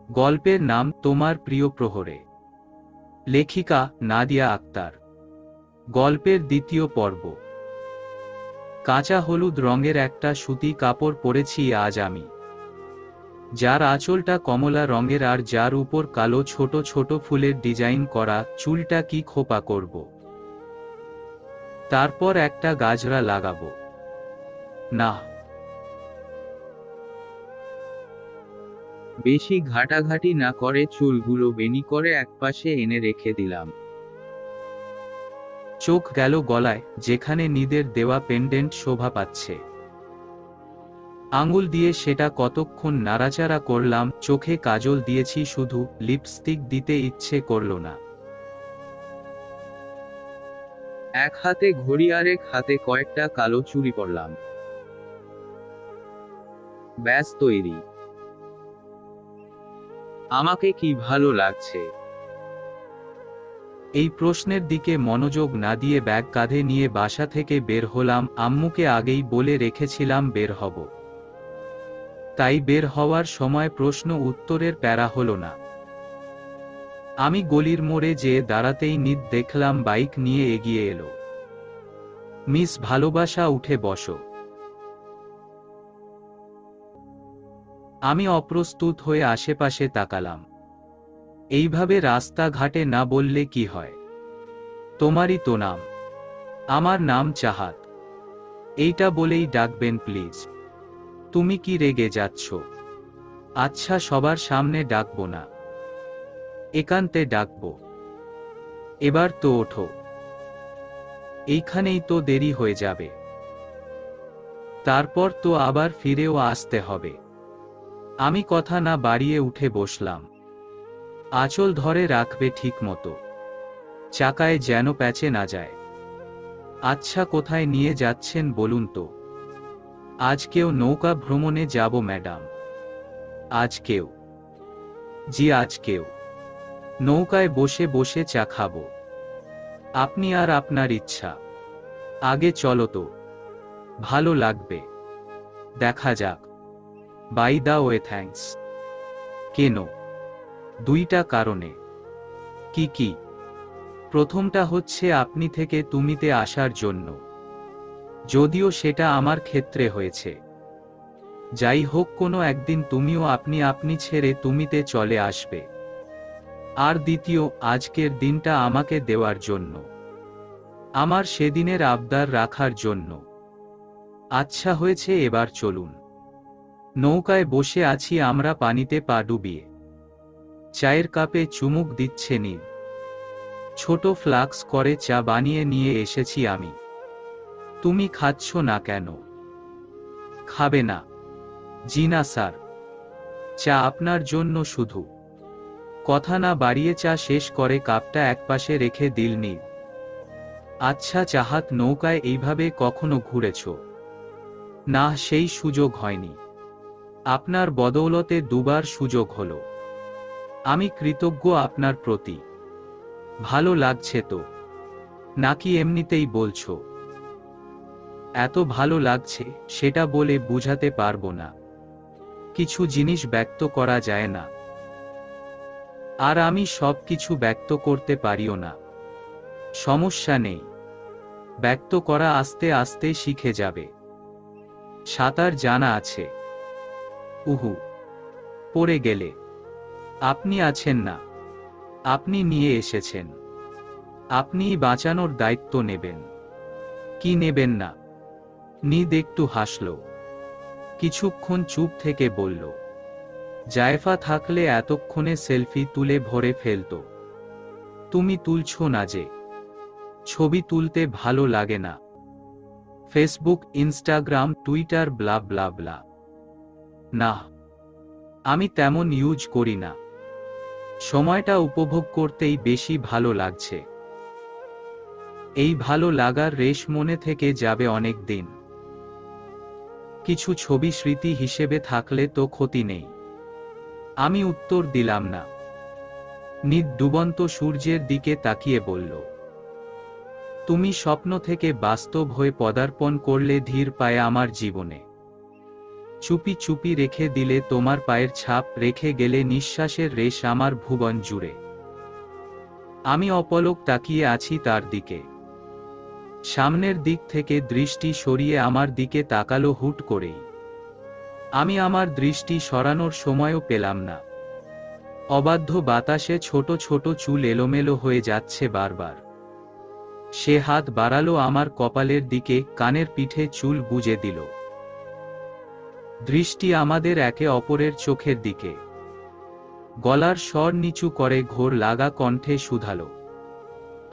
গল্পের নাম তোমার প্রিয় প্রহরে। লেখিকা নাদিয়া আক্তার। গল্পের দ্বিতীয় পর্ব। কাঁচা হলুদ রঙের একটা সুতি কাপড় পরেছি আজ আমি, যার আঁচলটা কমলা রঙের আর যার উপর কালো ছোট ছোট ফুলের ডিজাইন করা। চুলটা কি খোপা করব, তারপর একটা গাজরা লাগাবো। না, বেশি ঘাটাঘাটি না করে চুলগুলো বেনি করে একপাশে এনে রেখে দিলাম। চোখ গেল গলায়, যেখানে নিদের দেওয়া পেন্ডেন্ট শোভা পাচ্ছে। আঙুল দিয়ে সেটা কতক্ষণ নাড়াচাড়া করলাম। চোখে কাজল দিয়েছি শুধু, লিপস্টিক দিতে ইচ্ছে করল না। এক হাতে ঘড়ি আর এক হাতে কয়েকটা কালো চুড়ি পরলাম। ব্যাস তৈরি। আমাকে কি ভালো লাগছে? এই প্রশ্নের দিকে মনোযোগ না দিয়ে ব্যাগ কাঁধে নিয়ে বাসা থেকে বের হলাম। আম্মুকে আগেই বলে রেখেছিলাম বের হব, তাই বের হওয়ার সময় প্রশ্ন উত্তরের প্যারা হলো না। আমি গলির মোড়ে যেয়ে দাঁড়াতেই নিদ দেখলাম বাইক নিয়ে এগিয়ে এলো। মিস ভালোবাসা, উঠে বসো। আমি অপ্রস্তুত হয়ে আশেপাশে তাকালাম। এইভাবে রাস্তাঘাটে না বললে কি হয়? তোমারই তো নাম। আমার নাম চাহাত। এইটা বলেই ডাকবেন প্লিজ। তুমি কি রেগে যাচ্ছ? আচ্ছা, সবার সামনে ডাকবো না, একান্তে ডাকবো। এবার তো ওঠো, এইখানেই তো দেরি হয়ে যাবে। তারপর তো আবার ফিরেও আসতে হবে। আমি কথা না বাড়িয়ে উঠে বসলাম। আঁচল ধরে রাখবে ঠিক মতো, চাকায় যেন প্যাচে না যায়। আচ্ছা, কোথায় নিয়ে যাচ্ছেন বলুন তো? আজকেও নৌকা ভ্রমণে যাব ম্যাডাম। আজকেও? জি আজকেও। নৌকায় বসে বসে চা খাবো। আপনি আর আপনার ইচ্ছা। আগে চলো তো, ভালো লাগবে। দেখা যাক। By the way thanks. কেন? দুইটা কারণে। কি কি? প্রথমটা হচ্ছে আপনি থেকে তুমিতে আসার জন্য, যদিও সেটা আমার ক্ষেত্রে হয়েছে। যাই হোক, কোনো একদিন তুমিও আপনি আপনি ছেড়ে তুমিতে চলে আসবে। আর দ্বিতীয়, আজকের দিনটা আমাকে দেওয়ার জন্য, আমার সেদিনের আবদার রাখার জন্য। আচ্ছা হয়েছে, এবার চলুন। নৌকায় বসে আছি আমরা, পানিতে পা ডুবিয়ে। চায়ের কাপে চুমুক দিচ্ছে নীল। ছোট ফ্লাক্স করে চা বানিয়ে নিয়ে এসেছি আমি। তুমি খাচ্ছ না কেন? খাবে না? জি না স্যার, চা আপনার জন্য শুধু। কথা না বাড়িয়ে চা শেষ করে কাপটা একপাশে রেখে দিল নীল। আচ্ছা চাহাত, নৌকায় এইভাবে কখনো ঘুরেছ? না, সেই সুযোগ হয়নি। আপনার বদৌলতে দুবার সুযোগ হলো। আমি কৃতজ্ঞ আপনার প্রতি। ভালো লাগছে তো? নাকি এমনিতেই বলছো? এত ভালো লাগছে সেটা বলে বুঝাতে পারবো না। কিছু জিনিস ব্যক্ত করা যায় না, আর আমি সব কিছু ব্যক্ত করতে পারিও না। সমস্যা নেই, ব্যক্ত করা আস্তে আস্তে শিখে যাবে। সাঁতার জানা আছে? উহু, পড়ে গেলে? আপনি আছেন না, আপনি নিয়ে এসেছেন, আপনিই বাঁচানোর দায়িত্ব নেবেন। কি নেবেন না? নিদ একটু হাসল, কিছুক্ষণ চুপ থেকে বলল, জায়ফা থাকলে এতক্ষণে সেলফি তুলে ভরে ফেলত। তুমি তুলছো না যে? ছবি তুলতে ভালো লাগে না? ফেসবুক, ইনস্টাগ্রাম, টুইটার, ব্লা ব্লা ব্লা। না, আমি তেমন ইউজ করি না। সময়টা উপভোগ করতেই বেশি ভালো লাগছে। এই ভালো লাগার রেশ মনে থেকে যাবে অনেক দিন। কিছু ছবি স্মৃতি হিসেবে থাকলে তো ক্ষতি নেই। আমি উত্তর দিলাম না। নিদ ডুবন্ত সূর্যের দিকে তাকিয়ে বলল, তুমি স্বপ্ন থেকে বাস্তব হয়ে পদার্পণ করলে ধীর পায়ে আমার জীবনে। চুপি চুপি রেখে দিলে তোমার পায়ের ছাপ, রেখে গেলে নিঃশ্বাসের রেশ আমার ভুবন জুড়ে। আমি অপলক তাকিয়ে আছি তার দিকে। সামনের দিক থেকে দৃষ্টি সরিয়ে আমার দিকে তাকালো হুট করেই। আমি আমার দৃষ্টি সরানোর সময়ও পেলাম না। অবাধ্য বাতাসে ছোট ছোট চুল এলোমেলো হয়ে যাচ্ছে বারবার। সে হাত বাড়ালো আমার কপালের দিকে, কানের পিঠে চুল গুজে দিল। দৃষ্টি আমাদের একে অপরের চোখের দিকে। গলার স্বর নিচু করে ঘোর লাগা কণ্ঠে শুধালো,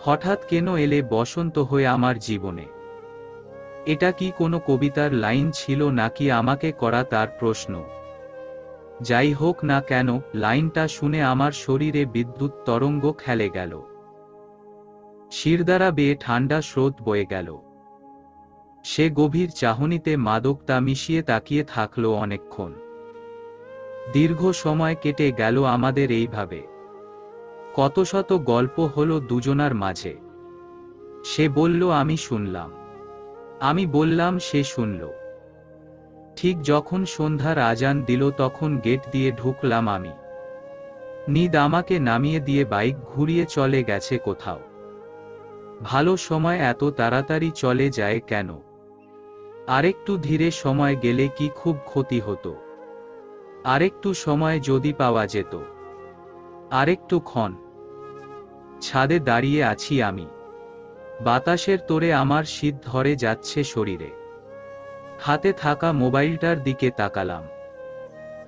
হঠাৎ কেন এলে বসন্ত হয়ে আমার জীবনে? এটা কি কোনো কবিতার লাইন ছিল নাকি আমাকে করা তার প্রশ্ন? যাই হোক না কেন, লাইনটা শুনে আমার শরীরে বিদ্যুৎ তরঙ্গ খেলে গেল। শিরদাঁড়া বেয়ে ঠান্ডা স্রোত বয়ে গেল। সে গভীর চাহনিতে মাদকতা মিশিয়ে তাকিয়ে থাকলো অনেকক্ষণ। দীর্ঘ সময় কেটে গেল আমাদের এইভাবে। কত শত গল্প হলো দুজনার মাঝে। সে বলল, আমি শুনলাম। আমি বললাম, সে শুনল। ঠিক যখন সন্ধ্যার আজান দিল তখন গেট দিয়ে ঢুকলাম আমি। নিদ আমাকে নামিয়ে দিয়ে বাইক ঘুরিয়ে চলে গেছে কোথাও। ভালো সময় এত তাড়াতাড়ি চলে যায় কেন? আরেকটু ধীরে সময় গেলে কি খুব ক্ষতি হতো? আরেকটু সময় যদি পাওয়া যেত। আরেকটু ক্ষণ। ছাদে দাঁড়িয়ে আছি আমি। বাতাসের তোড়ে আমার শীত ধরে যাচ্ছে শরীরে। হাতে থাকা মোবাইলটার দিকে তাকালাম।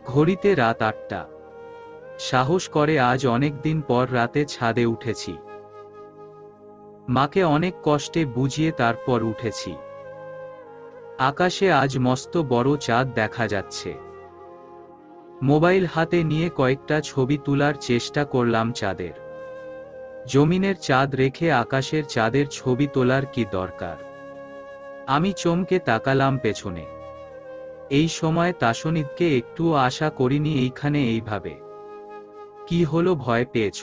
ঘড়িতে রাত 8টা। সাহস করে আজ অনেক দিন পর রাতে ছাদে উঠেছি। মাকে অনেক কষ্টে বুঝিয়ে তারপর উঠেছি। আকাশে আজ মস্ত বড় চাঁদ দেখা যাচ্ছে। মোবাইল হাতে নিয়ে কয়েকটা ছবি তোলার চেষ্টা করলাম চাঁদের। জমিনের চাঁদ রেখে আকাশের চাঁদের ছবি তোলার কি দরকার? আমি চমকে তাকালাম পেছনে। এই সময় তাসনিদকে একটুও আশা করিনি এইখানে এইভাবে। কি হলো, ভয় পেয়েছ?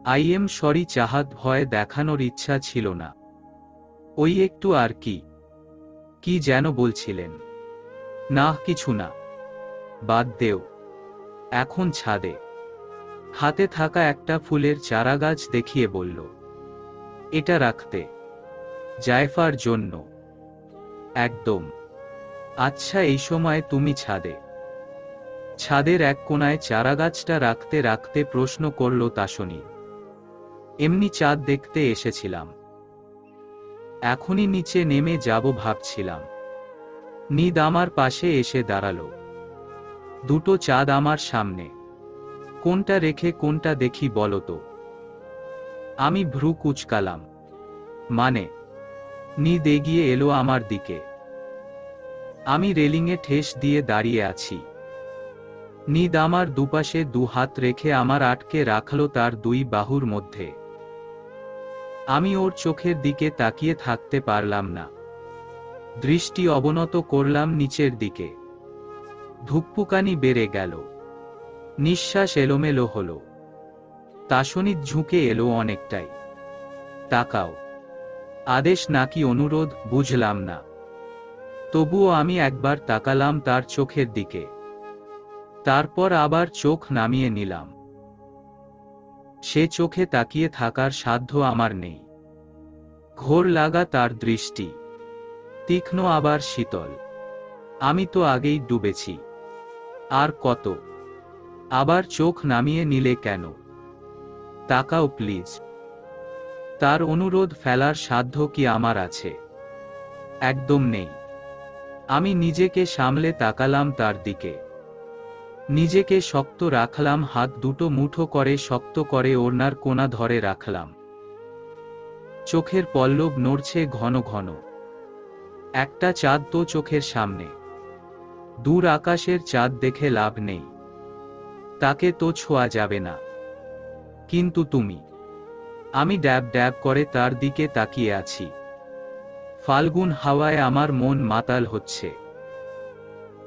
আই এম সরি চাহাত, ভয় দেখানোর ইচ্ছা ছিল না। ওই একটু আর কি। কি যেন বলছিলেন? না কিছু না। বাদ দেও। এখন ছাদে। হাতে থাকা একটা ফুলের চারাগাছ দেখিয়ে বলল, এটা রাখতে? জায়ফার জন্য? একদম। আচ্ছা, এই সময় তুমি ছাদে? ছাদের এক কোণায় চারাগাছটা রাখতে রাখতে প্রশ্ন করল তাসনি। এমনি চাঁদ দেখতে এসেছিলাম। এখনই নিচে নেমে যাব ভাবছিলাম। নিদ আমার পাশে এসে দাঁড়ালো। দুটো চাঁদ আমার সামনে। কোনটা রেখে কোনটা দেখি বলো তো? আমি ভ্রু কুঁচকালাম। মানে? নিদ এগিয়ে এলো আমার দিকে। আমি রেলিংয়ে ঠেস দিয়ে দাঁড়িয়ে আছি। নিদ আমার দুপাশে দু হাত রেখে আমার আটকে রাখল তার দুই বাহুর মধ্যে। আমি ওর চোখের দিকে তাকিয়ে থাকতে পারলাম না। দৃষ্টি অবনত করলাম নিচের দিকে। ধুকপুকানি বেড়ে গেল। নিঃশ্বাস এলোমেলো হলো। তাসনিদ ঝুঁকে এলো অনেকটাই। তাকাও। আদেশ নাকি অনুরোধ বুঝলাম না। তবুও আমি একবার তাকালাম তার চোখের দিকে। তারপর আবার চোখ নামিয়ে নিলাম। সে চোখে তাকিয়ে থাকার সাধ্য আমার নেই। ঘোর লাগা তার দৃষ্টি। তীক্ষ্ণ আবার শীতল। আমি তো আগেই ডুবেছি। আর কত? আবার চোখ নামিয়ে নিলে কেন? তাকাও প্লিজ। তার অনুরোধ ফেলার সাধ্য কি আমার আছে? একদম নেই। আমি নিজেকে সামলে তাকালাম তার দিকে। নিজেকে শক্ত রাখলাম, হাত দুটো মুঠো করে শক্ত করে ওড়নার কোণা ধরে রাখলাম। চোখের পল্লব নড়ছে ঘন ঘন। একটা চাঁদ তো চোখের সামনে। দূর আকাশের চাঁদ দেখে লাভ নেই। তাকে তো ছোঁয়া যাবে না। কিন্তু তুমি। আমি ড্যাব ড্যাব করে তার দিকে তাকিয়ে আছি। ফাল্গুন হাওয়ায় আমার মন মাতাল হচ্ছে।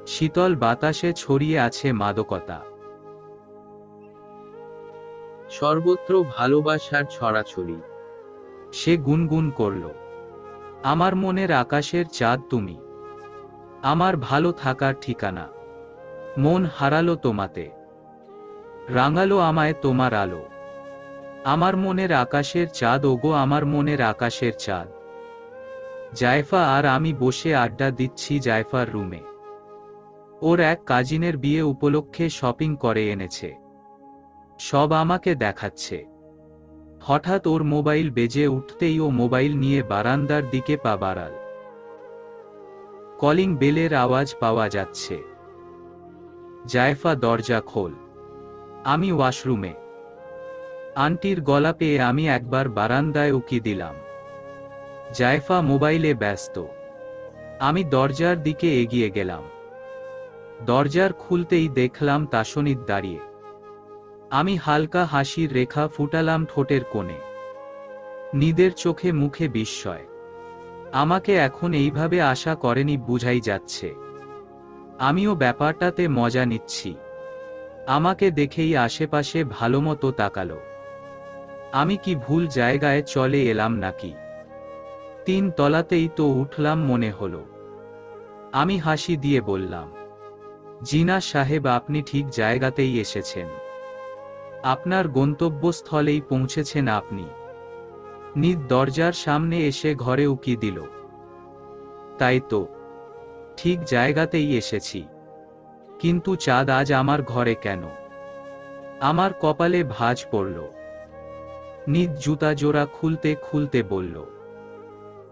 শীতল বাতাসে ছড়িয়ে আছে মাদকতা। সর্বত্র ভালোবাসার ছড়াছড়ি। সে গুনগুন করল, আমার মনের আকাশের চাঁদ তুমি। আমার ভালো থাকার ঠিকানা। মন হারালো তোমাতে, রাঙালো আমায় তোমার আলো। আমার মনের আকাশের চাঁদ, ওগো আমার মনের আকাশের চাঁদ। জায়ফা আর আমি বসে আড্ডা দিচ্ছি জায়ফার রুমে। ওর এক কাজিনের বিয়ে উপলক্ষে শপিং করে এনেছে, সব আমাকে দেখাচ্ছে। হঠাৎ ওর মোবাইল বেজে উঠতেই ও মোবাইল নিয়ে বারান্দার দিকে পা বাড়াল। কলিং বেলের আওয়াজ পাওয়া যাচ্ছে। জায়ফা, দরজা খোল, আমি ওয়াশরুমে। আন্টির গলা পেয়ে আমি একবার বারান্দায় উকি দিলাম। জায়ফা মোবাইলে ব্যস্ত। আমি দরজার দিকে এগিয়ে গেলাম। দরজার খুলতেই দেখলাম তাসনিদ দাঁড়িয়ে। আমি হালকা হাসির রেখা ফুটালাম ঠোঁটের কোণে। নিদের চোখে মুখে বিস্ময়। আমাকে এখন এইভাবে আশা করেনি বুঝাই যাচ্ছে। আমিও ব্যাপারটাতে মজা নিচ্ছি। আমাকে দেখেই আশেপাশে ভালোমতো তাকালো। আমি কি ভুল জায়গায় চলে এলাম নাকি? 3 তলাতেই তো উঠলাম মনে হলো। আমি হাসি দিয়ে বললাম, জিনা সাহেব, আপনি ঠিক জায়গাতেই এসেছেন। আপনার গন্তব্যস্থলেই পৌঁছেছেন আপনি। নিদ দরজার সামনে এসে ঘরে উকি দিল। তাই তো, ঠিক জায়গাতেই এসেছি। কিন্তু চাঁদ আজ আমার ঘরে কেন? আমার কপালে ভাঁজ পড়ল। নিদ জুতা জোড়া খুলতে খুলতে বলল,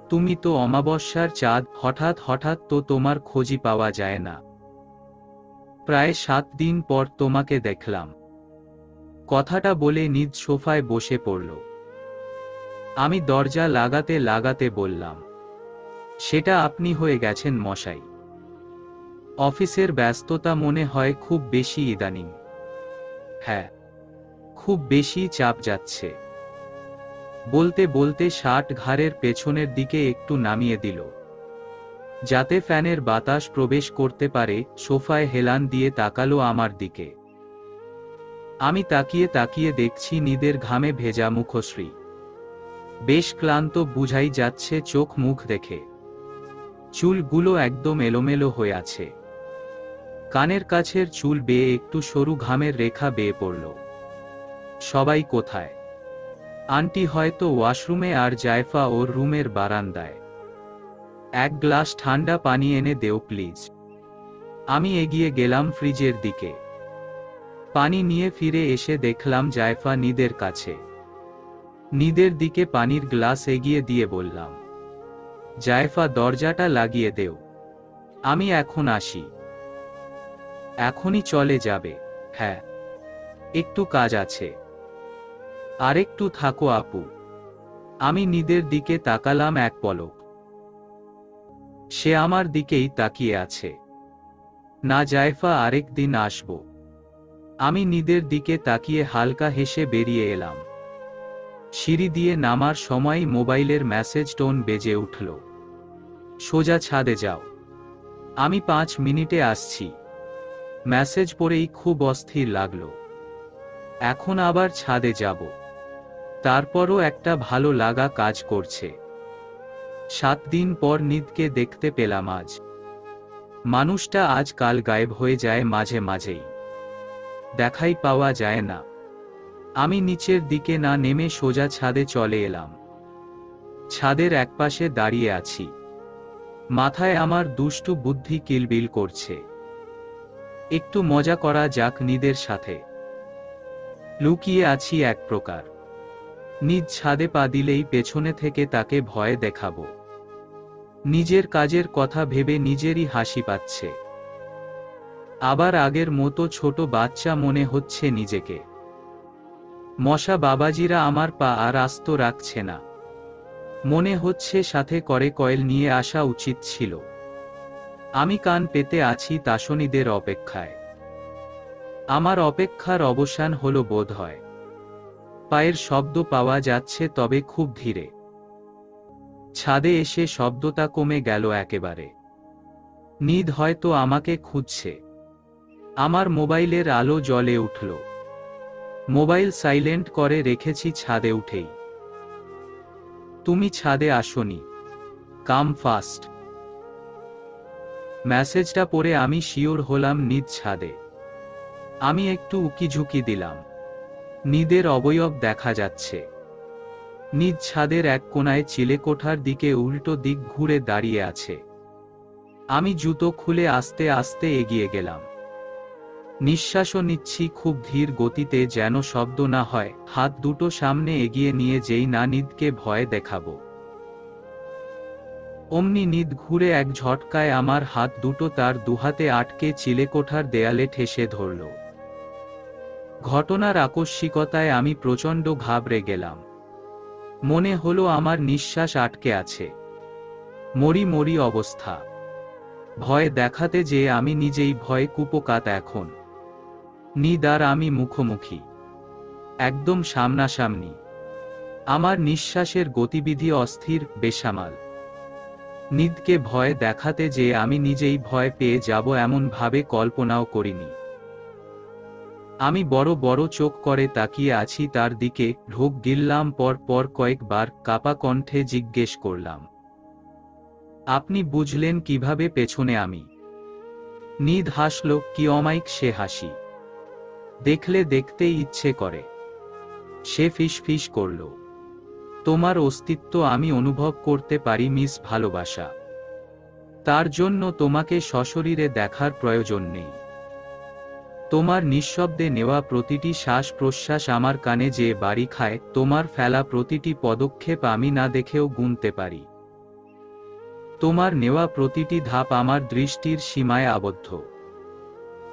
তুমি তো অমাবস্যার চাঁদ, হঠাৎ হঠাৎ তো তোমার খোঁজই পাওয়া যায় না। প্রায় 7 দিন পর তোমাকে দেখলাম। কথাটা বলে নিদ সোফায় বসে পড়ল। আমি দরজা লাগাতে লাগাতে বললাম, সেটা আপনি হয়ে গেছেন মশাই। অফিসের ব্যস্ততা মনে হয় খুব বেশি ইদানিং। হ্যাঁ, খুব বেশি চাপ যাচ্ছে। বলতে বলতে শার্ট ঘাড়ের পেছনের দিকে একটু নামিয়ে দিল, যাতে ফ্যানের বাতাস প্রবেশ করতে পারে। সোফায় হেলান দিয়ে তাকালো আমার দিকে। আমি তাকিয়ে তাকিয়ে দেখছি নিদের ঘামে ভেজা মুখশ্রী। বেশ ক্লান্ত বুঝাই যাচ্ছে চোখ মুখ দেখে। চুলগুলো একদম এলোমেলো হয়ে আছে। কানের কাছের চুল বেয়ে একটু সরু ঘামের রেখা বেয়ে পড়ল। সবাই কোথায়? আন্টি হয়তো ওয়াশরুমে, আর জায়ফা ওর রুমের বারান্দায়। এক গ্লাস ঠান্ডা পানি এনে দেও প্লিজ। আমি এগিয়ে গেলাম ফ্রিজের দিকে। পানি নিয়ে ফিরে এসে দেখলাম জায়ফা নিদের কাছে। নিদের দিকে পানির গ্লাস এগিয়ে দিয়ে বললাম, জায়ফা, দরজাটা লাগিয়ে দেও। আমি এখন আসি। এখনই চলে যাবে? হ্যাঁ, একটু কাজ আছে। আরেকটু থাকো আপু। আমি নিদের দিকে তাকালাম এক পলক। সে আমার দিকেই তাকিয়ে আছে। না জায়ফা, আরেক দিন আসব। আমি নিদের দিকে তাকিয়ে হালকা হেসে বেরিয়ে এলাম। সিঁড়ি দিয়ে নামার সময়ই মোবাইলের মেসেজ টোন বেজে উঠল। সোজা ছাদে যাও, আমি 5 মিনিটে আসছি। মেসেজ পড়েই খুব অস্থির লাগলো। এখন আবার ছাদে যাব? তারপরও একটা ভালো লাগা কাজ করছে। 7 দিন পর নিদকে দেখতে পেলাম আজ। মানুষটা আজকাল গায়েব হয়ে যায় মাঝে মাঝেই, দেখাই পাওয়া যায় না। আমি নিচের দিকে না নেমে সোজা ছাদে চলে এলাম। ছাদের একপাশে দাঁড়িয়ে আছি। মাথায় আমার দুষ্টু বুদ্ধি কিলবিল করছে। একটু মজা করা যাক নিদের সাথে। লুকিয়ে আছি এক প্রকার। নিজ ছাদে পা দিলেই পেছনে থেকে তাকে ভয় দেখাবো। নিজের কাজের কথা ভেবে নিজেরই হাসি পাচ্ছে। আবার আগের মতো ছোট বাচ্চা মনে হচ্ছে নিজেকে। মশা বাবাজিরা আমার পা আর আস্ত রাখছে না। মনে হচ্ছে সাথে করে কয়েল নিয়ে আসা উচিত ছিল। আমি কান পেতে আছি তাসনিদের অপেক্ষায়। আমার অপেক্ষার অবসান হলো বোধহয়। পায়ের শব্দ পাওয়া যাচ্ছে, তবে খুব ধীরে। ছাদে এসে শব্দটা কমে গেল একেবারে। নিদ হয়তো আমাকে খুঁজছে। আমার মোবাইলের আলো জ্বলে উঠল। মোবাইল সাইলেন্ট করে রেখেছি ছাদে উঠেই। তুমি ছাদে আসোনি? কাম ফাস্ট। মেসেজটা পড়ে আমি শিওর হলাম নিদ ছাদে। আমি একটু উকিঝুঁকি দিলাম। নিদের অবয়ব দেখা যাচ্ছে। নিদ ছাদের এক কোণায় চিলেকোঠার দিকে উল্টো দিক ঘুরে দাঁড়িয়ে আছে। আমি জুতো খুলে আস্তে আস্তে এগিয়ে গেলাম। নিঃশ্বাসও নিচ্ছি খুব ধীর গতিতে, যেন শব্দ না হয়। হাত দুটো সামনে এগিয়ে নিয়ে যেই না নিদকে ভয় দেখাবো, অমনি নিদ ঘুরে এক ঝটকায় আমার হাত দুটো তার দুহাতে আটকে চিলেকোঠার দেয়ালে ঠেসে ধরল। ঘটনার আকস্মিকতায় আমি প্রচণ্ড ঘাবড়ে গেলাম। মনে হলো আমার নিঃশ্বাস আটকে আছে। মরি মরি অবস্থা। ভয় দেখাতে যে আমি নিজেই ভয়ে কুপোকাত এখন। নিদ আর আমি মুখোমুখি, একদম সামনাসামনি। আমার নিঃশ্বাসের গতিবিধি অস্থির, বেসামাল। নিদকে ভয় দেখাতে যে আমি নিজেই ভয় পেয়ে যাব এমন ভাবে কল্পনাও করিনি। আমি বড় বড় চোখ করে তাকিয়ে আছি তার দিকে। ঢোক গিললাম পর পর কয়েকবার, কাপা কণ্ঠে জিজ্ঞেস করলাম, আপনি বুঝলেন কিভাবে পেছনে আমি? নিদ হাসল, কি অমায়িক সে হাসি, দেখলে দেখতেই ইচ্ছে করে। সে ফিসফিস করল, তোমার অস্তিত্ব আমি অনুভব করতে পারি মিস ভালোবাসা। তার জন্য তোমাকে সশরীরে দেখার প্রয়োজন নেই। তোমার নিঃশব্দে নেওয়া প্রতিটি শ্বাস প্রশ্বাস আমার কানে যে বাড়ি খায়, তোমার ফেলা প্রতিটি পদক্ষেপ আমি না দেখেও গুনতে পারি। তোমার নেওয়া প্রতিটি ধাপ আমার দৃষ্টির সীমায় আবদ্ধ।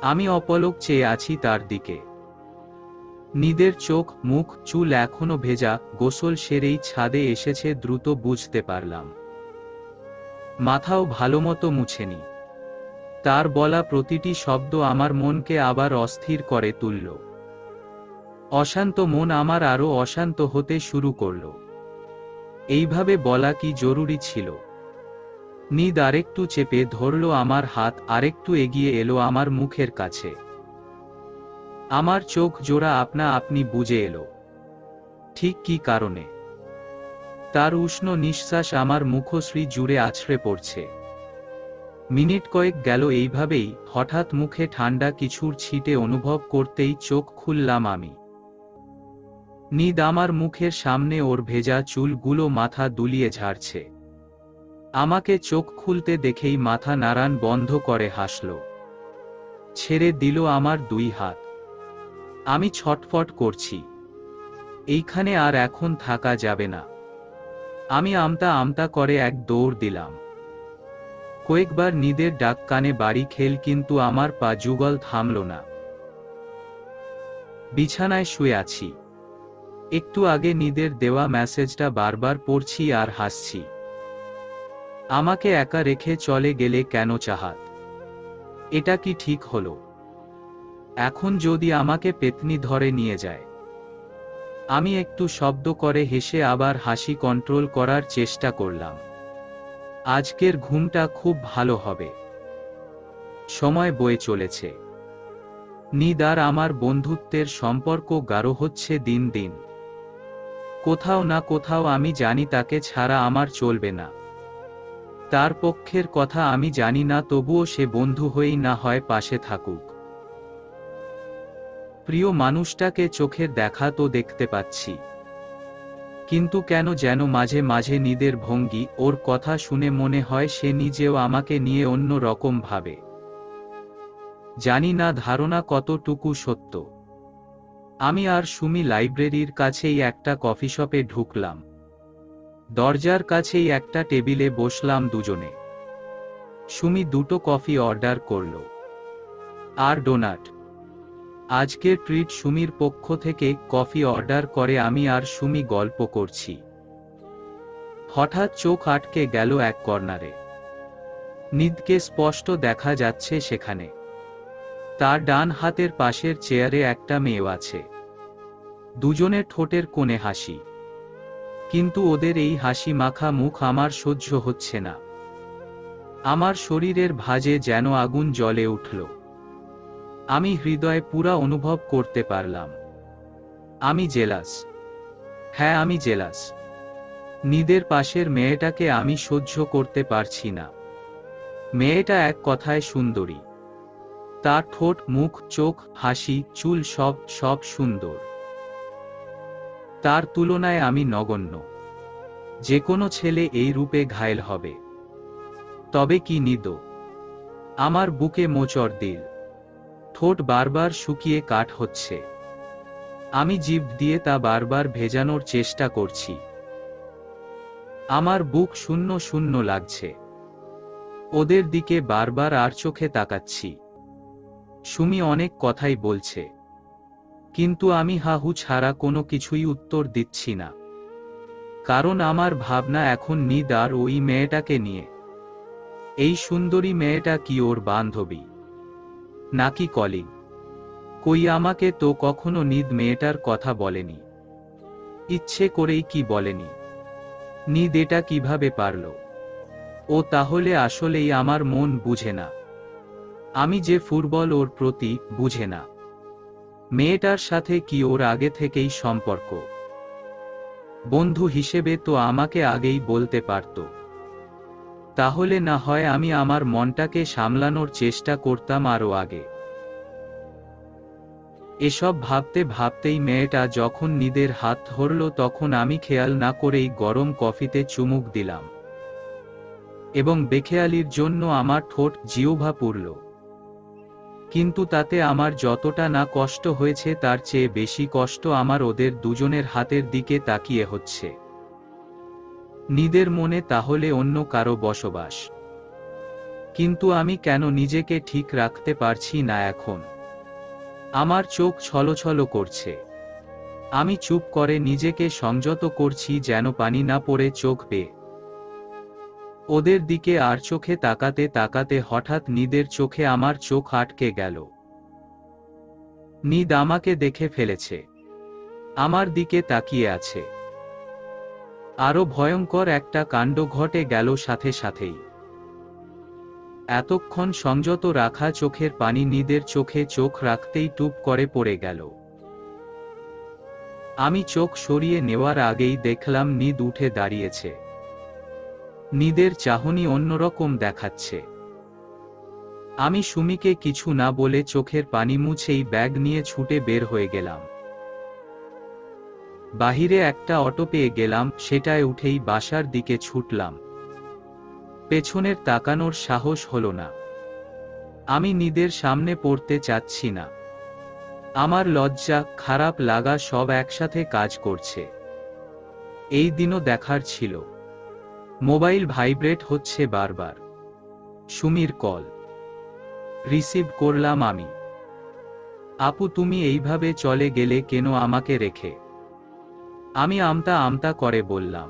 আমি অপলক চেয়ে আছি তার দিকে। নিদের চোখ, মুখ, চুল এখনো ভেজা। গোসল সেরেই ছাদে এসেছে দ্রুত বুঝতে পারলাম। মাথাও ভালোমতো মুছেনি। তার বলা প্রতিটি শব্দ আমার মনকে আবার অস্থির করে তুলল। অশান্ত মন আমার আরো অশান্ত হতে শুরু করল। এইভাবে বলা কি জরুরি ছিল? নিদ আরেকটু চেপে ধরল আমার হাত, আরেকটু এগিয়ে এলো আমার মুখের কাছে। আমার চোখ জোড়া আপনা আপনি বুজে এলো। ঠিক কি কারণে? তার উষ্ণ নিঃশ্বাস আমার মুখশ্রী জুড়ে আছড়ে পড়ছে। মিনিট কয়েক গেল এইভাবেই। হঠাৎ মুখে ঠান্ডা কিছুর ছিটে অনুভব করতেই চোখ খুললাম আমি। নিদ আমার মুখের সামনে ওর ভেজা চুলগুলো মাথা দুলিয়ে ঝাড়ছে। আমাকে চোখ খুলতে দেখেই মাথা নাড়ান বন্ধ করে হাসল। ছেড়ে দিল আমার দুই হাত। আমি ছটফট করছি। এইখানে আর এখন থাকা যাবে না। আমি আমতা আমতা করে এক দৌড় দিলাম। কয়েকবার নিদের ডাক কানে বাড়ি খেল, কিন্তু আমার পা যুগল থামল না। বিছানায় শুয়ে আছি। একটু আগে নিদের দেওয়া মেসেজটা বারবার পড়ছি আর হাসছি। আমাকে একা রেখে চলে গেলে কেন চাহাত? এটা কি ঠিক হলো? এখন যদি আমাকে পেতনি ধরে নিয়ে যায়? আমি একটু শব্দ করে হেসে আবার হাসি কন্ট্রোল করার চেষ্টা করলাম। আজকের ঘুমটা খুব ভালো হবে। সময় বয়ে চলেছে। নিদ আর আমার বন্ধুত্বের সম্পর্ক গাঢ় হচ্ছে দিন দিন। কোথাও না কোথাও আমি জানি তাকে ছাড়া আমার চলবে না। তার পক্ষের কথা আমি জানি না, তবুও সে বন্ধু হয়েই না হয় পাশে থাকুক। প্রিয় মানুষটাকে চোখের দেখা তো দেখতে পাচ্ছি, কিন্তু কেন যেন মাঝে মাঝে নিদের ভঙ্গি, ওর কথা শুনে মনে হয় সে নিজেও আমাকে নিয়ে অন্য রকম ভাবে। জানি না ধারণা কতটুকু সত্য। আমি আর সুমি লাইব্রেরির কাছেই একটা কফি শপে ঢুকলাম। দরজার কাছেই একটা টেবিলে বসলাম দুজনে। সুমি দুটো কফি অর্ডার করল, আর ডোনাট। আজকের ট্রিট সুমির পক্ষ থেকে। কফি অর্ডার করে আমি আর সুমি গল্প করছি। হঠাৎ চোখ আটকে গেল এক কর্নারে। নিদকে স্পষ্ট দেখা যাচ্ছে সেখানে। তার ডান হাতের পাশের চেয়ারে একটা মেয়ে আছে। দুজনের ঠোঁটের কোণে হাসি, কিন্তু ওদের এই হাসি মাখা মুখ আমার সহ্য হচ্ছে না। আমার শরীরের ভাঁজে যেন আগুন জ্বলে উঠল। আমি হৃদয়ে পুরা অনুভব করতে পারলাম। আমি জেলাস। হ্যাঁ, আমি জেলাস। নিদের পাশের মেয়েটাকে আমি সহ্য করতে পারছি না। মেয়েটা এক কথায় সুন্দরী। তার ঠোঁট, মুখ, চোখ, হাসি, চুল সব সব সুন্দর। তার তুলনায় আমি নগণ্য। যে কোনো ছেলে এই রূপে ঘায়েল হবে। তবে কি নিদ! আমার বুকে মোচড় দিল। ঠোঁট বারবার শুকিয়ে কাঠ হচ্ছে। আমি জিভ দিয়ে তা বারবার ভেজানোর চেষ্টা করছি। আমার বুক শূন্য শূন্য লাগছে। ওদের দিকে বারবার আর চোখে তাকাচ্ছি। সুমি অনেক কথাই বলছে, কিন্তু আমি হাহু ছাড়া কোনো কিছুই উত্তর দিচ্ছি না। কারণ আমার ভাবনা এখন নিদ আর ওই মেয়েটাকে নিয়ে। এই সুন্দরী মেয়েটা কি ওর বান্ধবী নাকি কলিগ? কই, আমাকে তো কখনো নিদ মেয়েটার কথা বলেনি। ইচ্ছে করেই কি বলেনি? নিদ এটা কিভাবে পারল? ও তাহলে আসলেই আমার মন বুঝে না। আমি যে ফুটবল ওর প্রতি, বুঝে না। মেয়েটার সাথে কি ওর আগে থেকেই সম্পর্ক? বন্ধু হিসেবে তো আমাকে আগেই বলতে পারত। তাহলে না হয় আমি আমার মনটাকে সামলানোর চেষ্টা করতাম আরও আগে। এসব ভাবতে ভাবতেই মেয়েটা যখন নিদের হাত ধরল তখন আমি খেয়াল না করেই গরম কফিতে চুমুক দিলাম, এবং বেখেয়ালির জন্য আমার ঠোঁট জিহ্বা পুড়ল। কিন্তু তাতে আমার যতটা না কষ্ট হয়েছে তার চেয়ে বেশি কষ্ট আমার ওদের দুজনের হাতের দিকে তাকিয়ে হচ্ছে। নিদের মনে তাহলে অন্য কারো বসবাস। কিন্তু আমি কেন নিজেকে ঠিক রাখতে পারছি না এখন? আমার চোখ ছলছল করছে। আমি চুপ করে নিজেকে সংযত করছি যেন পানি না পড়ে চোখ বেয়ে। ওদের দিকে আর চোখে তাকাতে তাকাতে হঠাৎ নিদের চোখে আমার চোখ আটকে গেল। নিদ আমাকে দেখে ফেলেছে, আমার দিকে তাকিয়ে আছে। আরো ভয়ঙ্কর একটা কাণ্ড ঘটে গেল সাথে সাথেই। এতক্ষণ সংযত রাখা চোখের পানি নিদের চোখে চোখ রাখতেই টুপ করে পড়ে গেল। আমি চোখ সরিয়ে নেওয়ার আগেই দেখলাম নিদ উঠে দাঁড়িয়েছে। নিদের চাহনি অন্যরকম দেখাচ্ছে। আমি সুমিকে কিছু না বলে চোখের পানি মুছেই ব্যাগ নিয়ে ছুটে বের হয়ে গেলাম। বাহিরে একটা অটো পেয়ে গেলাম, সেটায় উঠেই বাসার দিকে ছুটলাম। পেছনের তাকানোর সাহস হলো না। আমি নিদের সামনে পড়তে চাচ্ছি না। আমার লজ্জা, খারাপ লাগা সব একসাথে কাজ করছে। এই দিনও দেখার ছিল। মোবাইল ভাইব্রেট হচ্ছে বারবার। সুমির কল। রিসিভ করলাম আমি। আপু, তুমি এইভাবে চলে গেলে কেন আমাকে রেখে? আমি আমতা আমতা করে বললাম,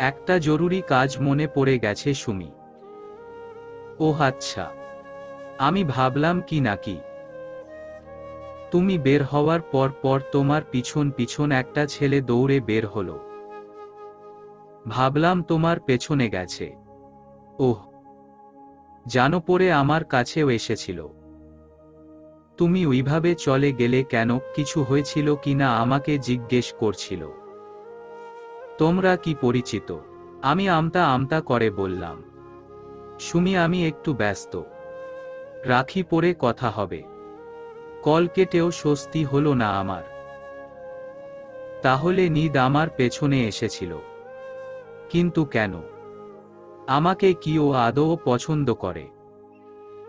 একটা জরুরি কাজ মনে পড়ে গেছে সুমি। ওহ আচ্ছা। আমি ভাবলাম কি নাকি তুমি বের হওয়ার পর পর তোমার পিছন পিছন একটা ছেলে দৌড়ে বের হলো। ভাবলাম তোমার পেছনে গেছে। ওহ, জানো, পরে আমার কাছেও এসেছিল। তুমি ওইভাবে চলে গেলে কেন? কিছু হয়েছিল কিনা আমাকে জিজ্ঞেস করছিল। তোমরা কি পরিচিত? আমি আমতা আমতা করে বললাম, সুমি আমি একটু ব্যস্ত, রাখি, পরে কথা হবে। কল কেটেও স্বস্তি হলো না আমার। তাহলে নিদ আমার পেছনে এসেছিল, কিন্তু কেন? আমাকে কি ও আদৌ পছন্দ করে,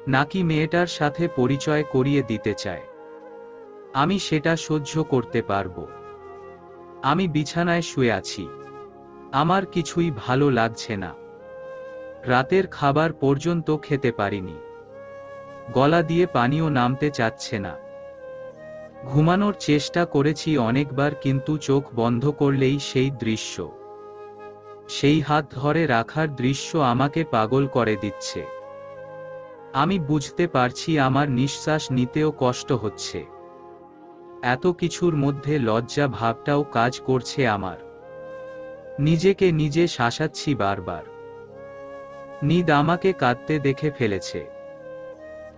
নাকি মেয়েটার সাথে পরিচয় করিয়ে দিতে চায়? আমি সেটা সহ্য করতে পারবো। আমি বিছানায় শুয়ে আছি। আমার কিছুই ভালো লাগছে না। রাতের খাবার পর্যন্ত খেতে পারিনি। গলা দিয়ে পানিও নামতে চাচ্ছে না। ঘুমানোর চেষ্টা করেছি অনেকবার, কিন্তু চোখ বন্ধ করলেই সেই দৃশ্য, সেই হাত ধরে রাখার দৃশ্য আমাকে পাগল করে দিচ্ছে। আমি বুঝতে পারছি আমার নিঃশ্বাস নিতেও কষ্ট হচ্ছে। এত কিছুর মধ্যে লজ্জা ভাবটাও কাজ করছে আমার। নিজেকে নিজে শাসাচ্ছি বারবার। নিদ আমাকে কাঁদতে দেখে ফেলেছে।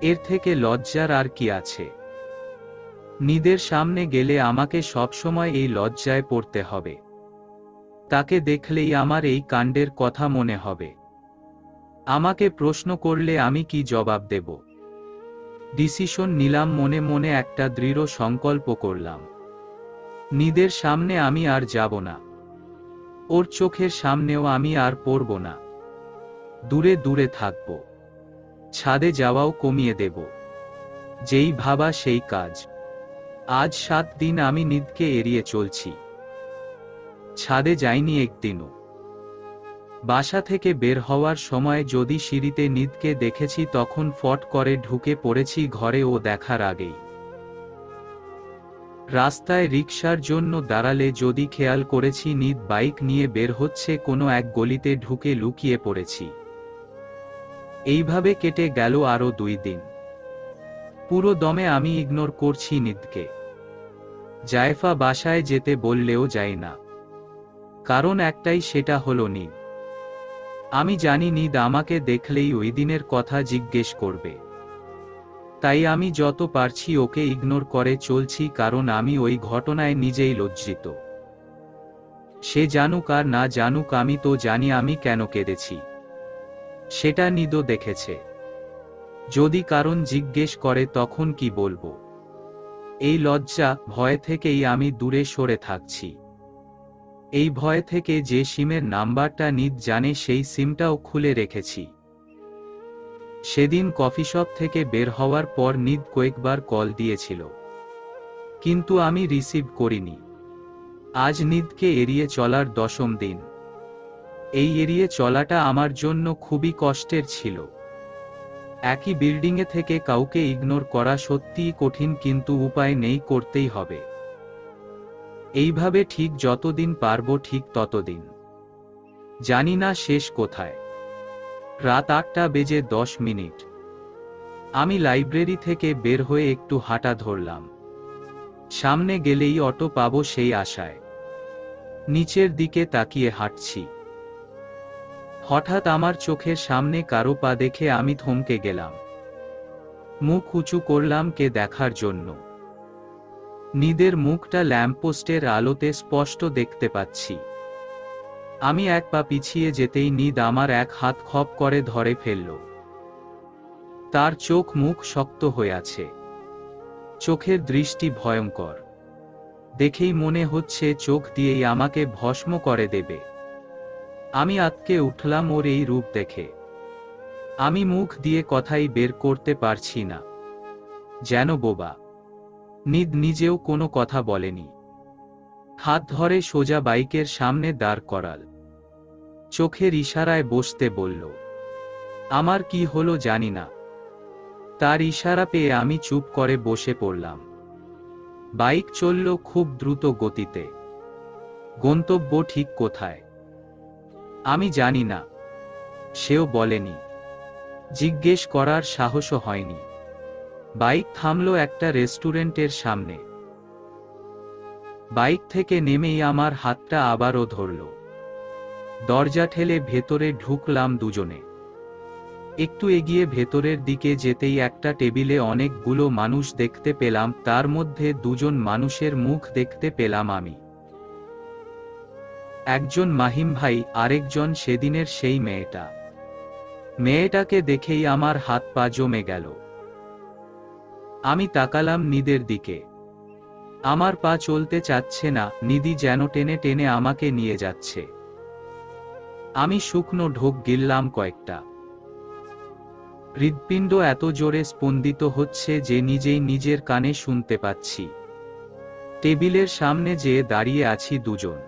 এর থেকে লজ্জার আর কি আছে? নিদের সামনে গেলে আমাকে সবসময় এই লজ্জায় পড়তে হবে। তাকে দেখলেই আমার এই কাণ্ডের কথা মনে হবে। আমাকে প্রশ্ন করলে আমি কি জবাব দেব? ডিসিশন নিলাম, মনে মনে একটা দৃঢ় সংকল্প করলাম। নিদের সামনে আমি আর যাব না, ওর চোখের সামনেও আমি আর পড়ব না। দূরে দূরে থাকব, ছাদে যাওয়াও কমিয়ে দেব। যেই ভাবা সেই কাজ। আজ 7 দিন আমি নিদকে এড়িয়ে চলছি। ছাদে যাইনি একদিনও। বাসা থেকে বের হওয়ার সময় যদি সিঁড়িতে নিদকে দেখেছি তখন ফট করে ঢুকে পড়েছি ঘরে ও দেখার আগেই। রাস্তায় রিকশার জন্য দাঁড়ালে যদি খেয়াল করেছি নিদ বাইক নিয়ে বের হচ্ছে, কোনো এক গলিতে ঢুকে লুকিয়ে পড়েছি। এইভাবে কেটে গেল আরো 2 দিন। পুরো দমে আমি ইগনোর করছি নিদকে। জায়ফা বাসায় যেতে বললেও যাই না, কারণ একটাই, সেটা হলো নিদ। আমি জানি নিদ আমাকে দেখলেই ওই দিনের কথা জিজ্ঞেস করবে, তাই আমি যত পারছি ওকে ইগনোর করে চলছি, কারণ আমি ওই ঘটনায় নিজেই লজ্জিত। সে জানুক আর না জানুক, আমি তো জানি আমি কেন কেঁদেছি। সেটা নিদও দেখেছে। যদি কারণ জিজ্ঞেস করে তখন কি বলবো? এই লজ্জা, ভয় থেকেই আমি দূরে সরে থাকছি। এই ভয় থেকে যে সিমের নাম্বারটা নিদ জানে সেই সিমটাও খুলে রেখেছি। সেদিন কফিশপ থেকে বের হওয়ার পর নিদ কয়েকবার কল দিয়েছিল, কিন্তু আমি রিসিভ করিনি। আজ নিদকে এড়িয়ে চলার 10ম দিন। এই এড়িয়ে চলাটা আমার জন্য খুবই কষ্টের ছিল। একই বিল্ডিংয়ে থেকে কাউকে ইগনোর করা সত্যিই কঠিন, কিন্তু উপায় নেই, করতেই হবে। এইভাবে ঠিক যতদিন পারবো ঠিক ততদিন। জানি না শেষ কোথায়। রাত 8টা বেজে 10 মিনিট। আমি লাইব্রেরি থেকে বের হয়ে একটু হাঁটা ধরলাম। সামনে গেলেই অটো পাবো সেই আশায় নিচের দিকে তাকিয়ে হাঁটছি। হঠাৎ আমার চোখের সামনে কারো পা দেখে আমি থমকে গেলাম। মুখ উঁচু করলাম কে দেখার জন্য। নিদের মুখটা ল্যাম্পপোস্টের আলোতে স্পষ্ট দেখতে পাচ্ছি। আমি এক পা পিছিয়ে যেতেই নিদ আমার এক হাত খপ করে ধরে ফেলল। তার চোখ মুখ শক্ত হয়ে আছে, চোখের দৃষ্টি ভয়ঙ্কর। দেখেই মনে হচ্ছে চোখ দিয়েই আমাকে ভস্ম করে দেবে। আমি আঁতকে উঠলাম ওর এই রূপ দেখে। আমি মুখ দিয়ে কথাই বের করতে পারছি না, যেন বোবা। নিদ নিজেও কোনো কথা বলেনি। হাত ধরে সোজা বাইকের সামনে দাঁড় করাল। চোখের ইশারায় বসতে বলল। আমার কি হলো জানি না, তার ইশারা পেয়ে আমি চুপ করে বসে পড়লাম। বাইক চলল খুব দ্রুত গতিতে। গন্তব্য ঠিক কোথায় আমি জানি না, সেও বলেনি। জিজ্ঞেস করার সাহসও হয়নি। বাইক থামল একটা রেস্টুরেন্টের সামনে। বাইক থেকে নেমেই আমার হাতটা আবারও ধরল। দরজা ঠেলে ভেতরে ঢুকলাম দুজনে। একটু এগিয়ে ভেতরের দিকে যেতেই একটা টেবিলে অনেকগুলো মানুষ দেখতে পেলাম, তার মধ্যে 2 জন মানুষের মুখ দেখতে পেলাম আমি। একজন মাহিম ভাই, আরেকজন সেদিনের সেই মেয়েটা। মেয়েটাকে দেখেই আমার হাত পা জমে গেল। আমি তাকালাম নিদের দিকে। আমার পা চলতে চাচ্ছে না, নিধি যেন টেনে টেনে আমাকে নিয়ে যাচ্ছে। আমি শুকনো ঢোক গিললাম কয়েকটা। হৃৎপিণ্ড এত জোরে স্পন্দিত হচ্ছে যে নিজেই নিজের কানে শুনতে পাচ্ছি। টেবিলের সামনে যেয়ে দাঁড়িয়ে আছি 2 জন।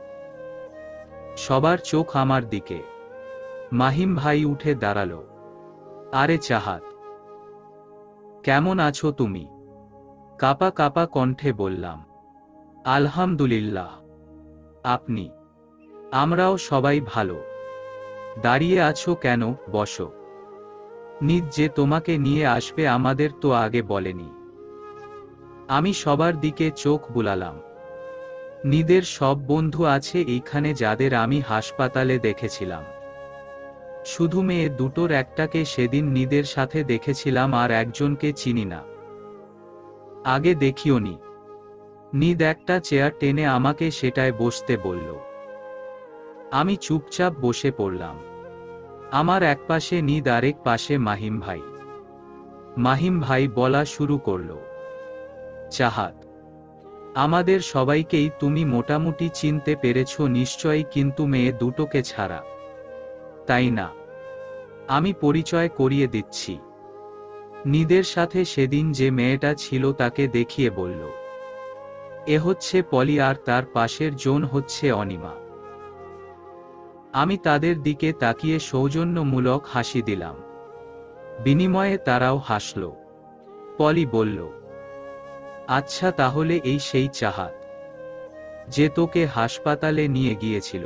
সবার চোখ আমার দিকে। মাহিম ভাই উঠে দাঁড়ালো। আরে চাহাত, কেমন আছো তুমি? কাপা কাপা কণ্ঠে বললাম। আলহামদুলিল্লাহ। আপনি? আমরাও সবাই ভালো। দাঁড়িয়ে আছো কেন, বসো। নিদ যে তোমাকে নিয়ে আসবে আমাদের তো আগে বলেনি। আমি সবার দিকে চোখ বুলালাম। নিদের সব বন্ধু আছে এইখানে যাদের আমি হাসপাতালে দেখেছিলাম। শুধু মেয়ে দুটোর একটাকে সেদিন নিদের সাথে দেখেছিলাম, আর একজনকে চিনি না, আগে দেখিওনি। নিদ একটা চেয়ার টেনে আমাকে সেটায় বসতে বলল। আমি চুপচাপ বসে পড়লাম। আমার একপাশে নিদ, আরেক পাশে মাহিম ভাই। মাহিম ভাই বলা শুরু করল, চাহাত, আমাদের সবাইকেই তুমি মোটামুটি চিনতে পেরেছ নিশ্চয়ই, কিন্তু মেয়ে দুটোকে ছাড়া, তাই না? আমি পরিচয় করিয়ে দিচ্ছি। নিদের সাথে সেদিন যে মেয়েটা ছিল তাকে দেখিয়ে বলল, এ হচ্ছে পলি, আর তার পাশের জন হচ্ছে অনিমা। আমি তাদের দিকে তাকিয়ে সৌজন্যমূলক হাসি দিলাম। বিনিময়ে তারাও হাসল। পলি বলল, আচ্ছা, তাহলে এই সেই চাহাত যে তোকে হাসপাতালে নিয়ে গিয়েছিল?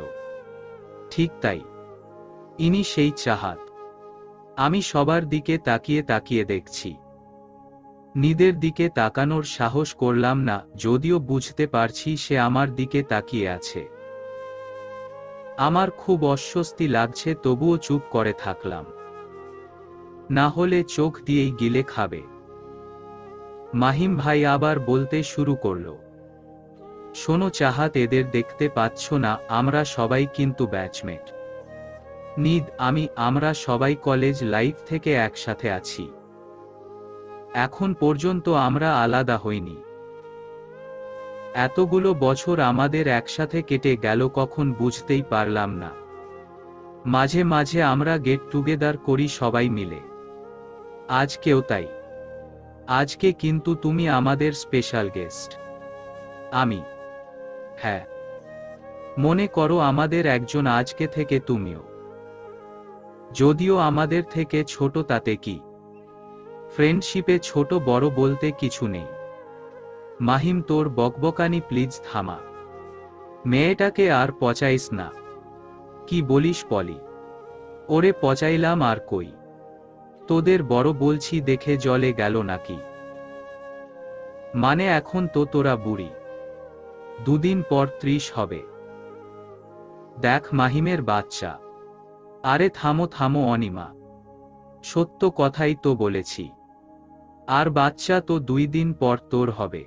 ঠিক তাই, ইনি সেই চাহাত। আমি সবার দিকে তাকিয়ে তাকিয়ে দেখছি। নিদের দিকে তাকানোর সাহস করলাম না, যদিও বুঝতে পারছি সে আমার দিকে তাকিয়ে আছে। আমার খুব অস্বস্তি লাগছে, তবুও চুপ করে থাকলাম, না হলে চোখ দিয়েই গিলে খাবে। মাহিম ভাই আবার বলতে শুরু করল, শোনো চাহাত, এদের দেখতে পাচ্ছ না? আমরা সবাই কিন্তু ব্যাচমেট। নিদ, আমরা সবাই কলেজ লাইফ থেকে একসাথে আছি। এখন পর্যন্ত আমরা আলাদা হইনি। এতগুলো বছর আমাদের একসাথে কেটে গেল, কখন বুঝতেই পারলাম না। মাঝে মাঝে আমরা গেট টুগেদার করি সবাই মিলে, আজকেও তাই। আজকে কিন্তু তুমি আমাদের স্পেশাল গেস্ট। হ্যাঁ, মনে করো আমাদের একজন, আজকে থেকে তুমিও। যদিও আমাদের থেকে ছোট, তাতে কি? ফ্রেন্ডশিপে ছোট বড় বলতে কিছু নেই। মাহিম, তোর বকবকানি প্লিজ থামা। মেয়েটাকে আর পচাইস না। কি বলিস পলি? ওরে পচাইলাম আর কই? তোদের বড় বলছি দেখে জলে গেল নাকি? মানে এখন তো তোরা বুড়ি, দুদিন পর 30 হবে। দেখ মাহিমের বাচ্চা। আরে থামো থামো অনিমা, সত্য কথাই তো বলেছি। আর বাচ্চা তো 2 দিন পর তোর হবে।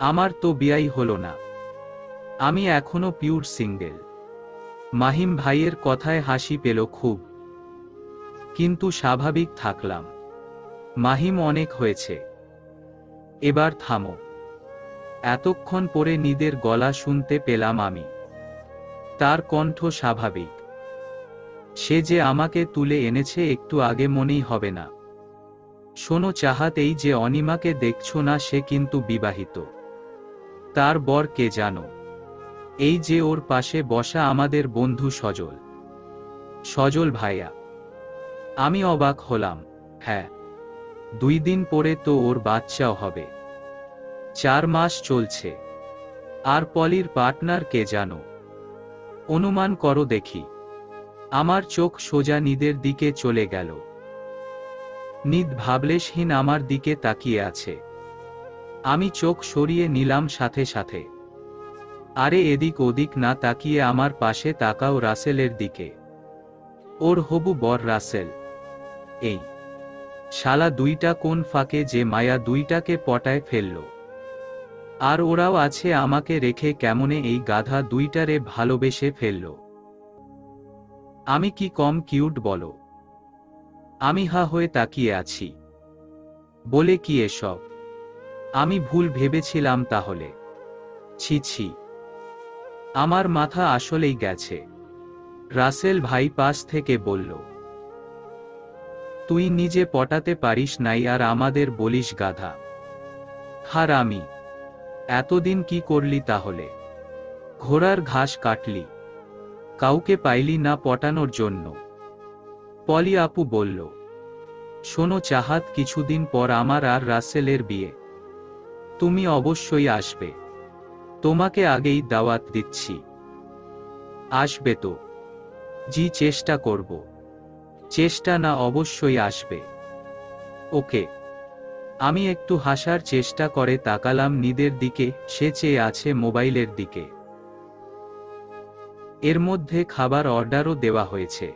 আমার তো বিয়াই হলো না, আমি এখনো পিওর সিঙ্গেল। মাহিম ভাইয়ের কথায় হাসি পেল খুব, কিন্তু স্বাভাবিক থাকলাম। মাহিম, অনেক হয়েছে, এবার থামো। এতক্ষণ পরে নিদের গলা শুনতে পেলাম আমি। তার কণ্ঠ স্বাভাবিক। সে যে আমাকে তুলে এনেছে একটু আগে মনেই হবে না। শোনো চাহাত, এই যে অনিমাকে দেখছো না, সে কিন্তু বিবাহিত। তার বর কে জানো? এই যে ওর পাশে বসা আমাদের বন্ধু সজল। সজল ভাইয়া। আমি অবাক হলাম। হ্যাঁ, 2 দিন পরে তো ওর বাচ্চাও হবে। 4 মাস চলছে। আর পলির পার্টনার কে জানো? অনুমান করো দেখি। আমার চোখ সোজা নিদের দিকে চলে গেল। নিদ ভাবলেশহীন আমার দিকে তাকিয়ে আছে। আমি চোখ সরিয়ে নিলাম সাথে সাথে। আরে এদিক ওদিক না তাকিয়ে আমার পাশে তাকাও রাসেলের দিকে। ওর হবু বর রাসেল। এই শালা দুইটা কোন ফাঁকে যে মায়া দুইটাকে পটায় ফেলল। আর ওরাও আছে আমাকে রেখে, কেমনে এই গাধা দুইটারে ভালোবেসে ফেলল। আমি কি কম কিউট বলো? আমি হা হয়ে তাকিয়ে আছি। বলে কি এসব? আমি ভুল ভেবেছিলাম তাহলে? ছি ছি, আমার মাথা আসলেই গেছে। রাসেল ভাই পাশ থেকে বলল, তুই নিজে পটাতে পারিস নাই আর আমাদের বলিস গাধা। হারামি, এতদিন কি করলি তাহলে? ঘোড়ার ঘাস কাটলি, কাউকে পাইলি না পটানোর জন্য? পলি আপু বলল, শোনো চাহাত, কিছুদিন পর আমার আর রাসেলের বিয়ে। তুমি অবশ্যই আসবে। তোমাকে আগেই দাওয়াত দিচ্ছি। আসবে তো? জি, চেষ্টা করব। চেষ্টা না, অবশ্যই আসবে। ওকে। আমি একটু হাসার চেষ্টা করে তাকালাম নিদের দিকে, সে চেয়ে আছে মোবাইলের দিকে। এর মধ্যে খাবার অর্ডারও দেওয়া হয়েছে।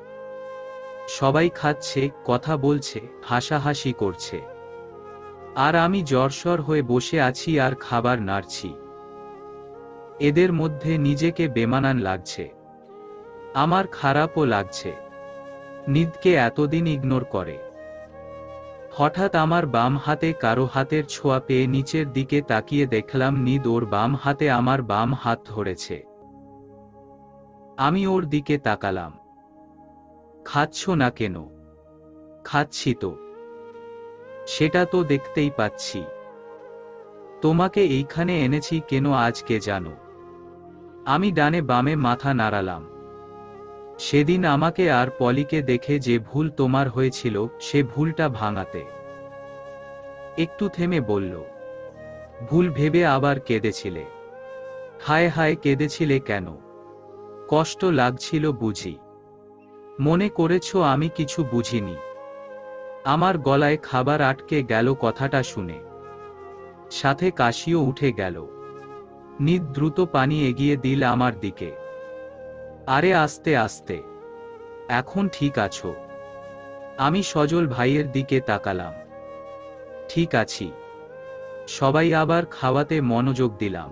সবাই খাচ্ছে, কথা বলছে, হাসাহাসি করছে। আর আমি জ্বরসর হয়ে বসে আছি আর খাবার নাড়ছি। এদের মধ্যে নিজেকে বেমানান লাগছে। আমার খারাপও লাগছে। নিদকে এতদিন ইগনোর করে। হঠাৎ আমার বাম হাতে কারো হাতের ছোঁয়া পেয়ে নিচের দিকে তাকিয়ে দেখলাম নিদ ওর বাম হাতে আমার বাম হাত ধরেছে। আমি ওর দিকে তাকালাম। খাচ্ছ না কেন? খাচ্ছি তো। সেটা তো দেখতেই পাচ্ছি। তোমাকে এইখানে এনেছি কেন আজ কে জানো? আমি ডানে বামে মাথা নাড়ালাম। সেদিন আমাকে আর পলিকে দেখে যে ভুল তোমার হয়েছিল সে ভুলটা ভাঙাতে। একটু থেমে বলল, ভুল ভেবে আবার কেঁদেছিলে? হায় হায়, কেঁদেছিলে কেন? কষ্ট লাগছিল বুঝি? মনে করেছ আমি কিছু বুঝিনি? আমার গলায় খাবার আটকে গেল কথাটা শুনে, সাথে কাশিও উঠে গেল। নিদ দ্রুত পানি এগিয়ে দিল আমার দিকে। আরে আস্তে আস্তে, এখন ঠিক আছো? আমি সজল ভাইয়ের দিকে তাকালাম। ঠিক আছি। সবাই আবার খাওয়াতে মনোযোগ দিলাম।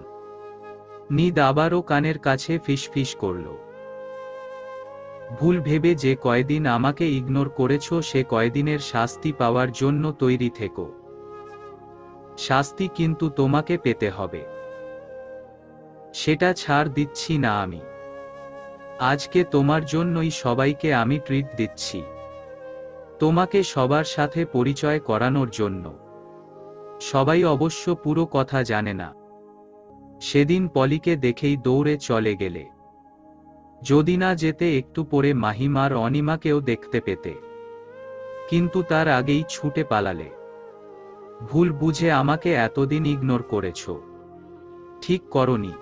নিদ আবারও কানের কাছে ফিসফিস করল, ভুল ভেবে যে কয়দিন আমাকে ইগনোর করেছো সে কয়দিনের শাস্তি পাওয়ার জন্য তৈরি থেকো। শাস্তি কিন্তু তোমাকে পেতে হবে। সেটা ছাড় দিচ্ছি না আমি। আজকে তোমার জন্যই সবাইকে আমি ট্রিট দিচ্ছি, তোমাকে সবার সাথে পরিচয় করানোর জন্য। সবাই অবশ্য পুরো কথা জানে না। সেদিন পলিকে দেখেই দৌড়ে চলে গেলে। যদি না যেতে একটু পরে মাহিম আর অনিমাকেও দেখতে পেতে, কিন্তু তার আগেই ছুটে পালালে। ভুল বুঝে আমাকে এতদিন ইগনোর করেছ, ঠিক করনি।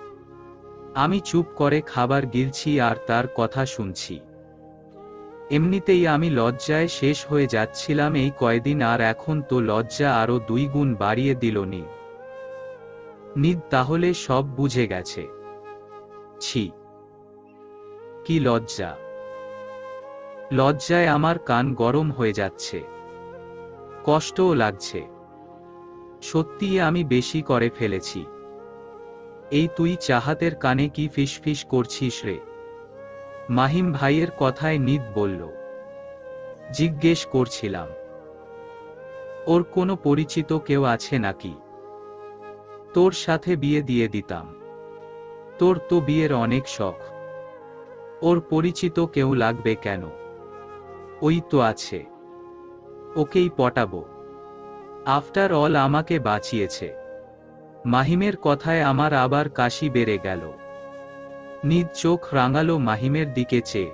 আমি চুপ করে খাবার গিলছি আর তার কথা শুনছি। এমনিতেই আমি লজ্জায় শেষ হয়ে যাচ্ছিলাম এই কয়দিন, আর এখন তো লজ্জা আরো 2 গুণ বাড়িয়ে দিল নিদ তাহলে সব বুঝে গেছে। ছি, কি লজ্জা! লজ্জায় আমার কান গরম হয়ে যাচ্ছে, কষ্টও লাগছে। সত্যিই আমি বেশি করে ফেলেছি। এই তুই চাহাতের কানে কি ফিসফিস করছিস রে? মাহিম ভাইয়ের কথায় নিদ বলল। জিজ্ঞেস করছিলাম, ওর কোনো পরিচিত কেউ আছে নাকি? তোর সাথে বিয়ে দিয়ে দিতাম। তোর তো বিয়ের অনেক শখ। ওর পরিচিত কেউ লাগবে কেন? ওই তো আছে, ওকেই পটাবো। আফটার অল আমাকে বাঁচিয়েছে। মাহিমের কথায় আমার আবার কাশি বেড়ে গেল। নিদ চোখ রাঙালো মাহিমের দিকে চেয়ে।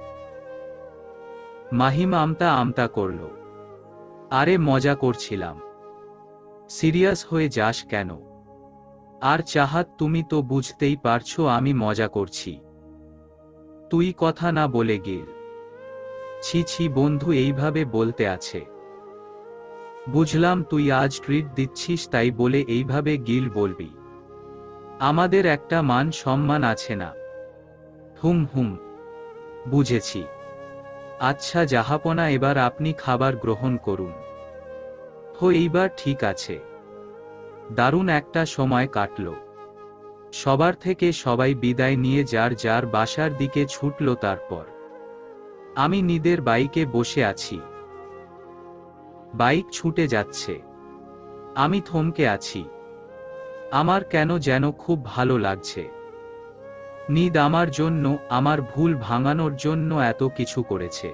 মাহিম আমতা আমতা করল, আরে মজা করছিলাম। সিরিয়াস হয়ে যাস কেন? আর চাহাত, তুমি তো বুঝতেই পারছো আমি মজা করছি। তুই কথা না বলে গিল। ছি ছি, বন্ধু এইভাবে বলতে আছে? বুঝলাম তুই আজ ট্রিট দিচ্ছিস তাই বলে এইভাবে গিল বলবি? আমাদের একটা মান সম্মান আছে না? হুম হুম, বুঝেছি। আচ্ছা জাহাপনা, এবার আপনি খাবার গ্রহণ করুন। হো, এইবার ঠিক আছে। দারুণ একটা সময় কাটল। সবার থেকে সবাই বিদায় নিয়ে যার যার বাসার দিকে ছুটল। তারপর আমি নিদের বাইকে বসে আছি। বাইক ছুটে যাচ্ছে, আমি থমকে আছি। আমার কেন যেন খুব ভালো লাগছে। নিদ আমার জন্য, আমার ভুল ভাঙানোর জন্য এত কিছু করেছে।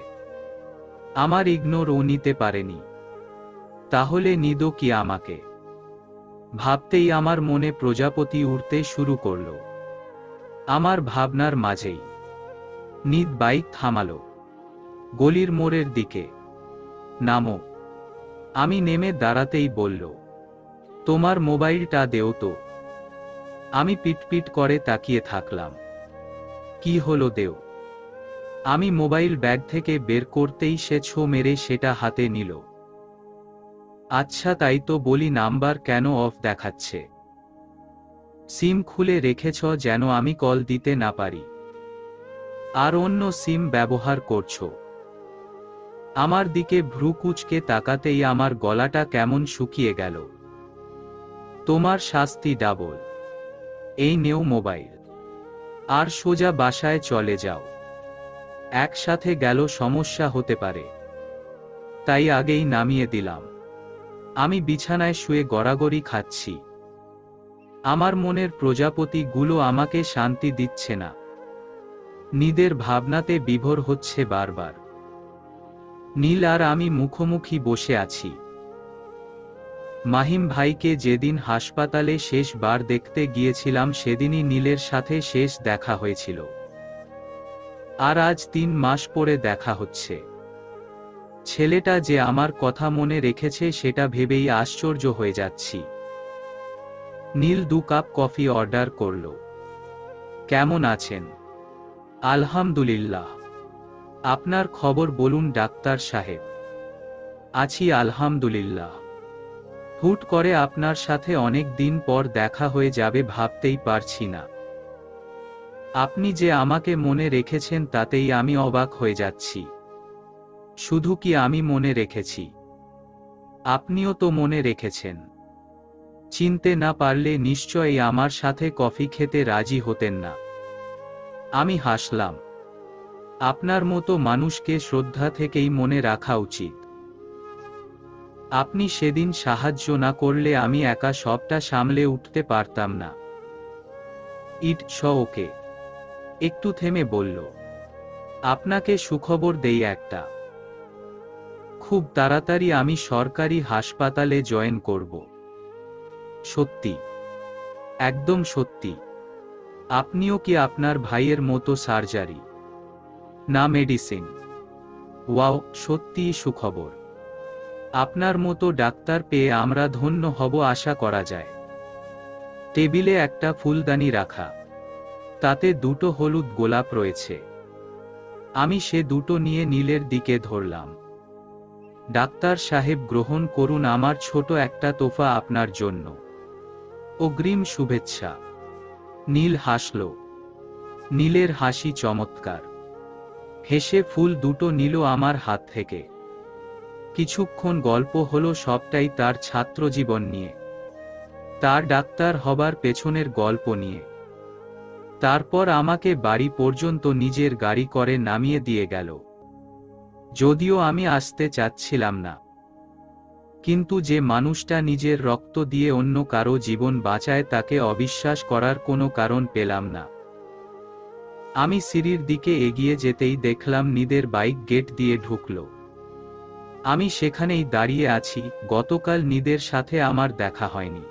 আমার ইগনোর ও নিতে পারেনি, তাহলে নিদও কি আমাকে? ভাবতেই আমার মনে প্রজাপতি উড়তে শুরু করল। আমার ভাবনার মাঝেই নিদ বাইক থামালো। গলির মোড়ের দিকে। নামো। আমি নেমে দাঁড়াতেই বলল, তোমার মোবাইলটা দেও তো। আমি পিটপিট করে তাকিয়ে থাকলাম। কি হলো, দেও। আমি মোবাইল ব্যাগ থেকে বের করতেই সে ছো মেরে সেটা হাতে নিল। আচ্ছা তাই তো বলি, নাম্বার কেন অফ দেখাচ্ছে? সিম খুলে রেখেছ যেন আমি কল দিতে না পারি? আর অন্য সিম ব্যবহার করছো? আমার দিকে ভ্রু কুঁচকে তাকাতেই আমার গলাটা কেমন শুকিয়ে গেল। তোমার শাস্তি ডাবল। এই নেও মোবাইল, আর সোজা বাসায় চলে যাও। একসাথে গেল সমস্যা হতে পারে, তাই আগেই নামিয়ে দিলাম। আমি বিছানায় শুয়ে গড়াগড়ি খাচ্ছি। আমার মনের প্রজাপতিগুলো আমাকে শান্তি দিচ্ছে না। নীদের ভাবনাতে বিভোর হচ্ছে বারবার। নীল আর আমি মুখোমুখি বসে আছি। মাহিম ভাইকে যেদিন হাসপাতালে শেষবার দেখতে গিয়েছিলাম সেদিনই নীলের সাথে শেষ দেখা হয়েছিল। আর আজ 3 মাস পরে দেখা হচ্ছে। ছেলেটা যে আমার কথা মনে রেখেছে সেটা ভেবেই আশ্চর্য হয়ে যাচ্ছি। নীল 2 কাপ কফি অর্ডার করল। কেমন আছেন? আলহামদুলিল্লাহ। আপনার খবর বলুন ডাক্তার সাহেব। আছি আলহামদুলিল্লাহ। হুট করে আপনার সাথে অনেক দিন পর দেখা হয়ে যাবে ভাবতেই পারছি না। আপনি যে আমাকে মনে রেখেছেন তাতেই আমি অবাক হয়ে যাচ্ছি। শুধু কি আমি মনে রেখেছি, আপনিও তো মনে রেখেছেন। চিনতে না পারলে নিশ্চয়ই আমার সাথে কফি খেতে রাজি হতেন না। আমি হাসলাম। আপনার মতো মানুষকে শ্রদ্ধা থেকেই মনে রাখা উচিত। আপনি সেদিন সাহায্য না করলে আমি একা সবটা সামলে উঠতে পারতাম না। It's okay. একটু থেমে বলল, আপনাকে সুখবর দেই একটা। খুব তাড়াতাড়ি আমি সরকারি হাসপাতালে জয়েন করব। সত্যি? একদম সত্যি। আপনিও কি আপনার ভাইয়ের মতো সার্জারি না মেডিসিন? ওয়াও, সত্যিই সুখবর। আপনার মতো ডাক্তার পেয়ে আমরা ধন্য হব আশা করা যায়। টেবিলে একটা ফুলদানি রাখা, তাতে 2টো হলুদ গোলাপ রয়েছে। আমি সে 2টো নিয়ে নীলের দিকে ধরলাম। ডাক্তার সাহেব, গ্রহণ করুন আমার ছোট একটা তোফা আপনার জন্য। অগ্রিম শুভেচ্ছা। নীল হাসল। নীলের হাসি চমৎকার। হেসে ফুল 2টো নিল আমার হাত থেকে। কিছুক্ষণ গল্প হলো, সবটাই তার ছাত্রজীবন নিয়ে, তার ডাক্তার হবার পেছনের গল্প নিয়ে। তারপর আমাকে বাড়ি পর্যন্ত নিজের গাড়ি করে নামিয়ে দিয়ে গেল। যদিও আমি আসতে চাচ্ছিলাম না, কিন্তু যে মানুষটা নিজের রক্ত দিয়ে অন্য কারো জীবন বাঁচায় তাকে অবিশ্বাস করার কোনো কারণ পেলাম না। আমি সিঁড়ির দিকে এগিয়ে যেতেই দেখলাম নীদের বাইক গেট দিয়ে ঢুকল। আমি সেখানেই দাঁড়িয়ে আছি। গতকাল নীদের সাথে আমার দেখা হয়নি।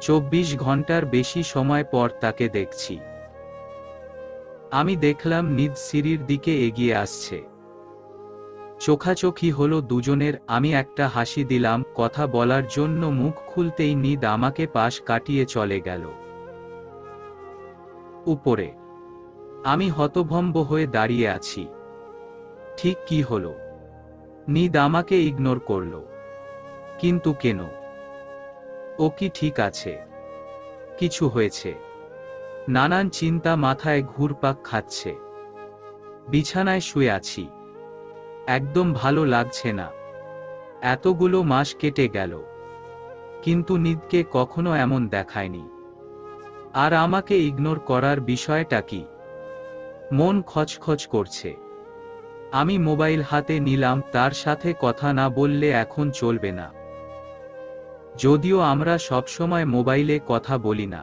24 ঘন্টার বেশি সময় পর তাকে দেখছি। আমি দেখলাম নীদ সিঁড়ির দিকে এগিয়ে আসছে। চোখাচোখি হলো দুজনের। আমি একটা হাসি দিলাম। কথা বলার জন্য মুখ খুলতেই নীদ আমাকে পাশ কাটিয়ে চলে গেল। উপরে আমি হতভম্ব হয়ে দাঁড়িয়ে আছি। ঠিক কি হলো? নীদ আমাকে ইগনোর করল। কিন্তু কেন? ও কি ঠিক আছে? কিছু হয়েছে? নানান চিন্তা মাথায় ঘুরপাক খাচ্ছে। বিছানায় শুয়ে আছি। একদম ভালো লাগছে না। এতগুলো মাস কেটে গেল, কিন্তু নীদকে কখনো এমন দেখায়নি। আর আমাকে ইগনোর করার বিষয়টা কি? মন খচখচ করছে। আমি মোবাইল হাতে নিলাম। তার সাথে কথা না বললে এখন চলবে না। যদিও আমরা সবসময় মোবাইলে কথা বলি না,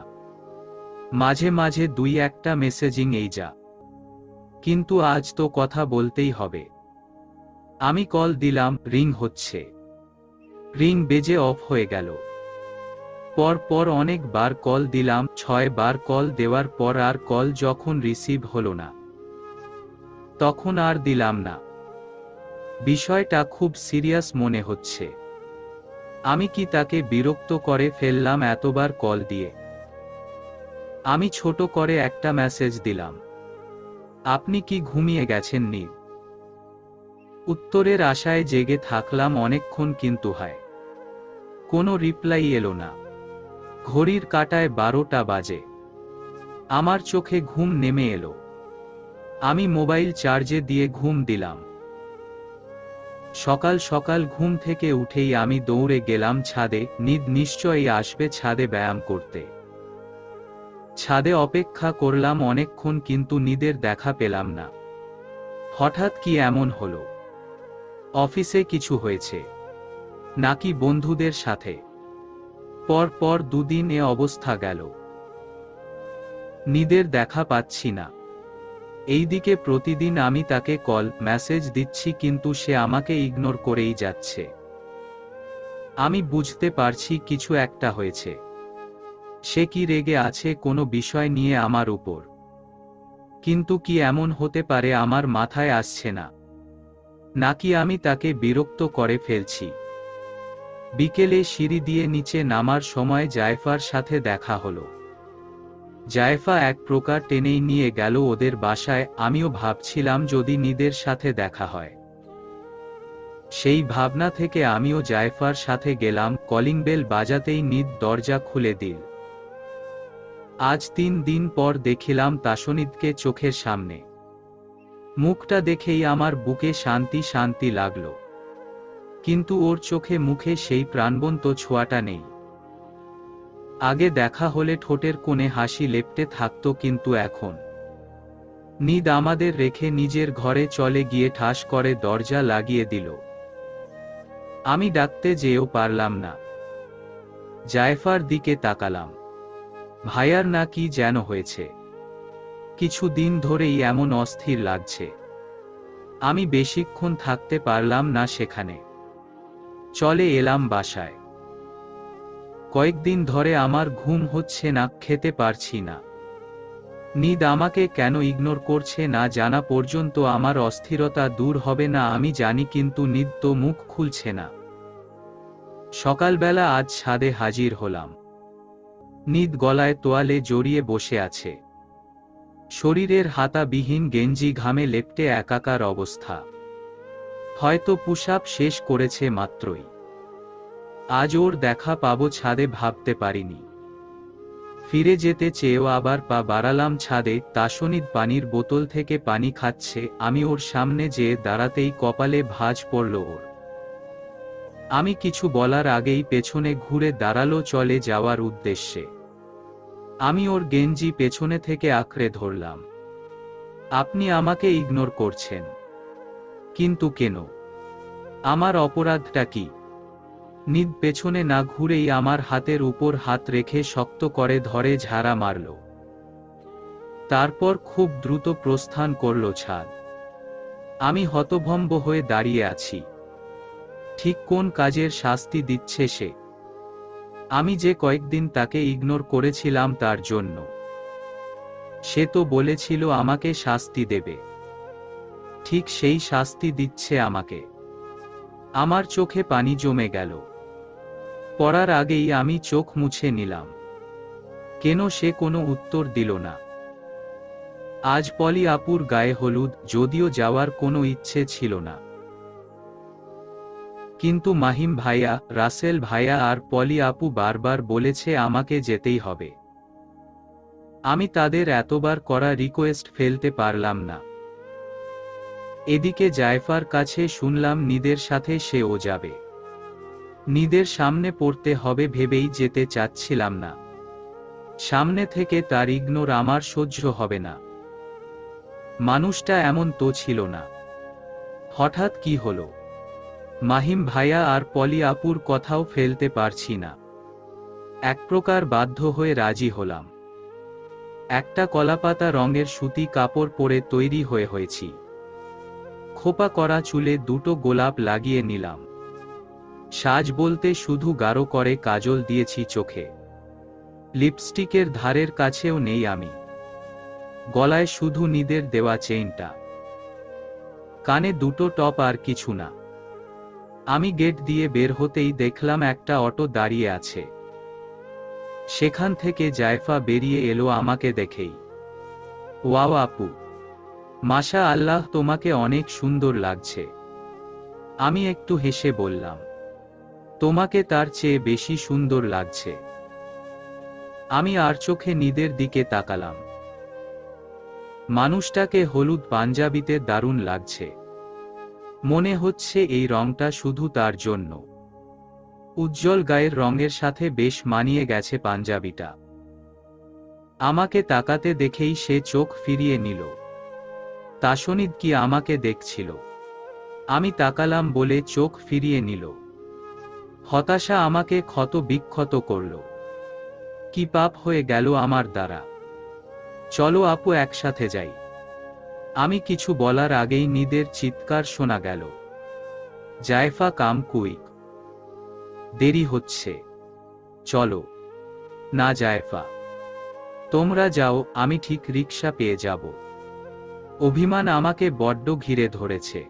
মাঝে মাঝে 2-1টা মেসেজিং এই যা, কিন্তু আজ তো কথা বলতেই হবে। আমি কল দিলাম, রিং হচ্ছে। রিং বেজে অফ হয়ে গেল। পর অনেকবার কল দিলাম। 6 বার কল দেওয়ার পর আর কল যখন রিসিভ হলো না, তখন আর দিলাম না। বিষয়টা খুব সিরিয়াস মনে হচ্ছে। আমি কি তাকে বিরক্ত করে ফেললাম এতবার কল দিয়ে? আমি ছোট করে একটা মেসেজ দিলাম, আপনি কি ঘুমিয়ে গেছেন নীল? উত্তরের আশায় জেগে থাকলাম অনেকক্ষণ, কিন্তু হয় কোনো রিপ্লাই এলো না। ঘড়ির কাঁটায় 12টা বাজে। আমার চোখে ঘুম নেমে এলো। আমি মোবাইল চার্জে দিয়ে ঘুম দিলাম। সকাল সকাল ঘুম থেকে উঠেই আমি দৌড়ে গেলাম ছাদে। নীদ নিশ্চয়ই আসবে ছাদে ব্যায়াম করতে। ছাদে অপেক্ষা করলাম অনেকক্ষণ, কিন্তু নীদের দেখা পেলাম না। হঠাৎ কি এমন হলো? অফিসে কিছু হয়েছে নাকি বন্ধুদের সাথে? পর পর দুদিন এ অবস্থা গেল। নিদের দেখা পাচ্ছি না। এইদিকে প্রতিদিন আমি তাকে কল মেসেজ দিচ্ছি, কিন্তু সে আমাকে ইগনোর করেই যাচ্ছে। আমি বুঝতে পারছি কিছু একটা হয়েছে। সে কি রেগে আছে কোনো বিষয় নিয়ে আমার উপর? কিন্তু কি এমন হতে পারে আমার মাথায় আসছে না। নাকি আমি তাকে বিরক্ত করে ফেলছি? বিকেলে সিঁড়ি দিয়ে নিচে নামার সময় জায়ফার সাথে দেখা হলো। জায়ফা এক প্রকার টেনেই নিয়ে গেল ওদের বাসায়। আমিও ভাবছিলাম যদি নিদের সাথে দেখা হয়। সেই ভাবনা থেকে আমিও জায়ফার সাথে গেলাম। কলিং বেল বাজাতেই নিদ দরজা খুলে দিল। আজ 3 দিন পর দেখিলাম তাসনিদকে চোখের সামনে। মুখটা দেখেই আমার বুকে শান্তি শান্তি লাগল। কিন্তু ওর চোখে মুখে সেই প্রাণবন্ত ছোঁয়াটা নেই। আগে দেখা হলে ঠোঁটের কোণে হাসি লেপ্টে থাকতো, কিন্তু এখন নিদ আমাদের রেখে নিজের ঘরে চলে গিয়ে ঠাস করে দরজা লাগিয়ে দিল। আমি ডাকতে যেও পারলাম না। জায়ফার দিকে তাকালাম। ভাইয়ার না কি যেন হয়েছে। কিছু দিন ধরেই এমন অস্থির লাগছে। আমি বেশিক্ষণ থাকতে পারলাম না সেখানে। চলে এলাম বাসায়। কয়েকদিন ধরে আমার ঘুম হচ্ছে না, খেতে পারছি না। নিদ আমাকে কেন ইগনোর করছে না জানা পর্যন্ত আমার অস্থিরতা দূর হবে না আমি জানি, কিন্তু নিদ তো মুখ খুলছে না। সকালবেলা আজ ছাদে হাজির হলাম। নিদ গলায় তোয়ালে জড়িয়ে বসে আছে। শরীরের হাতাবিহীন গেঞ্জি ঘামে লেপ্টে একাকার অবস্থা। হয়তো পুশ আপ শেষ করেছে মাত্রই। আজ ওর দেখা পাবো ছাদে ভাবতে পারিনি। ফিরে যেতে চেয়েও আবার পা বাড়ালাম ছাদে। তাসনিদ পানির বোতল থেকে পানি খাচ্ছে। আমি ওর সামনে যেয়ে দাঁড়াতেই কপালে ভাঁজ পড়ল ওর। আমি কিছু বলার আগেই পেছনে ঘুরে দাঁড়ালো চলে যাওয়ার উদ্দেশ্যে। আমি ওর গেঞ্জি পেছনে থেকে আঁকড়ে ধরলাম। আপনি আমাকে ইগনোর করছেন, কিন্তু কেন? আমার অপরাধটা কি? নিদ পেছনে না ঘুরেই আমার হাতের উপর হাত রেখে শক্ত করে ধরে ঝাড়া মারল। তারপর খুব দ্রুত প্রস্থান করল ছাদ। আমি হতভম্ব হয়ে দাঁড়িয়ে আছি। ঠিক কোন কাজের শাস্তি দিচ্ছে সে? আমি যে কয়েকদিন তাকে ইগনোর করেছিলাম তার জন্য। সে তো বলেছিল আমাকে শাস্তি দেবে। ঠিক সেই শাস্তি দিচ্ছে আমাকে। আমার চোখে পানি জমে গেল। পড়ার আগেই আমি চোখ মুছে নিলাম। কেন সে কোনো উত্তর দিল না? আজ পলি আপুর গায়ে হলুদ, যদিও যাওয়ার কোনো ইচ্ছে ছিল না। কিন্তু মাহিম ভাইয়া, রাসেল ভাইয়া আর পলি আপু বারবার বলেছে আমাকে যেতেই হবে। আমি তাদের এতবার করা রিকোয়েস্ট ফেলতে পারলাম না। এদিকে জায়ফার কাছে শুনলাম নিদের সাথে সেও যাবে। নিদের সামনে পড়তে হবে ভেবেই যেতে চাচ্ছিলাম না। সামনে থেকে তার ইগনোর আমার সহ্য হবে না। মানুষটা এমন তো ছিল না। হঠাৎ কি হলো? মাহিম ভাইয়া আর পলি আপুর কথাও ফেলতে পারছি না। এক প্রকার বাধ্য হয়ে রাজি হলাম। একটা কলাপাতা রঙের সুতি কাপড় পরে তৈরি হয়েছি। খোপা করা চুলে দুটো গোলাপ লাগিয়ে নিলাম। সাজ বলতে শুধু গাঢ় করে কাজল দিয়েছি চোখে। লিপস্টিকের ধারের কাছেও নেই আমি। গলায় শুধু নিদের দেওয়া চেইনটা। কানে দুটো টপ, আর কিছু না। আমি গেট দিয়ে বের হতেই দেখলাম একটা অটো দাঁড়িয়ে আছে। সেখান থেকে জায়ফা বেরিয়ে এলো আমাকে দেখেই। ওয়াও আপু, মাশা আল্লাহ, তোমাকে অনেক সুন্দর লাগছে। আমি একটু হেসে বললাম, তোমাকে তার চেয়ে বেশি সুন্দর লাগছে। আমি আর চোখে নিদের দিকে তাকালাম। মানুষটাকে হলুদ পাঞ্জাবিতে দারুণ লাগছে। মনে হচ্ছে এই রংটা শুধু তার জন্য। উজ্জ্বল গায়ের রঙের সাথে বেশ মানিয়ে গেছে পাঞ্জাবিটা। আমাকে তাকাতে দেখেই সে চোখ ফিরিয়ে নিল। তাসনিদ কি আমাকে দেখছিল? আমি তাকালাম বলে চোখ ফিরিয়ে নিল। হতাশা আমাকে ক্ষত বিক্ষত করল। কি পাপ হয়ে গেল আমার দ্বারা? চলো আপু একসাথে যাই। আমি কিছু বলার আগেই নিদের চিৎকার শোনা গেল, জায়ফা কাম কুইক, দেরি হচ্ছে, চলো। না জায়ফা, তোমরা যাও, আমি ঠিক রিকশা পেয়ে যাব। অভিমান আমাকে বড্ড ঘিরে ধরেছে।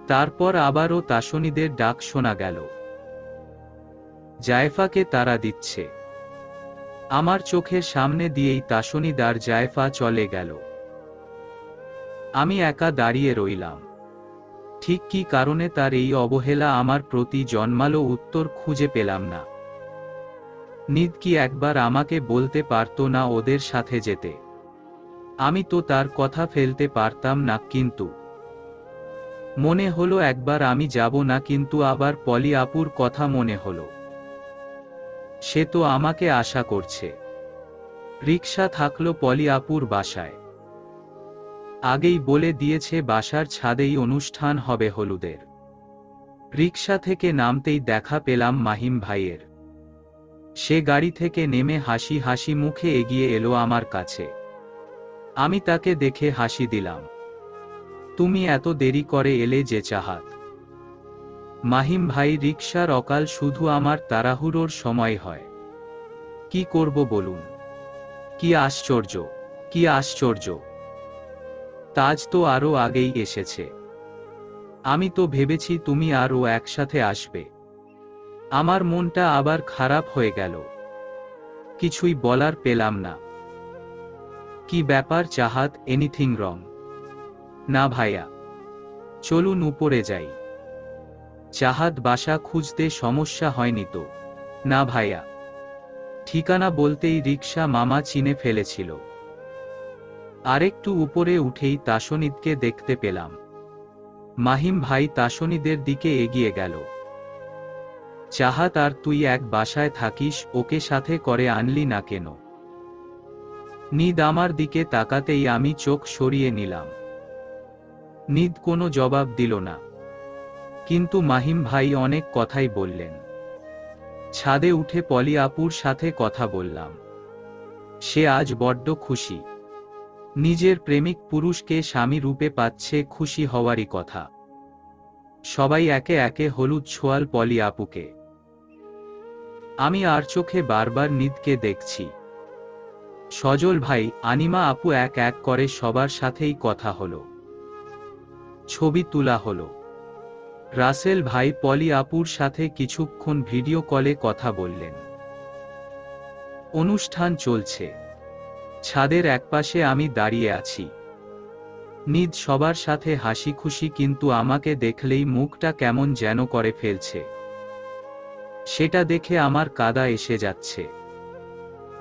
তারপর আবারও তাসনিদের ডাক শোনা গেল, জায়ফাকে তাড়া দিচ্ছে। আমার চোখের সামনে দিয়েই তাসনিদ আর জায়ফা চলে গেল। আমি একা দাঁড়িয়ে রইলাম। ঠিক কী কারণে তার এই অবহেলা আমার প্রতি জন্মালো উত্তর খুঁজে পেলাম না। নিদ কি একবার আমাকে বলতে পারত না ওদের সাথে যেতে? আমি তো তার কথা ফেলতে পারতাম না, কিন্তু মনে হলো একবার আমি যাব না, কিন্তু আবার পলি আপুর কথা মনে হলো। সে তো আমাকে আশা করছে। রিকশা থাকলো পলি আপুর বাসায়। আগেই বলে দিয়েছে বাসার ছাদেই অনুষ্ঠান হবে হলুদের। রিকশা থেকে নামতেই দেখা পেলাম মাহিম ভাইয়ের। সে গাড়ি থেকে নেমে হাসি হাসি মুখে এগিয়ে এলো আমার কাছে। আমি তাকে দেখে হাসি দিলাম। তুমি এত দেরি করে এলে যে চাহাত? মাহিম ভাই, রিকশার অকাল শুধু আমার তাড়াহুড়োর সময় হয়। কি করব বলুন? কি আশ্চর্য, কি আশ্চর্য! তাজ তো আরো আগেই এসেছে। আমি তো ভেবেছি তুমি আর ও একসাথে আসবে। আমার মনটা আবার খারাপ হয়ে গেল। কিছুই বলার পেলাম না। কি ব্যাপার চাহাত, এনিথিং রং? না ভাইয়া, চলুন উপরে যাই। চাহাত, বাসা খুঁজতে সমস্যা হয়নি তো? না ভাইয়া, ঠিকানা বলতেই রিকশা মামা চিনে ফেলেছিল। আরেকটু উপরে উঠেই তাসনিদকে দেখতে পেলাম। মাহিম ভাই তাসনিদের দিকে এগিয়ে গেল। চাহাত, আর তুই এক বাসায় থাকিস, ওকে সাথে করে আনলি না কেন? নিদ আমার দিকে তাকাতেই আমি চোখ সরিয়ে নিলাম। নিদ কোনো জবাব দিল না, কিন্তু মাহিম ভাই অনেক কথাই বললেন। ছাদে উঠে পলি আপুর সাথে কথা বললাম। সে আজ বড্ড খুশি। নিজের প্রেমিক পুরুষকে স্বামী রূপে পাচ্ছে, খুশি হওয়ারই কথা। সবাই একে একে হলুদ ছোয়াল পলি আপুকে। আমি আর চোখে বারবার নিদকে দেখছি। সজল ভাই, আনিমা আপু, এক এক করে সবার সাথেই কথা হলো, ছবি তোলা হলো। রাসেল ভাই পলি আপুর সাথে কিছুক্ষণ ভিডিও কলে কথা বললেন। অনুষ্ঠান চলছে। ছাদের একপাশে আমি দাঁড়িয়ে আছি। নিদ সবার সাথে হাসি খুশি, কিন্তু আমাকে দেখলেই মুখটা কেমন যেন করে ফেলছে। সেটা দেখে আমার কাদা এসে যাচ্ছে।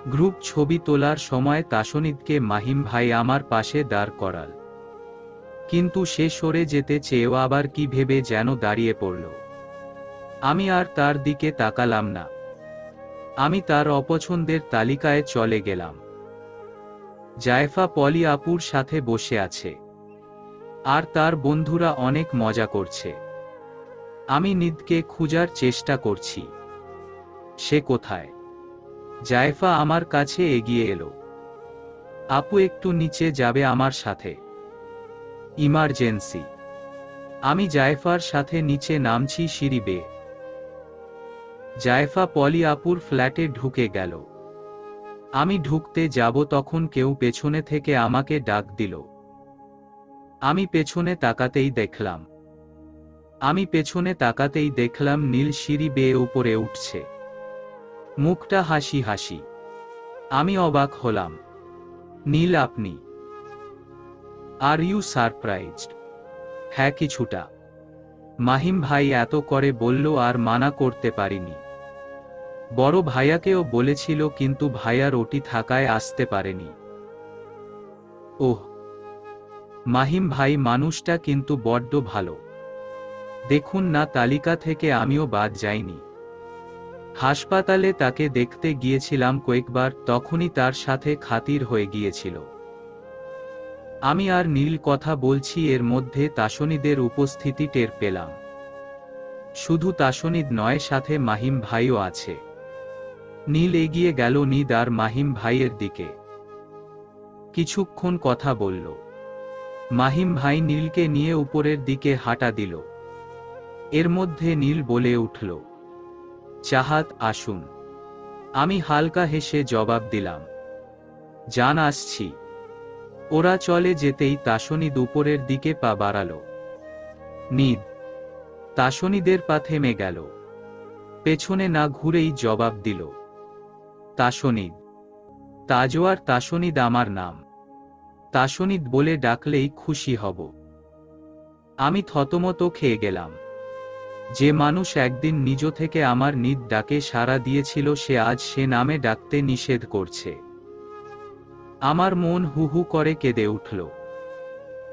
গ্রুপ ছবি তোলার সময় তাসনিদকে মাহিম ভাই আমার পাশে দাঁড় করাল, কিন্তু সে সরে যেতে চেয়েও আবার কি ভেবে যেন দাঁড়িয়ে পড়ল। আমি আর তার দিকে তাকালাম না। আমি তার অপছন্দের তালিকায় চলে গেলাম। জায়ফা পলি আপুর সাথে বসে আছে, আর তার বন্ধুরা অনেক মজা করছে। আমি নিদকে খোঁজার চেষ্টা করছি। সে কোথায়? জায়ফা আমার কাছে এগিয়ে এলো। আপু, একটু নিচে যাবে আমার সাথে? ইমার্জেন্সি। আমি জায়ফার সাথে নিচে নামছি সিঁড়ি বেয়ে। জায়ফা পলি আপুর ফ্ল্যাটে ঢুকে গেল। আমি ঢুকতে যাব তখন কেউ পেছনে থেকে আমাকে ডাক দিল। আমি পেছনে তাকাতেই দেখলাম নীল সিঁড়ি বেয়ে উপরে উঠছে, মুখটা হাসি হাসি। আমি অবাক হলাম। নীল, আপনি? Are you surprised? হ্যাঁ, কিছুটা। মাহিম ভাই এত করে বলল আর মানা করতে পারিনি। বড় ভাইয়াকেও বলেছিল, কিন্তু ভাইয়া রুটি থাকায় আসতে পারেনি। ওহ, মাহিম ভাই মানুষটা কিন্তু বড্ড ভালো। দেখুন না, তালিকা থেকে আমিও বাদ যাইনি। হাসপাতালে তাকে দেখতে গিয়েছিলাম কয়েকবার, তখনই তার সাথে খাতির হয়ে গিয়েছিল। আমি আর নীল কথা বলছি, এর মধ্যে তাসনিদের উপস্থিতি টের পেলাম। শুধু তাসনিদ নয়, সাথে মাহিম ভাইও আছে। নীল এগিয়ে গেল নিদ আর মাহিম ভাইয়ের দিকে। কিছুক্ষণ কথা বলল। মাহিম ভাই নীলকে নিয়ে উপরের দিকে হাঁটা দিল। এর মধ্যে নীল বলে উঠল, চাহাত, আসুন। আমি হালকা হেসে জবাব দিলাম, জান, আসছি। ওরা চলে যেতেই তাসনিদ উপরের দিকে পা বাড়াল। নিদ। তাসনিদের পা থেমে গেল। পেছনে না ঘুরেই জবাব দিল, তাসনিদ। তাজওয়ার তাসনিদ আমার নাম। তাসনিদ বলে ডাকলেই খুশি হব। আমি থতমত খেয়ে গেলাম। যে মানুষ একদিন নিজ থেকে আমার নিদ ডাকে সাড়া দিয়েছিল, সে আজ সে নামে ডাকতে নিষেধ করছে। আমার মন হু হু করে কেঁদে উঠল।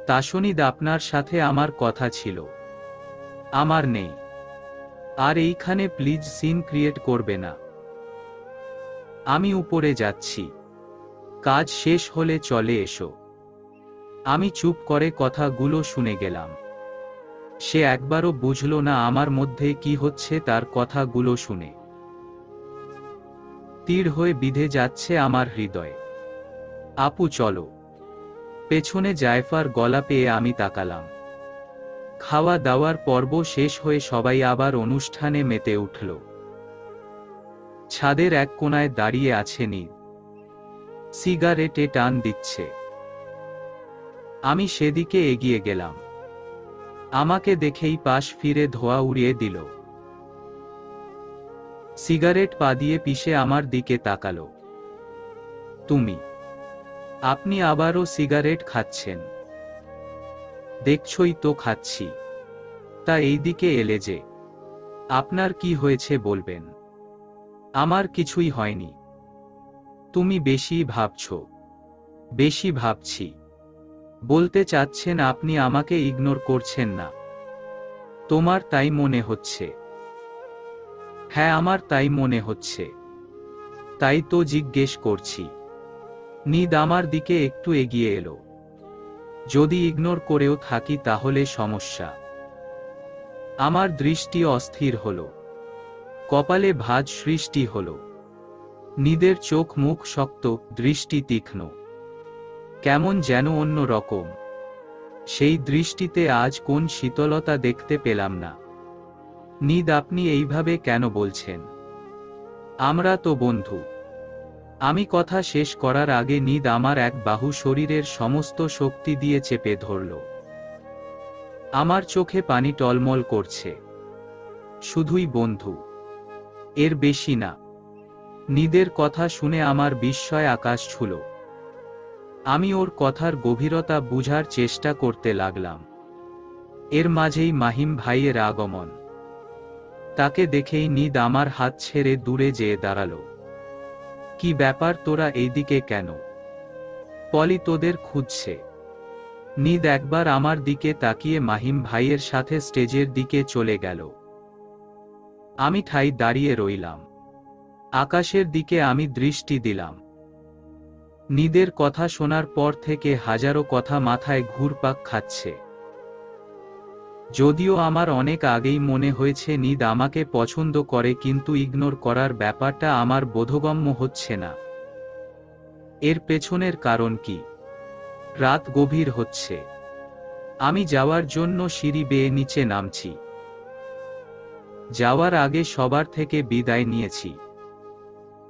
তাসনিদ, আপনার সাথে আমার কথা ছিল, আমার নেই। আর এইখানে প্লিজ সিন ক্রিয়েট করবে না। আমি উপরে যাচ্ছি, কাজ শেষ হলে চলে এসো। আমি চুপ করে কথাগুলো শুনে গেলাম। সে একবারও বুঝল না আমার মধ্যে কি হচ্ছে তার কথাগুলো শুনে। তীর হয়ে বিঁধে যাচ্ছে আমার হৃদয়। আপু চলো। পেছনে জায়ফার গলা পেয়ে আমি তাকালাম। খাওয়া দাওয়ার পর্ব শেষ হয়ে সবাই আবার অনুষ্ঠানে মেতে উঠল। ছাদের এক কোণায় দাঁড়িয়ে আছে নিদ, সিগারেটে টান দিচ্ছে। আমি সেদিকে এগিয়ে গেলাম। আমাকে দেখেই পাশ ফিরে ধোঁয়া উড়িয়ে দিল। সিগারেট পা দিয়ে পিষে আমার দিকে তাকালো। তুমি? আপনি আবারও সিগারেট খাচ্ছেন? দেখছই তো খাচ্ছি। তা এইদিকে এলে যে? আপনার কি হয়েছে বলবেন? আমার কিছুই হয়নি। তুমি বেশি ভাবছ। বেশি ভাবছি। বলতে চাচ্ছেন আপনি আমাকে ইগনোর করছেন না? তোমার তাই মনে হচ্ছে? হ্যাঁ, আমার তাই মনে হচ্ছে। তাই তো জিজ্ঞেস করছি। নিদ আমার দিকে একটু এগিয়ে এলো। যদি ইগনোর করেও থাকি তাহলে সমস্যা। আমার দৃষ্টি অস্থির হল। কপালে ভাঁজ সৃষ্টি হল। নিদের চোখ মুখ শক্ত, দৃষ্টি তীক্ষ্ণ। কেমন যেন অন্য রকম। সেই দৃষ্টিতে আজ কোন শীতলতা দেখতে পেলাম না। নিদ, আপনি এইভাবে কেন বলছেন? আমরা তো বন্ধু। আমি কথা শেষ করার আগে নিদ আমার এক বাহু শরীরের সমস্ত শক্তি দিয়ে চেপে ধরল। আমার চোখে পানি টলমল করছে। শুধুই বন্ধু, এর বেশি না। নিদের কথা শুনে আমার বিস্ময় আকাশ ছুঁল। আমি ওর কথার গভীরতা বুঝার চেষ্টা করতে লাগলাম। এর মাঝেই মাহিম ভাইয়ের আগমন। তাকে দেখেই নিদ আমার হাত ছেড়ে দূরে যেয়ে দাঁড়ালো। কি ব্যাপার, তোরা এইদিকে কেন? পলি তোদের খুঁজছে। নিদ একবার আমার দিকে তাকিয়ে মাহিম ভাইয়ের সাথে স্টেজের দিকে চলে গেল। আমি ঠাই দাঁড়িয়ে রইলাম। আকাশের দিকে আমি দৃষ্টি দিলাম। নিদের কথা শোনার পর থেকে হাজারো কথা মাথায় ঘুরপাক খাচ্ছে। যদিও আমার অনেক আগেই মনে হয়েছে নিদ আমাকে পছন্দ করে, কিন্তু ইগনোর করার ব্যাপারটা আমার বোধগম্য হচ্ছে না। এর পেছনের কারণ কি? রাত গভীর হচ্ছে। আমি যাওয়ার জন্য সিঁড়ি বেয়ে নিচে নামছি। যাওয়ার আগে সবার থেকে বিদায় নিয়েছি।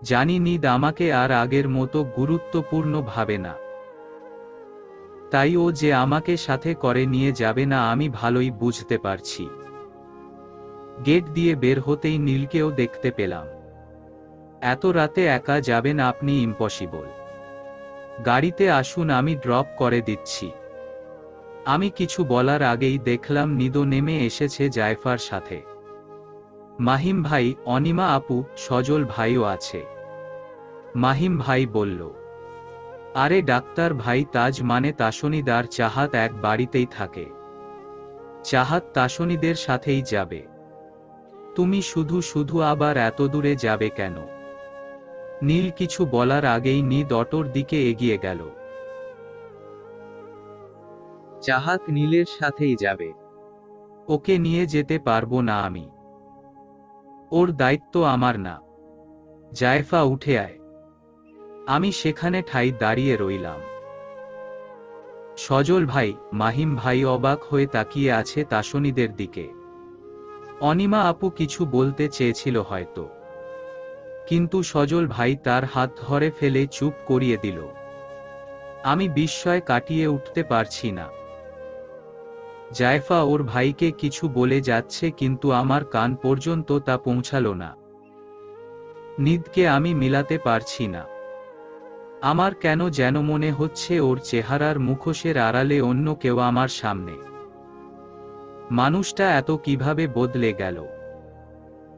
জানি নিদ আমাকে আর আগের মতো গুরুত্বপূর্ণ ভাবে না। তাই ও যে আমাকে সাথে করে নিয়ে যাবে না আমি ভালোই বুঝতে পারছি। গেট দিয়ে বের হতেই নীলকেও দেখতে পেলাম। এত রাতে একা যাবেন আপনি? ইম্পসিবল। গাড়িতে আসুন, আমি ড্রপ করে দিচ্ছি। আমি কিছু বলার আগেই দেখলাম নিদো নেমে এসেছে জায়ফার সাথে। মাহিম ভাই, অনিমা আপু, সজল ভাইও আছে। মাহিম ভাই বলল, আরে ডাক্তার ভাই, তাজ মানে তাসনিদ আর চাহাত এক বাড়িতেই থাকে। চাহাত তাসনিদের সাথেই যাবে। তুমি শুধু শুধু আবার এত দূরে যাবে কেন? নীল কিছু বলার আগেই নিদ অটোর দিকে এগিয়ে গেল। চাহাত নীলের সাথেই যাবে। ওকে নিয়ে যেতে পারবো না আমি। ওর দায়িত্ব আমার না। জায়ফা উঠে আয়। আমি সেখানে ঠাই দাঁড়িয়ে রইলাম। সজল ভাই, মাহিম ভাই অবাক হয়ে তাকিয়ে আছে তাসনিদের দিকে। অনিমা আপু কিছু বলতে চেয়েছিল হয়তো, কিন্তু সজল ভাই তার হাত ধরে ফেলে চুপ করিয়ে দিল। আমি বিস্ময় কাটিয়ে উঠতে পারছি না। জায়ফা ওর ভাইকে কিছু বলে যাচ্ছে, কিন্তু আমার কান পর্যন্ত তা পৌঁছালো না। নিদকে আমি মিলাতে পারছি না। আমার কেন যেন মনে হচ্ছে ওর চেহারার মুখোশের আড়ালে অন্য কেউ আমার সামনে। মানুষটা এত কিভাবে বদলে গেল?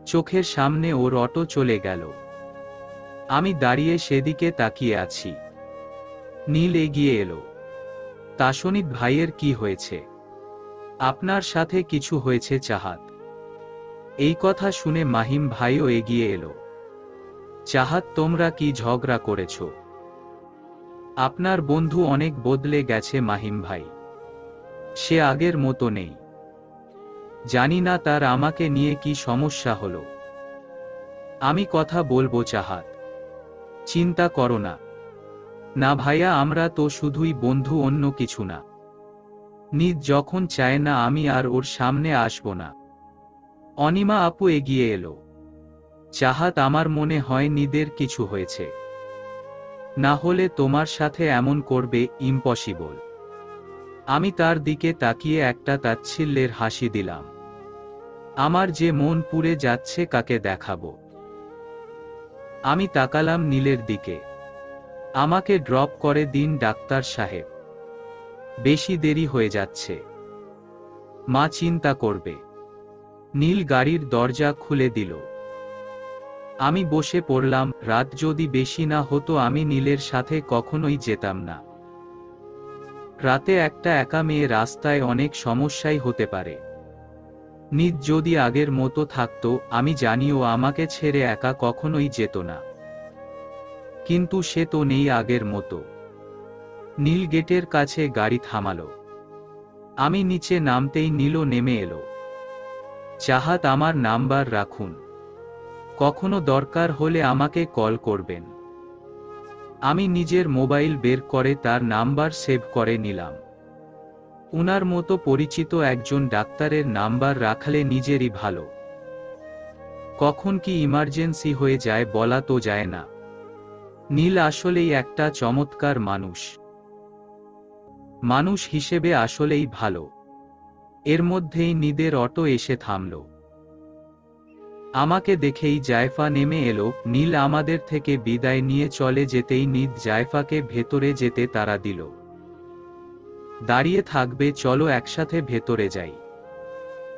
চোখের সামনে ওর অটো চলে গেল। আমি দাঁড়িয়ে সেদিকে তাকিয়ে আছি। নীল এগিয়ে এলো। তাসনিদ ভাইয়ের কি হয়েছে? আপনার সাথে কিছু হয়েছে চাহাত? এই কথা শুনে মাহিম ভাইও এগিয়ে এলো। চাহাত, তোমরা কি ঝগড়া করেছ? আপনার বন্ধু অনেক বদলে গেছে মাহিম ভাই। সে আগের মতো নেই। জানি না তার আমাকে নিয়ে কি সমস্যা হলো। আমি কথা বলবো চাহাত, চিন্তা করো না। না ভাইয়া, আমরা তো শুধুই বন্ধু, অন্য কিছু না। নিদ যখন চায় না আমি আর ওর সামনে আসব না। অনিমা আপু এগিয়ে এলো। চাহাত, আমার মনে হয় নিদের কিছু হয়েছে। না হলে তোমার সাথে এমন করবে? ইম্পসিবল। আমি তার দিকে তাকিয়ে একটা তাচ্ছিল্যের হাসি দিলাম। আমার যে মন পুড়ে যাচ্ছে, কাকে দেখাবো? আমি তাকালাম নীলের দিকে। আমাকে ড্রপ করে দিন ডাক্তার সাহেব, বেশি দেরি হয়ে যাচ্ছে। মা চিন্তা করবে। নীল গাড়ির দরজা খুলে দিল। আমি বসে পড়লাম। রাত যদি বেশি না হতো আমি নীলের সাথে কখনোই যেতাম না। রাতে একটা একা মেয়ে রাস্তায় অনেক সমস্যাই হতে পারে। নিদ যদি আগের মতো থাকতো, আমি জানিও আমাকে ছেড়ে একা কখনোই যেত না। কিন্তু সে তো নেই আগের মতো। নীল গেটের কাছে গাড়ি থামালো। আমি নিচে নামতেই নীলও নেমে এলো। চাহাত, আমার নাম্বার রাখুন, কখনো দরকার হলে আমাকে কল করবেন। আমি নিজের মোবাইল বের করে তার নাম্বার সেভ করে নিলাম। উনার মতো পরিচিত একজন ডাক্তারের নাম্বার রাখলে নিজেরই ভালো। কখন কি ইমার্জেন্সি হয়ে যায় বলা তো যায় না। নীল আসলেই একটা চমৎকার মানুষ। মানুষ হিসেবে আসলেই ভালো। এর মধ্যেই নিদের অটো এসে থামল। আমাকে দেখেই জায়ফা নেমে এলো। নীল আমাদের থেকে বিদায় নিয়ে চলে যেতেই নিদ জায়ফাকে ভেতরে যেতে তাড়া দিল। দাঁড়িয়ে থাকবে? চলো একসাথে ভেতরে যাই।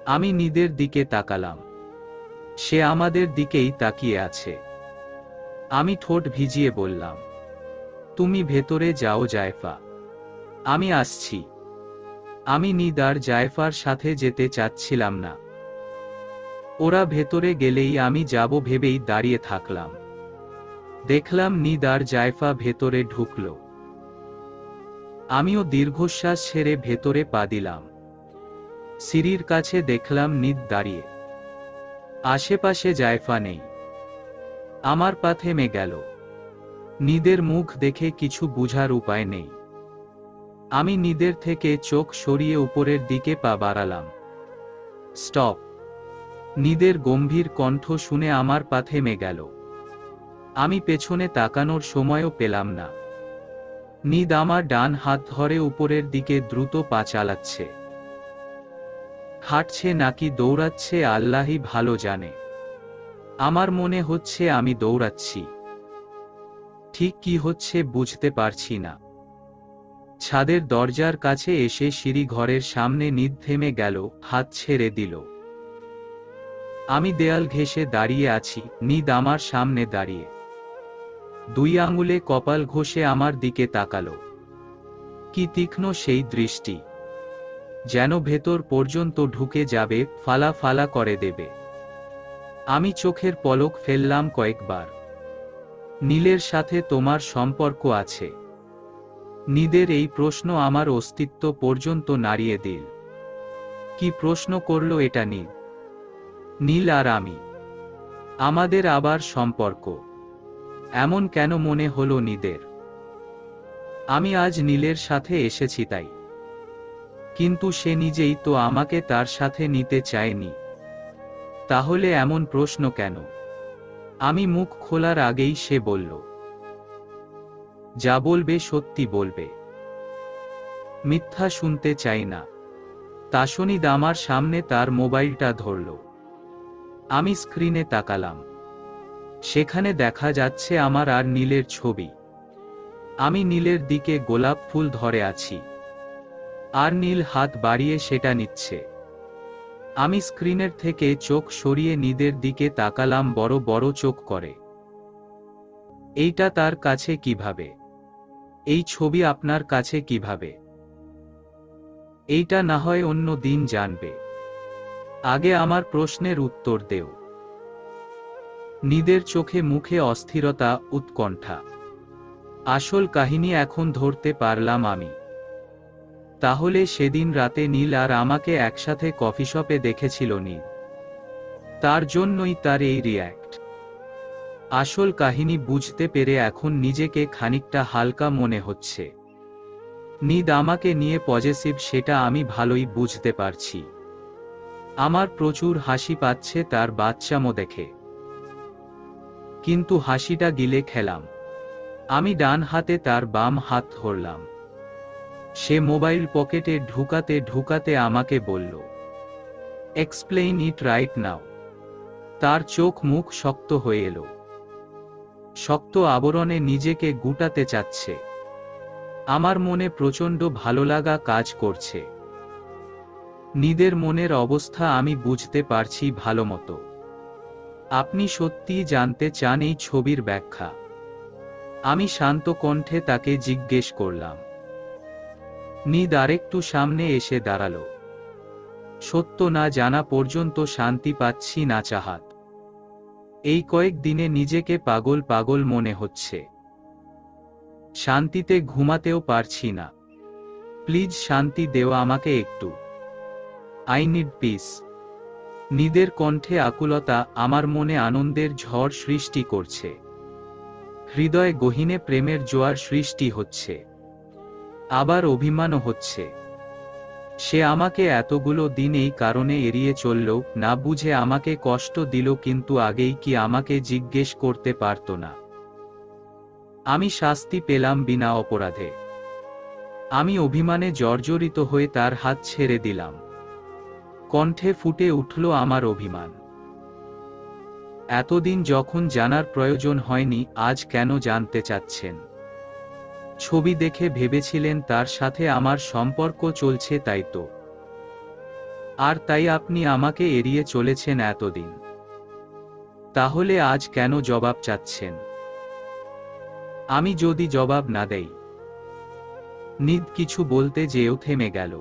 আমি নিদের দিকে তাকালাম। সে আমাদের দিকেই তাকিয়ে আছে। আমি ঠোঁট ভিজিয়ে বললাম, তুমি ভেতরে যাও জায়ফা, আমি আসছি। আমি নিদ আর জায়ফার সাথে যেতে চাচ্ছিলাম না। ওরা ভেতরে গেলেই আমি যাব ভেবেই দাঁড়িয়ে থাকলাম। দেখলাম নিদ আর জায়ফা ভেতরে ঢুকল। আমিও দীর্ঘশ্বাস ছেড়ে ভেতরে পা দিলাম। সিঁড়ির কাছে দেখলাম নিদ দাঁড়িয়ে। আশেপাশে জায়ফা নেই। আমার পা থেমে গেল। নিদের মুখ দেখে কিছু বুঝার উপায় নেই। আমি নিদের থেকে চোখ সরিয়ে উপরের দিকে পা বাড়ালাম। স্টপ! নিদের গম্ভীর কণ্ঠ শুনে আমার পা থেমে গেল। আমি পেছনে তাকানোর সময়ও পেলাম না। নিদ আমার ডান হাত ধরে উপরের দিকে দ্রুত পা চালাচ্ছে। হাঁটছে নাকি দৌড়াচ্ছে আল্লাহই ভালো জানে। আমার মনে হচ্ছে আমি দৌড়াচ্ছি। ঠিক কি হচ্ছে বুঝতে পারছি না। ছাদের দরজার কাছে এসে সিঁড়ি ঘরের সামনে নিদ থেমে গেল, হাত ছেড়ে দিল। আমি দেয়াল ঘেঁষে দাঁড়িয়ে আছি। নিদ আমার সামনে দাঁড়িয়ে দুই আঙুলে কপাল ঘষে আমার দিকে তাকালো। কি তীক্ষ্ণ সেই দৃষ্টি, যেন ভেতর পর্যন্ত ঢুকে যাবে, ফালা ফালা করে দেবে। আমি চোখের পলক ফেললাম কয়েকবার। নীলের সাথে তোমার সম্পর্ক আছে? নীদের এই প্রশ্ন আমার অস্তিত্ব পর্যন্ত নাড়িয়ে দিল। কি প্রশ্ন করল এটা নীল? নীল আর আমি, আমাদের আবার সম্পর্ক এমন কেন মনে হলো নীদের? আমি আজ নীলের সাথে এসেছি তাই, কিন্তু সে নিজেই তো আমাকে তার সাথে নিতে চায়নি। তাহলে এমন প্রশ্ন কেন? আমি মুখ খোলার আগেই সে বলল, যা বলবে সত্যি বলবে, মিথ্যা শুনতে চাই না। তাসনিদ আমার সামনে তার মোবাইলটা ধরল। আমি স্ক্রিনে তাকালাম। সেখানে দেখা যাচ্ছে আমার আর নীলের ছবি। আমি নীলের দিকে গোলাপ ফুল ধরে আছি, আর নীল হাত বাড়িয়ে সেটা নিচ্ছে। আমি স্ক্রিনের থেকে চোখ সরিয়ে নীদের দিকে তাকালাম বড় বড় চোখ করে। এইটা তার কাছে কিভাবে? এই ছবি আপনার কাছে কিভাবে? এইটা না হয় অন্য দিন জানবে, আগে আমার প্রশ্নের উত্তর দেও। নীদের চোখে মুখে অস্থিরতা, উৎকণ্ঠা। আসল কাহিনী এখন ধরতে পারলাম আমি। তাহলে সেদিন রাতে নীল আর আমাকে একসাথে কফি শপে দেখেছিল নীল, তার জন্যই তার এই রিয়্যাক্ট। আসল কাহিনী বুঝতে পেরে এখন নিজেকে খানিকটা হালকা মনে হচ্ছে। নীদ আমাকে নিয়ে পজেসিভ সেটা আমি ভালোই বুঝতে পারছি। আমার প্রচুর হাসি পাচ্ছে তার বাচ্চামো দেখে, কিন্তু হাসিটা গিলে খেলাম। আমি ডান হাতে তার বাম হাত ধরলাম। সে মোবাইল পকেটে ঢুকাতে ঢুকাতে আমাকে বলল, এক্সপ্লেইন ইট রাইট নাও। তার চোখ মুখ শক্ত হয়ে এলো। শক্ত আবরণে নিজেকে গুটাতে চাচ্ছে। আমার মনে প্রচণ্ড ভালোলাগা কাজ করছে। নীদের মনের অবস্থা আমি বুঝতে পারছি ভালোমতো। আপনি সত্যিই জানতে চান এই ছবির ব্যাখ্যা? আমি শান্ত কণ্ঠে তাকে জিজ্ঞেস করলাম। নীদ আরেকটু সামনে এসে দাঁড়ালো। সত্য না জানা পর্যন্ত শান্তি পাচ্ছি না চাহাত। এই কয়েক দিনে নিজেকে পাগল পাগল মনে হচ্ছে। শান্তিতে ঘুমাতেও পারছি না। প্লিজ শান্তি দেও আমাকে একটু। I need piece. নীদের কণ্ঠে আকুলতা আমার মনে আনন্দের ঝড় সৃষ্টি করছে। হৃদয়ে গহীনে প্রেমের জোয়ার সৃষ্টি হচ্ছে। আবার অভিমানও হচ্ছে। সে আমাকে এতগুলো দিন এই কারণে এড়িয়ে চলল, না বুঝে আমাকে কষ্ট দিল, কিন্তু আগেই কি আমাকে জিজ্ঞেস করতে পারত না? আমি শাস্তি পেলাম বিনা অপরাধে। আমি অভিমানে জর্জরিত হয়ে তার হাত ছেড়ে দিলাম। কণ্ঠে ফুটে উঠল আমার অভিমান। এতদিন যখন জানার প্রয়োজন হয়নি, আজ কেন জানতে চাচ্ছেন? ছবি দেখে ভেবেছিলেন তার সাথে আমার সম্পর্ক চলছে, তাই তো? আর তাই আপনি আমাকে এড়িয়ে চলেছেন এতদিন। তাহলে আজ কেন জবাব চাচ্ছেন? আমি যদি জবাব না দেই? নীদ কিছু বলতে যেও থেমে গেল।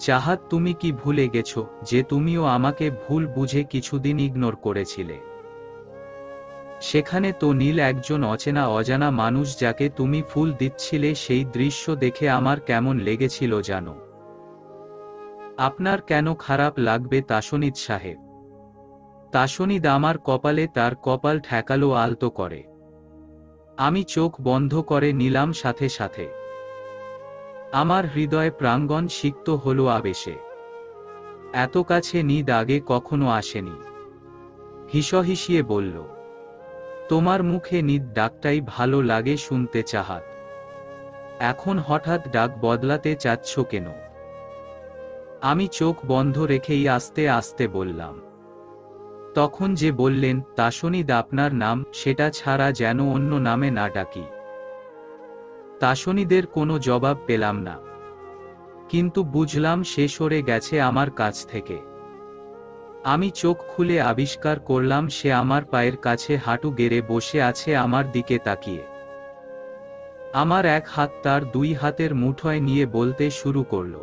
চাহাত, তুমি কি ভুলে গেছো যে তুমিও আমাকে ভুল বুঝে কিছুদিন ইগনোর করেছিলে? সেখানে তো নীল একজন অচেনা অজানা মানুষ যাকে তুমি ফুল দিচ্ছিলে। সেই দৃশ্য দেখে আমার কেমন লেগেছিল জানো? আপনার কেন খারাপ লাগবে তাসনিদ সাহেব? তাসনিদ আমার কপালে তার কপাল ঠেকালো আলতো করে। আমি চোখ বন্ধ করে নিলাম। সাথে সাথে আমার হৃদয় প্রাঙ্গণ সিক্ত হলো আবেশে। এত কাছে নীদ আগে কখনো আসেনি। হিসহিসিয়ে বলল, তোমার মুখে নীদ ডাকটাই ভালো লাগে শুনতে চাহাত। এখন হঠাৎ ডাক বদলাতে চাচ্ছ কেন? আমি চোখ বন্ধ রেখেই আস্তে আস্তে বললাম, তখন যে বললেন তাসনিদ আপনার নাম, সেটা ছাড়া যেন অন্য নামে না ডাকি। তাসনিদের কোনো জবাব পেলাম না, কিন্তু বুঝলাম সে সরে গেছে আমার কাছ থেকে। আমি চোখ খুলে আবিষ্কার করলাম সে আমার পায়ের কাছে হাঁটু গেড়ে বসে আছে, আমার দিকে তাকিয়ে। আমার এক হাত তার দুই হাতের মুঠোয় নিয়ে বলতে শুরু করল,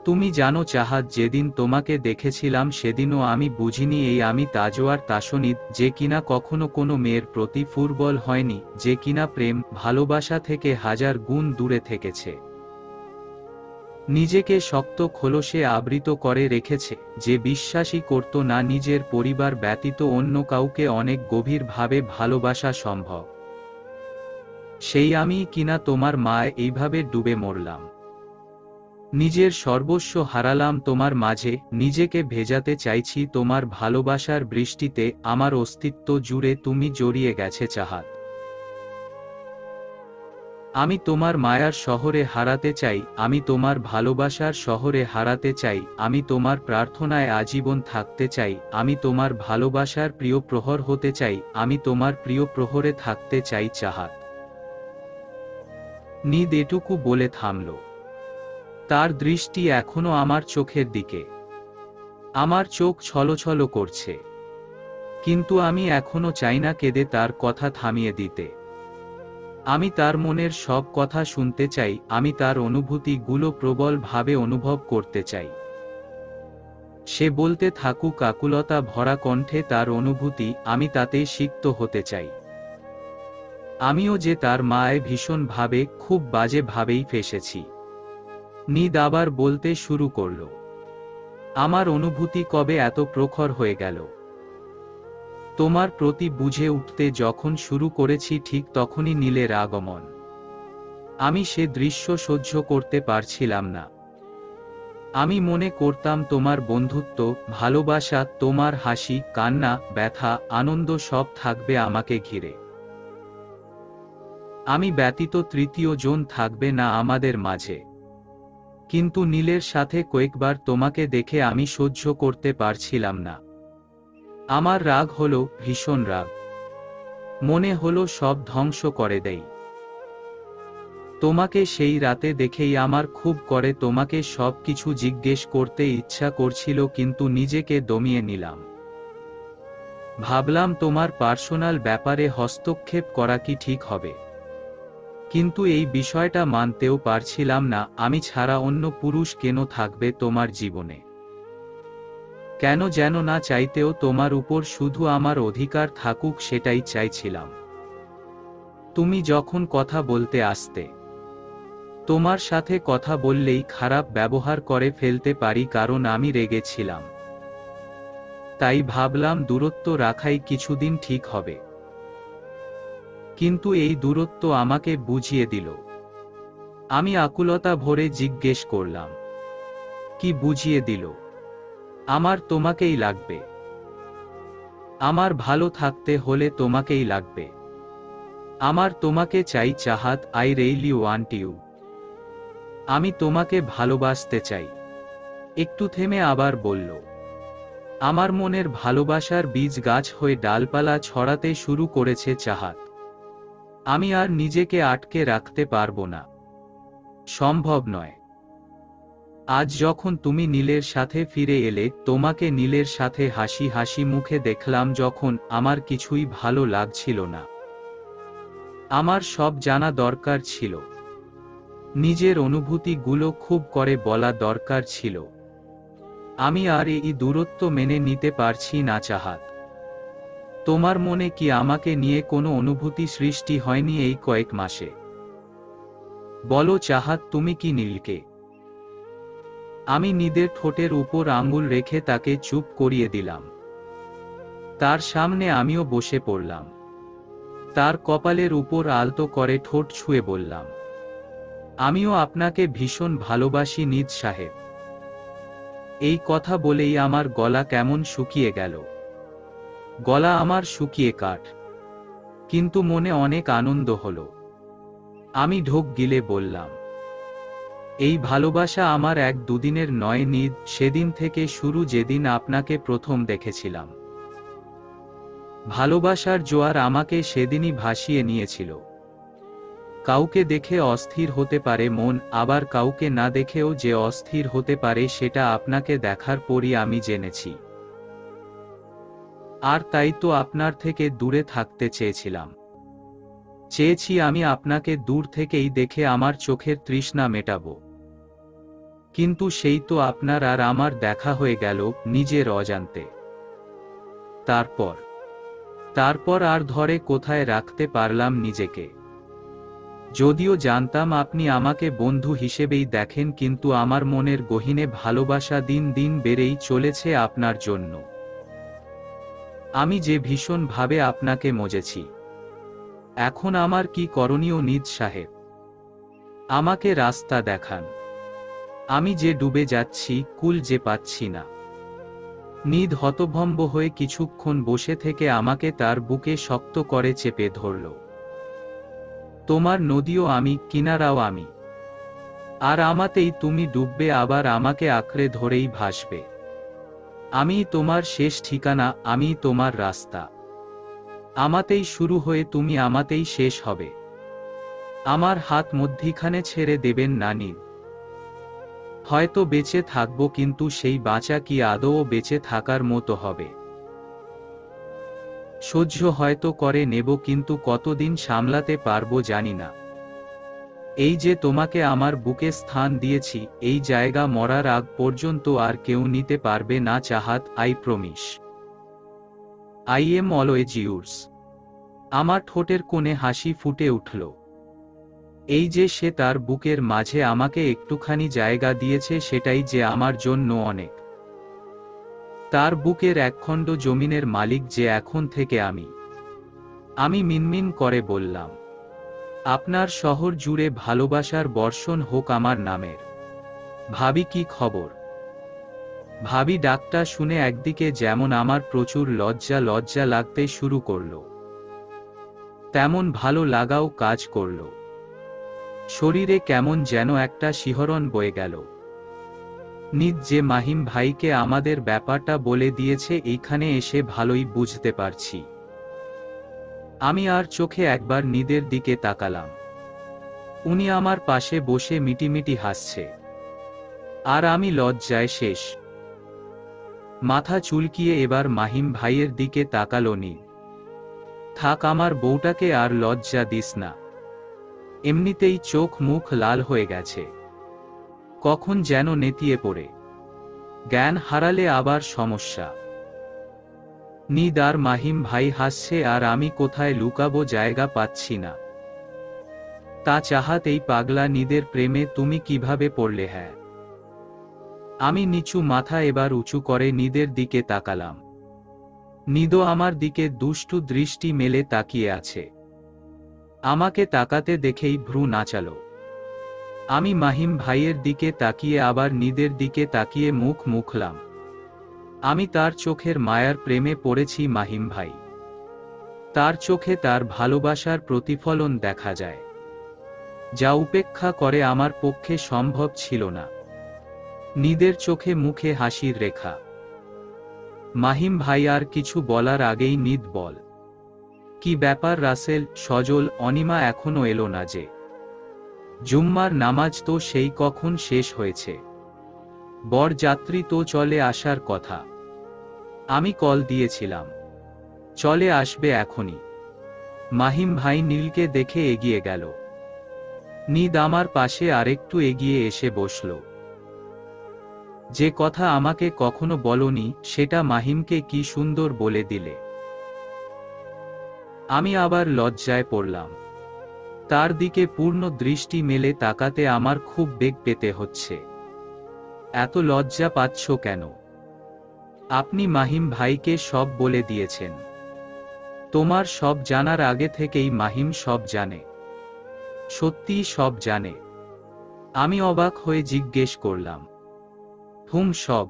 তুমি জানো চাহাত, যেদিন তোমাকে দেখেছিলাম সেদিনও আমি বুঝিনি এই আমি তাজওয়ার তাসনিদ, যে কিনা কখনো কোনো মেয়ের প্রতি ফুরবল হয়নি, যে কিনা প্রেম ভালোবাসা থেকে হাজার গুণ দূরে থেকেছে, নিজেকে শক্ত খোলসে আবৃত করে রেখেছে, যে বিশ্বাসই করত না নিজের পরিবার ব্যতীত অন্য কাউকে অনেক গভীরভাবে ভালোবাসা সম্ভব। সেই আমি কিনা তোমার মায় এইভাবে ডুবে মরলাম, নিজের সর্বস্ব হারালাম তোমার মাঝে, নিজেকে ভেজাতে চাইছি তোমার ভালোবাসার বৃষ্টিতে, আমার অস্তিত্ব জুড়ে তুমি জড়িয়ে গেছে চাহাত। আমি তোমার মায়ার শহরে হারাতে চাই, আমি তোমার ভালোবাসার শহরে হারাতে চাই, আমি তোমার প্রার্থনায় আজীবন থাকতে চাই, আমি তোমার ভালোবাসার প্রিয় প্রহর হতে চাই, আমি তোমার প্রিয় প্রহরে থাকতে চাই চাহাত। নিদ এটুকু বলে থামল। তার দৃষ্টি এখনো আমার চোখের দিকে। আমার চোখ ছলছল করছে, কিন্তু আমি এখনো চাই না কেঁদে তার কথা থামিয়ে দিতে। আমি তার মনের সব কথা শুনতে চাই, আমি তার অনুভূতিগুলো প্রবলভাবে অনুভব করতে চাই। সে বলতে থাকুক আকুলতা ভরা কণ্ঠে তার অনুভূতি, আমি তাতে সিক্ত হতে চাই। আমিও যে তার মায়ে ভীষণভাবে, খুব বাজে ভাবেই ফেসেছি। নিদ আবার বলতে শুরু করল, আমার অনুভূতি কবে এত প্রখর হয়ে গেল তোমার প্রতি বুঝে উঠতে যখন শুরু করেছি, ঠিক তখনই নীলের আগমন। আমি সে দৃশ্য সহ্য করতে পারছিলাম না। আমি মনে করতাম তোমার বন্ধুত্ব, ভালোবাসা, তোমার হাসি, কান্না, ব্যথা, আনন্দ সব থাকবে আমাকে ঘিরে। আমি ব্যতীত তৃতীয় জন থাকবে না আমাদের মাঝে। কিন্তু নীলের সাথে কয়েকবার তোমাকে দেখে আমি সহ্য করতে পারছিলাম না। আমার রাগ হলো, ভীষণ রাগ। মনে হলো সব ধ্বংস করে দেই। তোমাকে সেই রাতে দেখেই আমার খুব করে তোমাকে সব কিছু জিজ্ঞেস করতে ইচ্ছা করছিল, কিন্তু নিজেকে দমিয়ে নিলাম। ভাবলাম তোমার পার্সোনাল ব্যাপারে হস্তক্ষেপ করা কি ঠিক হবে, কিন্তু এই বিষয়টা মানতেও পারছিলাম না। আমি ছাড়া অন্য পুরুষ কেন থাকবে তোমার জীবনে? কেন যেন না চাইতেও তোমার উপর শুধু আমার অধিকার থাকুক, সেটাই চাইছিলাম। তুমি যখন কথা বলতে আসতে, তোমার সাথে কথা বললেই খারাপ ব্যবহার করে ফেলতে পারি, কারণ আমি রেগেছিলাম। তাই ভাবলাম দূরত্ব রাখাই কিছুদিন ঠিক হবে। কিন্তু এই দূরত্ব আমাকে বুঝিয়ে দিল। আমি আকুলতা ভরে জিজ্ঞেস করলাম, কি বুঝিয়ে দিল? আমার তোমাকেই লাগবে। আমার ভালো থাকতে হলে তোমাকেই লাগবে। আমার তোমাকে চাই Chahat, I really want you. আমি তোমাকে ভালোবাসতে চাই। একটু থেমে আবার বলল, আমার মনের ভালোবাসার বীজ গাছ হয়ে ডালপালা ছড়াতে শুরু করেছে চাহাত। আমি আর নিজেকে আটকে রাখতে পারবো না, সম্ভব নয়। আজ যখন তুমি নীলের সাথে ফিরে এলে, তোমাকে নীলের সাথে হাসি হাসি মুখে দেখলাম, যখন আমার কিছুই ভালো লাগছিল না। আমার সব জানা দরকার ছিল, নিজের অনুভূতিগুলো খুব করে বলা দরকার ছিল। আমি আর এই দূরত্ব মেনে নিতে পারছি না চাহাত। তোমার মনে কি আমাকে নিয়ে কোনো অনুভূতি সৃষ্টি হয়নি এই কয়েক মাসে? বলো চাহাত, তুমি কি নীলকে? আমি নিদের ঠোঁটের উপর আঙুল রেখে তাকে চুপ করিয়ে দিলাম। তার সামনে আমিও বসে পড়লাম। তার কপালের উপর আলতো করে ঠোঁট ছুঁয়ে বললাম, আমিও আপনাকে ভীষণ ভালোবাসি নিদ সাহেব। এই কথা বলেই আমার গলা কেমন শুকিয়ে গেল। গলা আমার শুকিয়ে কাঠ, কিন্তু মনে অনেক আনন্দ হলো। আমি ঢোক গিলে বললাম, এই ভালোবাসা আমার এক দুদিনের নয় নিদ, সেদিন থেকে শুরু যেদিন আপনাকে প্রথম দেখেছিলাম। ভালোবাসার জোয়ার আমাকে সেদিনই ভাসিয়ে নিয়েছিল। কাউকে দেখে অস্থির হতে পারে মন, আবার কাউকে না দেখেও যে অস্থির হতে পারে, সেটা আপনাকে দেখার পরই আমি জেনেছি। আর তাই তো আপনার থেকে দূরে থাকতে চেয়েছিলাম। চেয়েছি আমি আপনাকে দূর থেকেই দেখে আমার চোখের তৃষ্ণা মেটাবো। কিন্তু সেই তো আপনার আর আমার দেখা হয়ে গেল নিজের অজান্তে। তারপর আর ধরে কোথায় রাখতে পারলাম নিজেকে। যদিও জানতাম আপনি আমাকে বন্ধু হিসেবেই দেখেন, কিন্তু আমার মনের গহীনে ভালোবাসা দিন দিন বেড়েই চলেছে আপনার জন্য। আমি যে ভীষণভাবে আপনাকে মজেছি। এখন আমার কি করণীয় নিজ সাহেব? আমাকে রাস্তা দেখান। আমি যে ডুবে যাচ্ছি, কুল যে পাচ্ছি না। নিদ হতভম্ব হয়ে কিছুক্ষণ বসে থেকে আমাকে তার বুকে শক্ত করে চেপে ধরল। তোমার নদীও আমি, কিনারাও আমি। আর আমাতেই তুমি ডুববে, আবার আমাকে আঁকড়ে ধরেই ভাসবে। আমিই তোমার শেষ ঠিকানা, আমিই তোমার রাস্তা। আমাতেই শুরু হয়ে তুমি আমাতেই শেষ হবে। আমার হাত মধ্যিখানে ছেড়ে দেবেন না নীল। হয়তো বেঁচে থাকব, কিন্তু সেই বাঁচা কি আদৌ বেঁচে থাকার মতো হবে? সহ্য হয়তো করে নেব, কিন্তু কতদিন সামলাতে পারবো জানি না। এই যে তোমাকে আমার বুকে স্থান দিয়েছি, এই জায়গা মরার আগ পর্যন্ত আর কেউ নিতে পারবে না। Chahat, I promise. I am always yours. আমার ঠোঁটের কোণে হাসি ফুটে উঠল। এই যে সে তার বুকের মাঝে আমাকে একটুখানি জায়গা দিয়েছে, সেটাই যে আমার জন্য অনেক। তার বুকের একখণ্ড জমিনের মালিক যে এখন থেকে আমি। আমি মিনমিন করে বললাম, আপনার শহর জুড়ে ভালোবাসার বর্ষণ হোক আমার নামের। ভাবি কি খবর? ভাবি ডাকটা শুনে একদিকে যেমন আমার প্রচুর লজ্জা লাগতে শুরু করল, তেমন ভালো লাগাও কাজ করল। শরীরে কেমন যেন একটা শিহরণ বয়ে গেল। নিজ যে মাহিম ভাইকে আমাদের ব্যাপারটা বলে দিয়েছে, এইখানে এসে ভালোই বুঝতে পারছি। আমি আর চোখে একবার নিদের দিকে তাকালাম। উনি আমার পাশে বসে মিটিমিটি হাসছে, আর আমি লজ্জায় শেষ। মাথা চুলকিয়ে এবার মাহিম ভাইয়ের দিকে তাকালো নীল। থাক, আমার বউটাকে আর লজ্জা দিস না। এমনিতেই চোখ মুখ লাল হয়ে গেছে। কখন যেন নেতিয়ে পড়ে জ্ঞান হারালে আবার সমস্যা। নিদ আর মাহিম ভাই হাসছে, আর আমি কোথায় লুকাবো জায়গা পাচ্ছি না। তা চাহাত, এই পাগলা নিদের প্রেমে তুমি কিভাবে পড়লে? হ্যাঁ। আমি নিচু মাথা এবার উঁচু করে নিদের দিকে তাকালাম। নিদও আমার দিকে দুষ্টু দৃষ্টি মেলে তাকিয়ে আছে। আমাকে তাকাতে দেখেই ভ্রু নাচালো। আমি মাহিম ভাইয়ের দিকে তাকিয়ে আবার নিদের দিকে তাকিয়ে মুখ মুখলাম। আমি তার চোখের মায়ার প্রেমে পড়েছি মাহিম ভাই। তার চোখে তার ভালোবাসার প্রতিফলন দেখা যায়, যা উপেক্ষা করে আমার পক্ষে সম্ভব ছিল না। নিদের চোখে মুখে হাসির রেখা। মাহিম ভাই আর কিছু বলার আগেই নিদ বল, কি ব্যাপার রাসেল? সজল, অনিমা এখনো এলো না যে? জুম্মার নামাজ তো সেই কখন শেষ হয়েছে। বরযাত্রী তো চলে আসার কথা। আমি কল দিয়েছিলাম, চলে আসবে এখনই। মাহিম ভাই নীলকে দেখে এগিয়ে গেল। নিদ আমার পাশে আরেকটু এগিয়ে এসে বসল। যে কথা আমাকে কখনো বলনি, সেটা মাহিমকে কি সুন্দর বলে দিলে। আমি আবার লজ্জায় পড়লাম। তার দিকে পূর্ণ দৃষ্টি মেলে তাকাতে আমার খুব বেগ পেতে হচ্ছে। এত লজ্জা পাচ্ছ কেন? আপনি মাহিম ভাইকে সব বলে দিয়েছেন। তোমার সব জানার আগে থেকেই মাহিম সব জানে। সত্যিই সব জানে? আমি অবাক হয়ে জিজ্ঞেস করলাম। সব?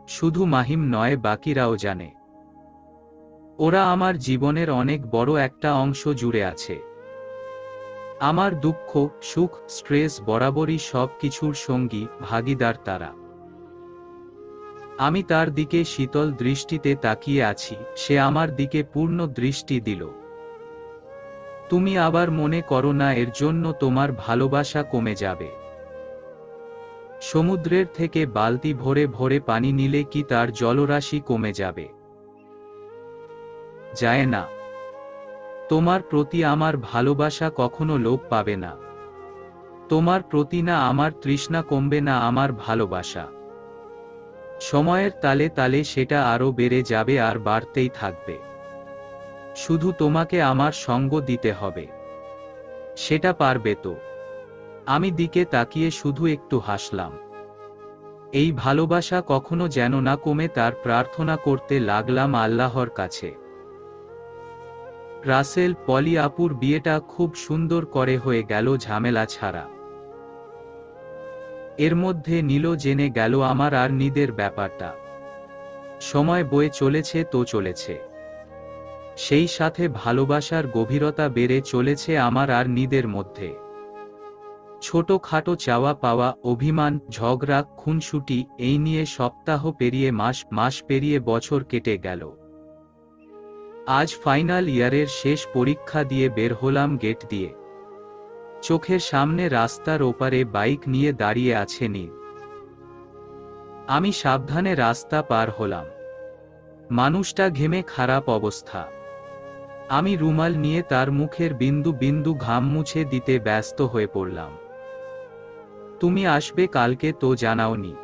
শুধু মাহিম নয়, বাকিরাও জানে। ওরা আমার জীবনের অনেক বড় একটা অংশ জুড়ে আছে। আমার দুঃখ, সুখ, স্ট্রেস বরাবরই সব কিছুর সঙ্গী, ভাগিদার তারা। আমি তার দিকে শীতল দৃষ্টিতে তাকিয়ে আছি, সে আমার দিকে পূর্ণ দৃষ্টি দিল। তুমি আবার মনে করো না এর জন্য তোমার ভালোবাসা কমে যাবে। সমুদ্রের থেকে বালতি ভরে ভরে পানি নিলে কি তার জলরাশি কমে যাবে? যায় না। তোমার প্রতি আমার ভালোবাসা কখনো লোপ পাবে না। তোমার প্রতি না আমার তৃষ্ণা কমবে না আমার ভালোবাসা। সময়ের তালে তালে সেটা আরো বেড়ে যাবে আর বাড়তেই থাকবে। শুধু তোমাকে আমার সঙ্গ দিতে হবে। সেটা পারবে তো? আমি দিকে তাকিয়ে শুধু একটু হাসলাম। এই ভালোবাসা কখনো যেন না কমে তার প্রার্থনা করতে লাগলাম আল্লাহর কাছে। রাসেল, পলি আপুর বিয়েটা খুব সুন্দর করে হয়ে গেল ঝামেলা ছাড়া। এর মধ্যে নীল জেনে গেল আমার আর নিদের ব্যাপারটা। সময় বয়ে চলেছে তো চলেছে। সেই সাথে ভালোবাসার গভীরতা বেড়ে চলেছে আমার আর নিদের মধ্যে। ছোটখাটো চাওয়া পাওয়া, অভিমান, ঝগড়া, খুনসুটি এই নিয়ে সপ্তাহ পেরিয়ে মাস পেরিয়ে বছর কেটে গেল। আজ ফাইনাল ইয়ারের শেষ পরীক্ষা দিয়ে বের হলাম গেট দিয়ে। চোখের সামনে রাস্তার ওপারে বাইক নিয়ে দাঁড়িয়ে আছে নীল। আমি সাবধানে রাস্তা পার হলাম। মানুষটা ঘেমে খারাপ অবস্থা। আমি রুমাল নিয়ে তার মুখের বিন্দু বিন্দু ঘাম মুছে দিতে ব্যস্ত হয়ে পড়লাম। তুমি আসবে কালকে তো জানাওনি।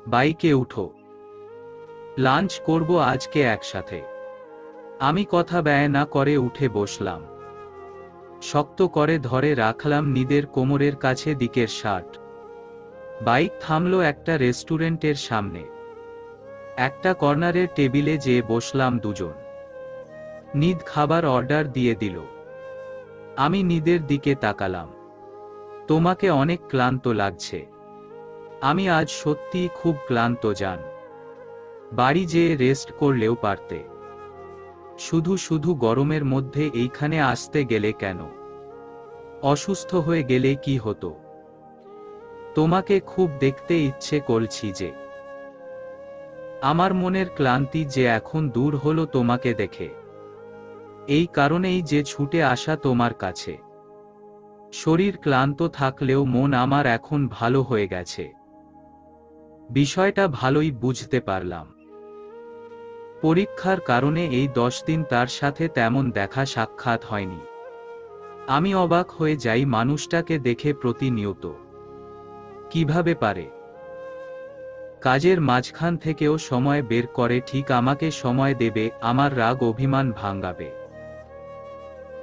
বাইকে উঠো, লাঞ্চ করব আজকে একসাথে। আমি কথা ব্যয় না করে উঠে বসলাম। শক্ত করে ধরে রাখলাম নিদের কোমরের কাছে দিকের শার্ট। বাইক থামলো একটা রেস্টুরেন্টের সামনে। একটা কর্নারের টেবিলে যেয়ে বসলাম দুজন। নিদ খাবার অর্ডার দিয়ে দিল। আমি নিদের দিকে তাকালাম। তোমাকে অনেক ক্লান্ত লাগছে। আমি আজ সত্যিই খুব ক্লান্ত জান। বাড়ি যেয়ে রেস্ট করলেও পারতে। শুধু শুধু গরমের মধ্যে এইখানে আসতে গেলে কেন? অসুস্থ হয়ে গেলে কি হতো? তোমাকে খুব দেখতে ইচ্ছে করছি যে। আমার মনের ক্লান্তি যে এখন দূর হলো তোমাকে দেখে। এই কারণেই যে ছুটে আসা তোমার কাছে। শরীর ক্লান্ত থাকলেও মন আমার এখন ভালো হয়ে গেছে। বিষয়টা ভালোই বুঝতে পারলাম। পরীক্ষার কারণে এই 10 দিন তার সাথে তেমন দেখা সাক্ষাৎ হয়নি। আমি অবাক হয়ে যাই মানুষটাকে দেখে প্রতিনিয়ত। কিভাবে পারে? কাজের মাঝখান থেকেও সময় বের করে ঠিক আমাকে সময় দেবে, আমার রাগ অভিমান ভাঙাবে।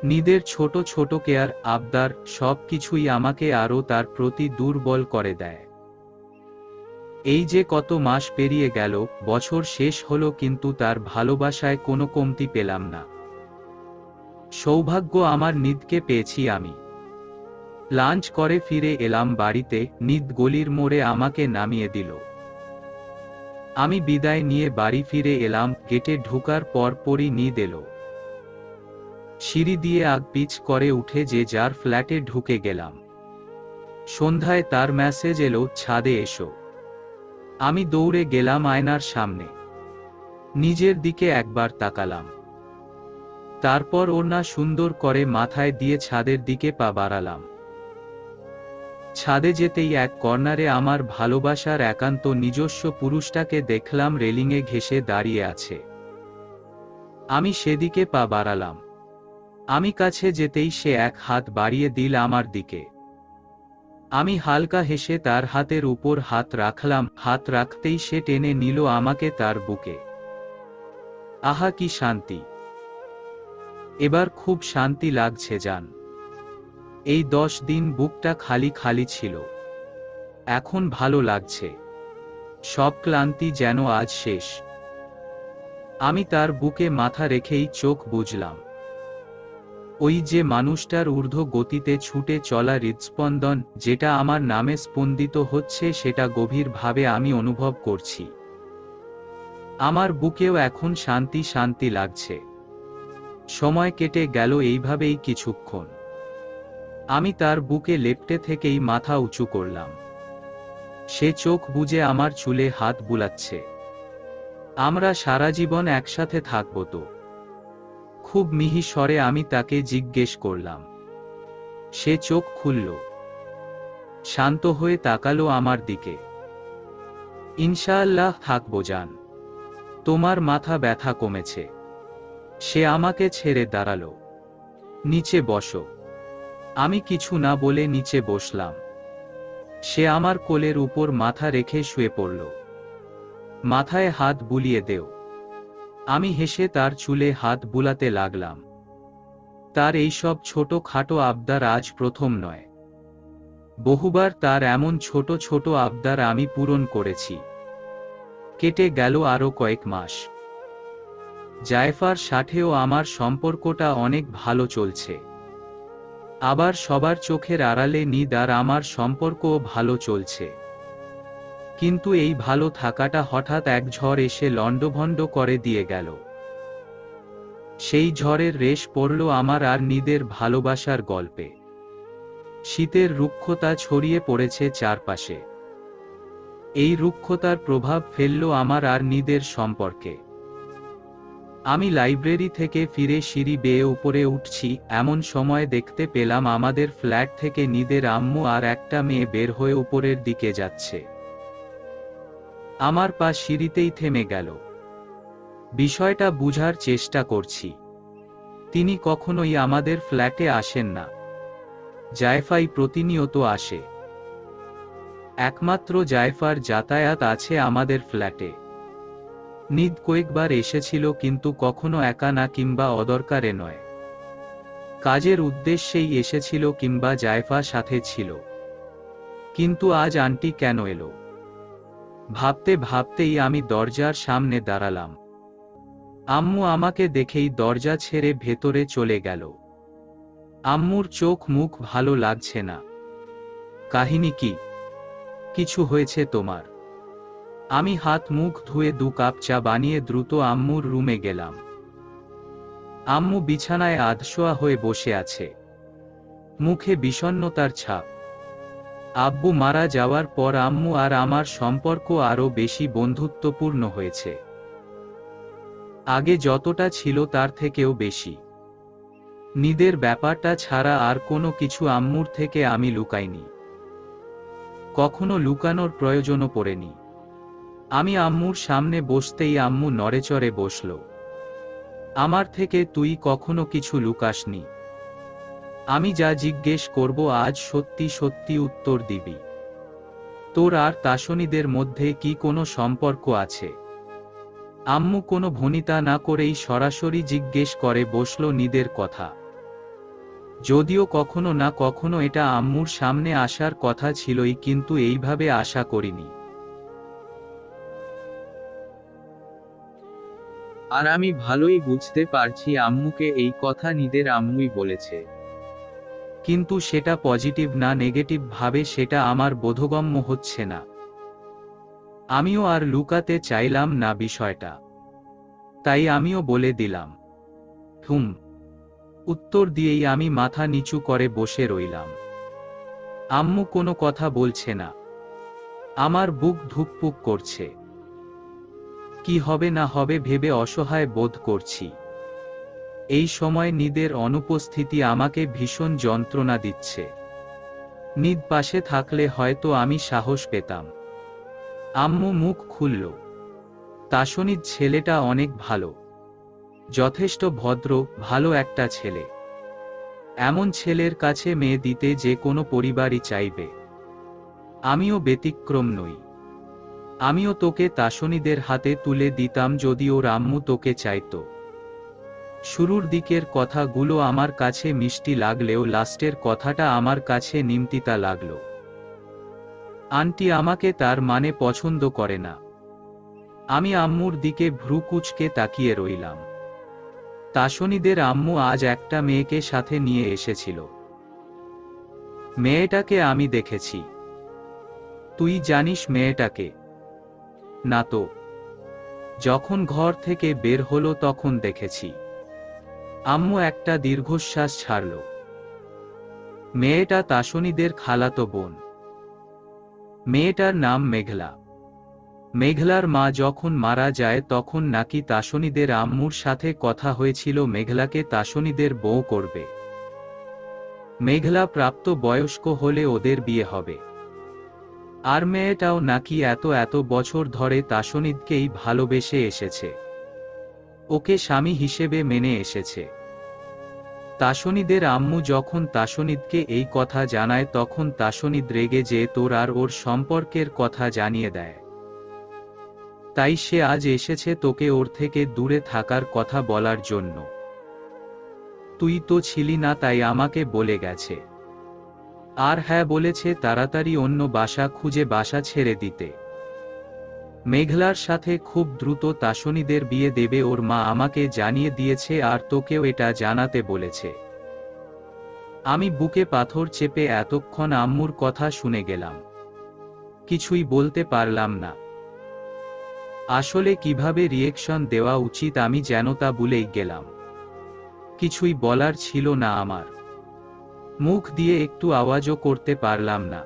নিদের ছোট ছোট কেয়ার, আবদার সব কিছুই আমাকে আরও তার প্রতি দুর্বল করে দেয়। এই যে কত মাস পেরিয়ে গেল, বছর শেষ হলো, কিন্তু তার ভালোবাসায় কোনো কমতি পেলাম না। সৌভাগ্য আমার নিদকে পেয়েছি আমি। লাঞ্চ করে ফিরে এলাম বাড়িতে। নিদ গলির মোড়ে আমাকে নামিয়ে দিল। আমি বিদায় নিয়ে বাড়ি ফিরে এলাম। গেটে ঢোকার পরপরই নিদ এলো। সিঁড়ি দিয়ে আগপিচ করে উঠে যে যার ফ্ল্যাটে ঢুকে গেলাম। সন্ধ্যায় তার মেসেজ এলো, ছাদে এসো। আমি দৌড়ে গেলাম আয়নার সামনে। নিজের দিকে একবার তাকালাম। তারপর ওড়না সুন্দর করে মাথায় দিয়ে ছাদের দিকে পা বাড়ালাম। ছাদে যেতেই এক কর্নারে আমার ভালোবাসার একান্ত নিজস্ব পুরুষটাকে দেখলাম রেলিংয়ে ঘেঁষে দাঁড়িয়ে আছে। আমি সেদিকে পা বাড়ালাম। আমি কাছে যেতেই সে এক হাত বাড়িয়ে দিল আমার দিকে। আমি হালকা হেসে তার হাতের উপর হাত রাখলাম। হাত রাখতেই সে টেনে নিল আমাকে তার বুকে। আহা কি শান্তি! এবার খুব শান্তি লাগছে জান। এই 10 দিন বুকটা খালি খালি ছিল। এখন ভালো লাগছে। সব ক্লান্তি যেন আজ শেষ। আমি তার বুকে মাথা রেখেই চোখ বুজলাম। ওই যে মানুষটার ঊর্ধ্ব গতিতে ছুটে চলা হৃদস্পন্দন, যেটা আমার নামে স্পন্দিত হচ্ছে, সেটা গভীরভাবে আমি অনুভব করছি। আমার বুকেও এখন শান্তি শান্তি লাগছে। সময় কেটে গেল এইভাবেই কিছুক্ষণ। আমি তার বুকে লেপ্টে থেকেই মাথা উঁচু করলাম। সে চোখ বুজে আমার চুলে হাত বুলাচ্ছে। আমরা সারা জীবন একসাথে থাকবো তো? খুব মিহি স্বরে আমি তাকে জিজ্ঞেস করলাম। সে চোখ খুলল, শান্ত হয়ে তাকালো আমার দিকে। ইনশাআল্লাহ থাকবো জান। তোমার মাথা ব্যথা কমেছে। সে আমাকে ছেড়ে দাঁড়ালো। নিচে বসো। আমি কিছু না বলে নিচে বসলাম। সে আমার কোলের উপর মাথা রেখে শুয়ে পড়ল। মাথায় হাত বুলিয়ে দেও। আমি হেসে তার চুলে হাত বুলাতে লাগলাম। তার এইসব ছোট খাটো আবদার আজ প্রথম নয়। বহুবার তার এমন ছোট ছোট আবদার আমি পূরণ করেছি। কেটে গেল আরো কয়েক মাস। জায়ফার সাথেও আমার সম্পর্কটা অনেক ভালো চলছে। আবার সবার চোখের আড়ালে নিদ আর আমার সম্পর্কও ভালো চলছে। কিন্তু এই ভালো থাকাটা হঠাৎ এক ঝড় এসে লণ্ডভণ্ড করে দিয়ে গেল। সেই ঝড়ের রেশ পড়ল আমার আর নিদের ভালোবাসার গল্পে। শীতের রুক্ষতা ছড়িয়ে পড়েছে চারপাশে। এই রুক্ষতার প্রভাব ফেলল আমার আর নিদের সম্পর্কে। আমি লাইব্রেরি থেকে ফিরে সিঁড়ি বেয়ে উপরে উঠছি, এমন সময় দেখতে পেলাম আমাদের ফ্ল্যাট থেকে নিদের আম্মু আর একটা মেয়ে বের হয়ে উপরের দিকে যাচ্ছে। আমার পা সিঁড়িতেই থেমে গেল। বিষয়টা বুঝার চেষ্টা করছি। তিনি কখনোই আমাদের ফ্ল্যাটে আসেন না। জায়ফাই প্রতিনিয়ত আসে। একমাত্র জায়ফার যাতায়াত আছে আমাদের ফ্ল্যাটে। নিদ কয়েকবার এসেছিল, কিন্তু কখনো একা না কিংবা অদরকারে নয়। কাজের উদ্দেশ্যেই এসেছিল কিংবা জায়ফা সাথে ছিল। কিন্তু আজ আন্টি কেন এলো? ভাবতে ভাবতেই আমি দরজার সামনে দাঁড়ালাম। আম্মু আমাকে দেখেই দরজা ছেড়ে ভেতরে চলে গেল। আম্মুর চোখ মুখ ভালো লাগছে না। কাহিনী কি? কিছু হয়েছে তোমার? আমি হাত মুখ ধুয়ে 2 কাপ চা বানিয়ে দ্রুত আম্মুর রুমে গেলাম। আম্মু বিছানায় আধশোয়া হয়ে বসে আছে, মুখে বিষণ্ণতার ছাপ। আব্বু মারা যাওয়ার পর আম্মু আর আমার সম্পর্ক আরো বেশি বন্ধুত্বপূর্ণ হয়েছে। আগে যতটা ছিল তার থেকেও বেশি। নিদের ব্যাপারটা ছাড়া আর কোনো কিছু আম্মুর থেকে আমি লুকাইনি। কখনো লুকানোর প্রয়োজনও পড়েনি। আমি আম্মুর সামনে বসতেই আম্মু নড়েচড়ে বসল। আমার থেকে তুই কখনো কিছু লুকাসনি। আমি যা জিজ্ঞেস করব আজ সত্যি সত্যি উত্তর দিবি। তোর আর তাসনিদের মধ্যে কি কোনো সম্পর্ক আছে? আম্মু কোনো ভনিতা না করেই সরাসরি জিজ্ঞেস করে বসল নিদের কথা। যদিও কখনো না কখনো এটা আম্মুর সামনে আসার কথা ছিলই, কিন্তু এইভাবে আশা করিনি। আর আমি ভালোই বুঝতে পারছি আম্মুকে এই কথা নিদের আম্মুই বলেছে। কিন্তু সেটা পজিটিভ না নেগেটিভ ভাবে সেটা আমার বোধগম্য হচ্ছে না। আমিও আর লুকাতে চাইলাম না বিষয়টা। তাই আমিও বলে দিলাম। উত্তর দিয়েই আমি মাথা নিচু করে বসে রইলাম। আম্মু কোনো কথা বলছে না। আমার বুক ধুকপুক করছে। কি হবে না হবে ভেবে অসহায় বোধ করছি। এই সময় নিদের অনুপস্থিতি আমাকে ভীষণ যন্ত্রণা দিচ্ছে। নিদ পাশে থাকলে হয়তো আমি সাহস পেতাম। আম্মু মুখ খুলল। তাসনিদ ছেলেটা অনেক ভালো, যথেষ্ট ভদ্র, ভালো একটা ছেলে। এমন ছেলের কাছে মেয়ে দিতে যে কোনো পরিবারই চাইবে। আমিও ব্যতিক্রম নই। আমিও তোকে তাসনিদের হাতে তুলে দিতাম যদি ওর আম্মু তোকে চাইতো। শুরুর দিকের কথাগুলো আমার কাছে মিষ্টি লাগলেও লাস্টের কথাটা আমার কাছে নিমতিতা লাগলো। আন্টি আমাকে তার মানে পছন্দ করে না। আমি আম্মুর দিকে ভ্রু কুঁচকে তাকিয়ে রইলাম। তাসনিদের আম্মু আজ একটা মেয়েকে সাথে নিয়ে এসেছিল। মেয়েটাকে আমি দেখেছি। তুই জানিস মেয়েটাকে? না তো। যখন ঘর থেকে বের হলো তখন দেখেছি। আম্মু একটা দীর্ঘশ্বাস ছাড়ল। মেয়েটা তাসনিদের খালাতো বোন। মেয়েটার নাম মেঘলা। মেঘলার মা যখন মারা যায় তখন নাকি তাসনিদের আম্মুর সাথে কথা হয়েছিল মেঘলাকে তাসনিদের বউ করবে। মেঘলা প্রাপ্ত বয়স্ক হলে ওদের বিয়ে হবে। আর মেয়েটাও নাকি এত বছর ধরে তাসনিদকেই ভালোবেসে এসেছে, ওকে স্বামী হিসেবে মেনে এসেছে। তাসনিদের আম্মু যখন তাসনিদকে এই কথা জানায় তখন তাসনিদ রেগে যেয়ে তোর আর ওর সম্পর্কের কথা জানিয়ে দেয়। তাই সে আজ এসেছে তোকে ওর থেকে দূরে থাকার কথা বলার জন্য। তুই তো ছিলি না তাই আমাকে বলে গেছে। আর হ্যাঁ বলেছে তাড়াতাড়ি অন্য বাসা খুঁজে বাসা ছেড়ে দিতে। মেঘলার সাথে খুব দ্রুত তাসনিদের বিয়ে দেবে ওর মা আমাকে জানিয়ে দিয়েছে আর তোকেও এটা জানাতে বলেছে। আমি বুকে পাথর চেপে এতক্ষণ আম্মুর কথা শুনে গেলাম, কিছুই বলতে পারলাম না। আসলে কিভাবে রিয়েকশন দেওয়া উচিত আমি যেন তা ভুলেই গেলাম। কিছুই বলার ছিল না আমার, মুখ দিয়ে একটু আওয়াজও করতে পারলাম না,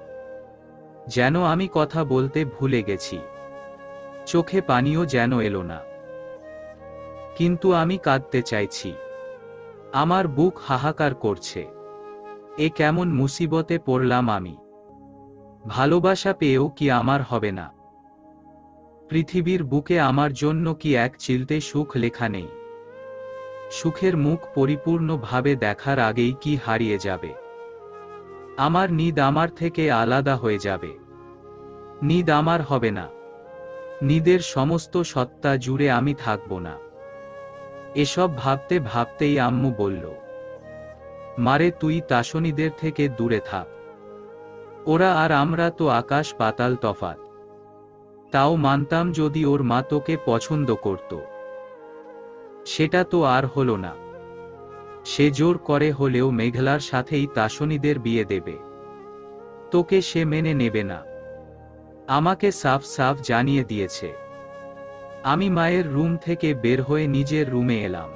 যেন আমি কথা বলতে ভুলে গেছি। চোখে পানিও যেন এলো না। কিন্তু আমি কাঁদতে চাইছি, আমার বুক হাহাকার করছে। এ কেমন মুসিবতে পড়লাম আমি। ভালোবাসা পেয়েও কি আমার হবে না? পৃথিবীর বুকে আমার জন্য কি এক চিলতে সুখ লেখা নেই? সুখের মুখ পরিপূর্ণভাবে দেখার আগেই কি হারিয়ে যাবে? আমার নিদ আমার থেকে আলাদা হয়ে যাবে। নিদ আমার হবে না। নিদের সমস্ত সত্তা জুড়ে আমি থাকব না। এসব ভাবতে ভাবতেই আম্মু বলল, মারে তুই তাসনিদের থেকে দূরে থাক। ওরা আর আমরা তো আকাশ পাতাল তফাৎ। তাও মানতাম যদি ওর মা তোকে পছন্দ করত। সেটা তো আর হলো না। সে জোর করে হলেও মেঘলার সাথেই তাসনিদের বিয়ে দেবে। তোকে সে মেনে নেবে না, আমাকে সাফ সাফ জানিয়ে দিয়েছে। আমি মায়ের রুম থেকে বের হয়ে নিজের রুমে এলাম।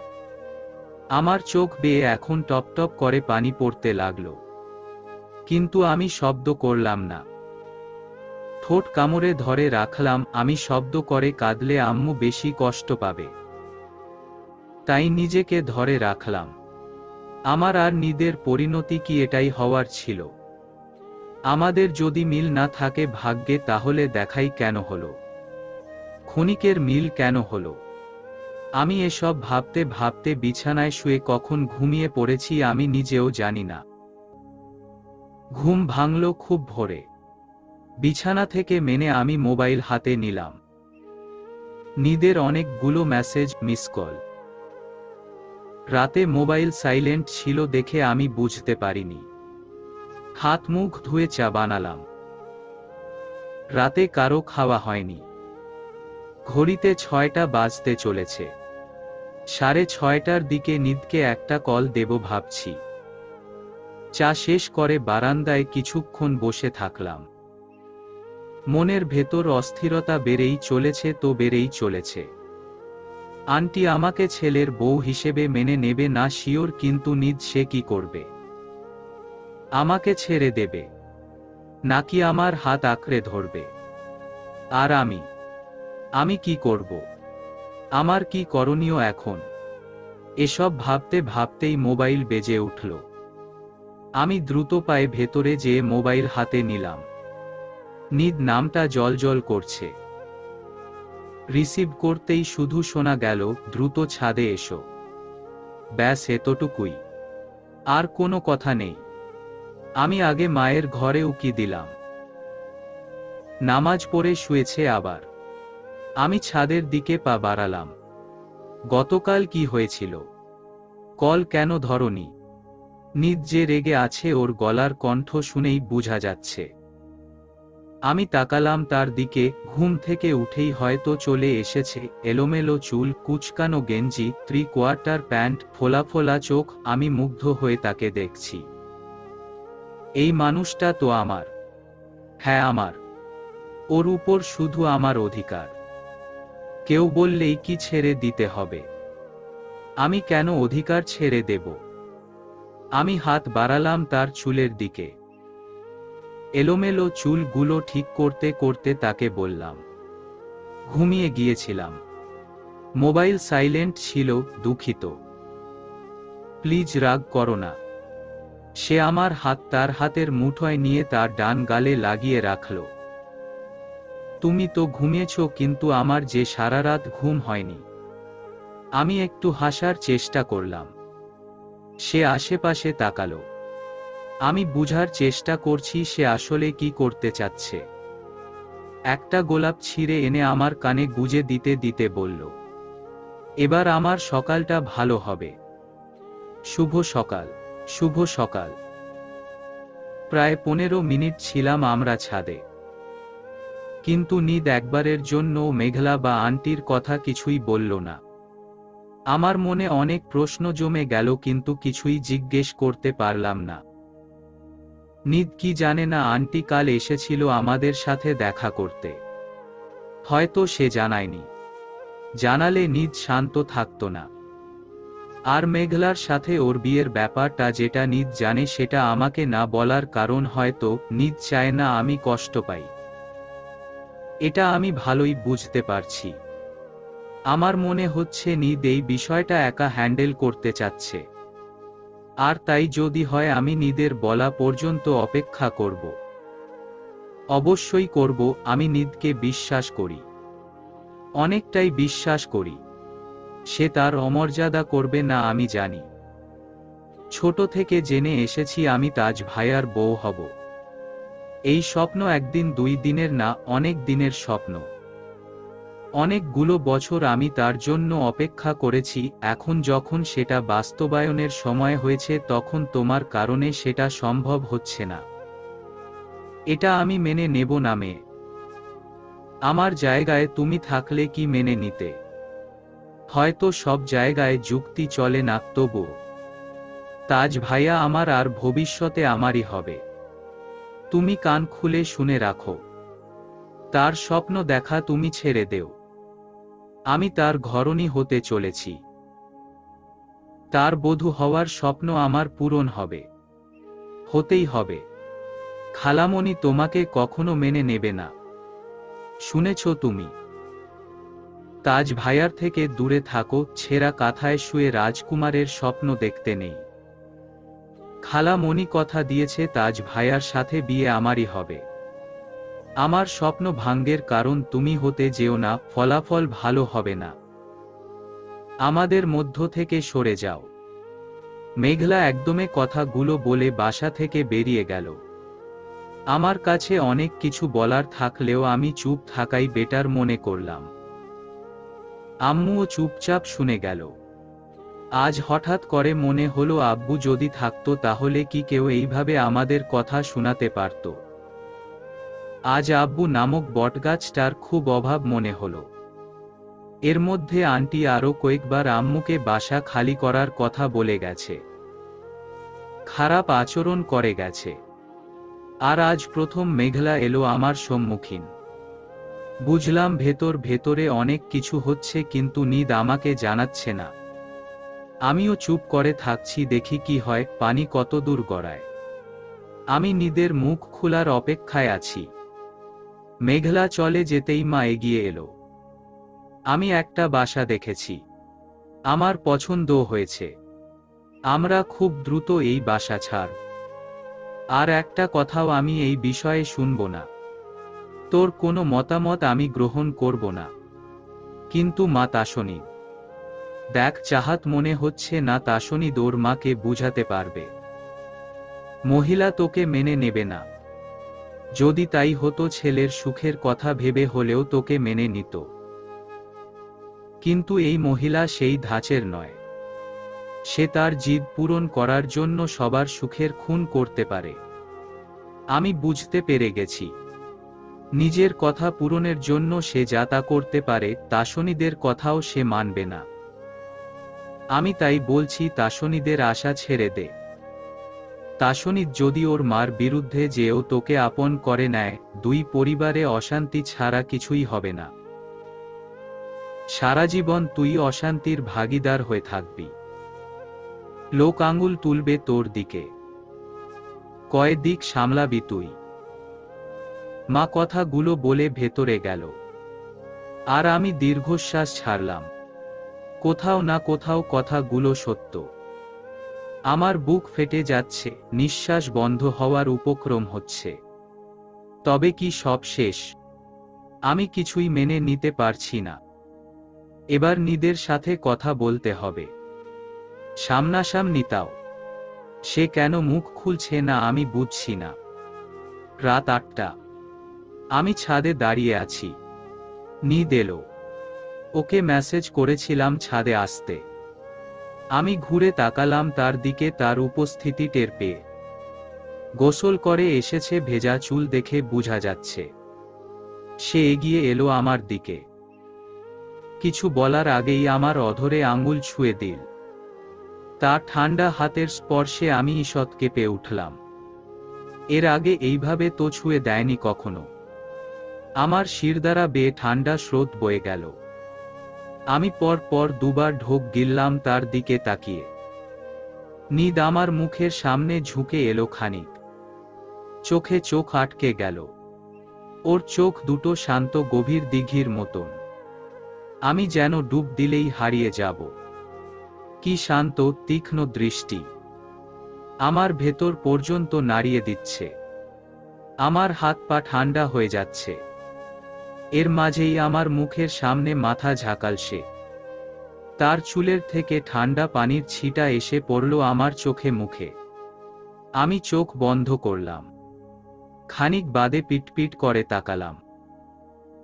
আমার চোখ বেয়ে এখন টপ টপ করে পানি পড়তে লাগলো, কিন্তু আমি শব্দ করলাম না। ঠোঁট কামড়ে ধরে রাখলাম, আমি শব্দ করে কাঁদলে আম্মু বেশি কষ্ট পাবে। তাই নিজেকে ধরে রাখলাম। আমার আর নিদের পরিণতি কি এটাই হওয়ার ছিল? আমাদের যদি মিল না থাকে ভাগ্যে, তাহলে দেখাই কেন হলো? ক্ষণিকের মিল কেন হলো? আমি এসব ভাবতে ভাবতে বিছানায় শুয়ে কখন ঘুমিয়ে পড়েছি আমি নিজেও জানি না। ঘুম ভাঙল খুব ভোরে। বিছানা থেকে মেনে আমি মোবাইল হাতে নিলাম। নিদের অনেকগুলো মেসেজ, মিস কল। রাতে মোবাইল সাইলেন্ট ছিল দেখে আমি বুঝতে পারিনি। হাত মুখ ধুয়ে চা বানালাম। রাতে কারো খাওয়া হয়নি। ঘড়িতে 6টা বাজতে চলেছে। 6:30টার দিকে নিদকে একটা কল দেব ভাবছি। চা শেষ করে বারান্দায় কিছুক্ষণ বসে থাকলাম। মনের ভেতর অস্থিরতা বেড়েই চলেছে তো বেড়েই চলেছে। আন্টি আমাকে ছেলের বউ হিসেবে মেনে নেবে না শিওর, কিন্তু নিদ সে কি করবে? আমাকে ছেড়ে দেবে নাকি আমার হাত আঁকড়ে ধরবে? আর আমি কি করব? আমার কি করণীয় এখন? এসব ভাবতে ভাবতেই মোবাইল বেজে উঠল। আমি দ্রুত পায়ে ভেতরে যেয়ে মোবাইল হাতে নিলাম। নিদ নামটা জলজল করছে। রিসিভ করতেই শুধু শোনা গেল, দ্রুত ছাদে এসো। ব্যাস এতটুকুই, আর কোনো কথা নেই। আমি আগে মায়ের ঘরে উকি দিলাম। নামাজ পড়ে শুয়েছে আবার। আমি ছাদের দিকে পা বাড়ালাম। গতকাল কি হয়েছিল? কল কেন ধরনি? নিদ যে রেগে আছে ওর গলার কণ্ঠ শুনেই বোঝা যাচ্ছে। আমি তাকালাম তার দিকে। ঘুম থেকে উঠেই হয়তো চলে এসেছে। এলোমেলো চুল, কুচকানো গেঞ্জি, 3/4 প্যান্ট, ফোলা ফোলা চোখ। আমি মুগ্ধ হয়ে তাকে দেখছি। এই মানুষটা তো আমার। হ্যাঁ আমার। ওর উপর শুধু আমার অধিকার। কেউ বললেই কি ছেড়ে দিতে হবে? আমি কেন অধিকার ছেড়ে দেব? আমি হাত বাড়ালাম তার চুলের দিকে। এলোমেলো চুলগুলো ঠিক করতে করতে তাকে বললাম, ঘুমিয়ে গিয়েছিলাম। মোবাইল সাইলেন্ট ছিল, দুঃখিত। প্লিজ রাগ করো না। সে আমার হাত তার হাতের মুঠোয় নিয়ে তার ডান গালে লাগিয়ে রাখল। তুমি তো ঘুমিয়েছ, কিন্তু আমার যে সারা রাত ঘুম হয়নি। আমি একটু হাসার চেষ্টা করলাম। সে আশেপাশে তাকালো। আমি বুঝার চেষ্টা করছি সে আসলে কি করতে চাচ্ছে। একটা গোলাপ ছিঁড়ে এনে আমার কানে গুজে দিতে দিতে বলল, এবার আমার সকালটা ভালো হবে। শুভ সকাল। শুভ সকাল। প্রায় 15 মিনিট ছিলাম আমরা ছাদে, কিন্তু নিদ একবারের জন্য মেঘলা বা আন্টির কথা কিছুই বলল না। আমার মনে অনেক প্রশ্ন জমে গেল, কিন্তু কিছুই জিজ্ঞেস করতে পারলাম না। নিদ কি জানে না আন্টি কাল এসেছিল আমাদের সাথে দেখা করতে? হয়তো সে জানায়নি। জানালে নিদ শান্ত থাকত না। আর মেঘলার সাথে ওর বিয়ের ব্যাপারটা যেটা নিদ জানে সেটা আমাকে না বলার কারণ হয়তো নিদ চায় না আমি কষ্ট পাই। এটা আমি ভালোই বুঝতে পারছি। আমার মনে হচ্ছে নিদ এই বিষয়টা একা হ্যান্ডেল করতে চাচ্ছে। আর তাই যদি হয় আমি নিদের বলা পর্যন্ত অপেক্ষা করব। অবশ্যই করব। আমি নিদকে বিশ্বাস করি, অনেকটাই বিশ্বাস করি। সে তার অমর্যাদা করবে না আমি জানি। ছোট থেকে জেনে এসেছি আমি তাজ ভাইয়ার বউ হব। এই স্বপ্ন একদিন 2 দিনের না, অনেক দিনের স্বপ্ন। অনেকগুলো বছর আমি তার জন্য অপেক্ষা করেছি। এখন যখন সেটা বাস্তবায়নের সময় হয়েছে তখন তোমার কারণে সেটা সম্ভব হচ্ছে না। এটা আমি মেনে নেব না মেয়ে। আমার জায়গায় তুমি থাকলে কি মেনে নিতে? হয়তো সব জায়গায় যুক্তি চলে না, তবু তাজ ভাইয়া আমার আর ভবিষ্যতে আমারই হবে। তুমি কান খুলে শুনে রাখো। তার স্বপ্ন দেখা তুমি ছেড়ে দেও। আমি তার ঘরণী হতে চলেছি। তার বধূ হওয়ার স্বপ্ন আমার পূরণ হবে। হতেই হবে। খালামণি তোমাকে কখনো মেনে নেবে না। শুনেছ তুমি? তাজ ভাইয়ার থেকে দূরে থাকো। ছেঁড়া কাঁথায় শুয়ে রাজকুমারের স্বপ্ন দেখতে নেই। খালামণি কথা দিয়েছে তাজ ভাইয়ার সাথে বিয়ে আমারই হবে। আমার স্বপ্ন ভাঙ্গের কারণ তুমি হতে যেও না, ফলাফল ভালো হবে না। আমাদের মধ্য থেকে সরে যাও। মেঘলা একদমে কথাগুলো বলে বাসা থেকে বেরিয়ে গেল। আমার কাছে অনেক কিছু বলার থাকলেও আমি চুপ থাকাই বেটার মনে করলাম। আম্মুও চুপচাপ শুনে গেল। আজ হঠাৎ করে মনে হলো আব্বু যদি থাকতো তাহলে কি কেউ এইভাবে আমাদের কথা শোনাতে পারত? আজ আব্বু নামক বটগাছটার খুব অভাব মনে হলো। এর মধ্যে আন্টি আরও কয়েকবার আম্মুকে বাসা খালি করার কথা বলে গেছে। খারাপ আচরণ করে গেছে। আর আজ প্রথম মেঘলা এলো আমার সম্মুখীন। বুঝলাম ভেতর ভেতরে অনেক কিছু হচ্ছে, কিন্তু নিদ আমাকে জানাচ্ছে না। আমিও চুপ করে থাকছি, দেখি কি হয়, পানি কত দূর গড়ায়। আমি নিদের মুখ খোলার অপেক্ষায় আছি। মেঘলা চলে যেতেই মা এগিয়ে এলো। আমি একটা বাসা দেখেছি, আমার পছন্দ হয়েছে। আমরা খুব দ্রুত এই বাসা ছাড়ব। আর একটা কথাও আমি এই বিষয়ে শুনব না। তোর কোনো মতামত আমি গ্রহণ করব না। কিন্তু মা তাসনি, দেখ চাহাত মনে হচ্ছে না তাসনি ওর মাকে বুঝাতে পারবে। মহিলা তোকে মেনে নেবে না। যদি তাই হতো ছেলের সুখের কথা ভেবে হলেও তোকে মেনে নিত। কিন্তু এই মহিলা সেই ধাঁচের নয়। সে তার জিদ পূরণ করার জন্য সবার সুখের খুন করতে পারে। আমি বুঝতে পেরে গেছি। নিজের কথা পূরণের জন্য সে যা তা করতে পারে, তাসনিদের কথাও সে মানবে না। আমি তাই বলছি তাসনিদের আশা ছেড়ে দে। তাসনিদ যদি ওর মার বিরুদ্ধে যেও তোকে আপন করে নেয়, 2 পরিবারে অশান্তি ছাড়া কিছুই হবে না। সারা জীবন তুই অশান্তির ভাগীদার হয়ে থাকবি। লোক আঙুল তুলবে তোর দিকে। কয় দিক সামলাবি তুই? মা কথাগুলো বলে ভেতরে গেল। আর আমি দীর্ঘশ্বাস ছাড়লাম। কোথাও না কোথাও কথাগুলো সত্য। আমার বুক ফেটে যাচ্ছে, নিঃশ্বাস বন্ধ হওয়ার উপক্রম হচ্ছে। তবে কি সব শেষ? আমি কিছুই মেনে নিতে পারছি না। এবার নিদের সাথে কথা বলতে হবে। সামনাসামনি তাও। সে কেন মুখ খুলছে না আমি বুঝছি না। রাত 8টা। আমি ছাদে দাঁড়িয়ে আছি। নিদ এলো। ওকে মেসেজ করেছিলাম ছাদে আসতে। আমি ঘুরে তাকালাম তার দিকে, তার উপস্থিতি টের পেয়ে। গোসল করে এসেছে, ভেজা চুল দেখে বোঝা যাচ্ছে। সে এগিয়ে এলো আমার দিকে। কিছু বলার আগেই আমার অধরে আঙুল ছুঁয়ে দিল। তার ঠান্ডা হাতের স্পর্শে আমি ঈষৎ কেঁপে উঠলাম। এর আগে এইভাবে তো ছুঁয়ে দেয়নি কখনো। আমার শিরদাঁড়া বেয়ে ঠান্ডা স্রোত বয়ে গেল। আমি পর পর দুবার ঢোক গিললাম তার দিকে তাকিয়ে। নিদ আমার মুখের সামনে ঝুঁকে এলো খানিক। চোখে চোখ আটকে গেল। ওর চোখ দুটো শান্ত গভীর দিঘির মতন। আমি যেন ডুব দিলেই হারিয়ে যাব। কি শান্ত তীক্ষ্ণ দৃষ্টি, আমার ভেতর পর্যন্ত নাড়িয়ে দিচ্ছে। আমার হাত পা ঠান্ডা হয়ে যাচ্ছে। এর মাঝেই আমার মুখের সামনে মাথা ঝাঁকাল সে। তার চুলের থেকে ঠান্ডা পানির ছিটা এসে পড়ল আমার চোখে মুখে। আমি চোখ বন্ধ করলাম। খানিক বাদে পিটপিট করে তাকালাম।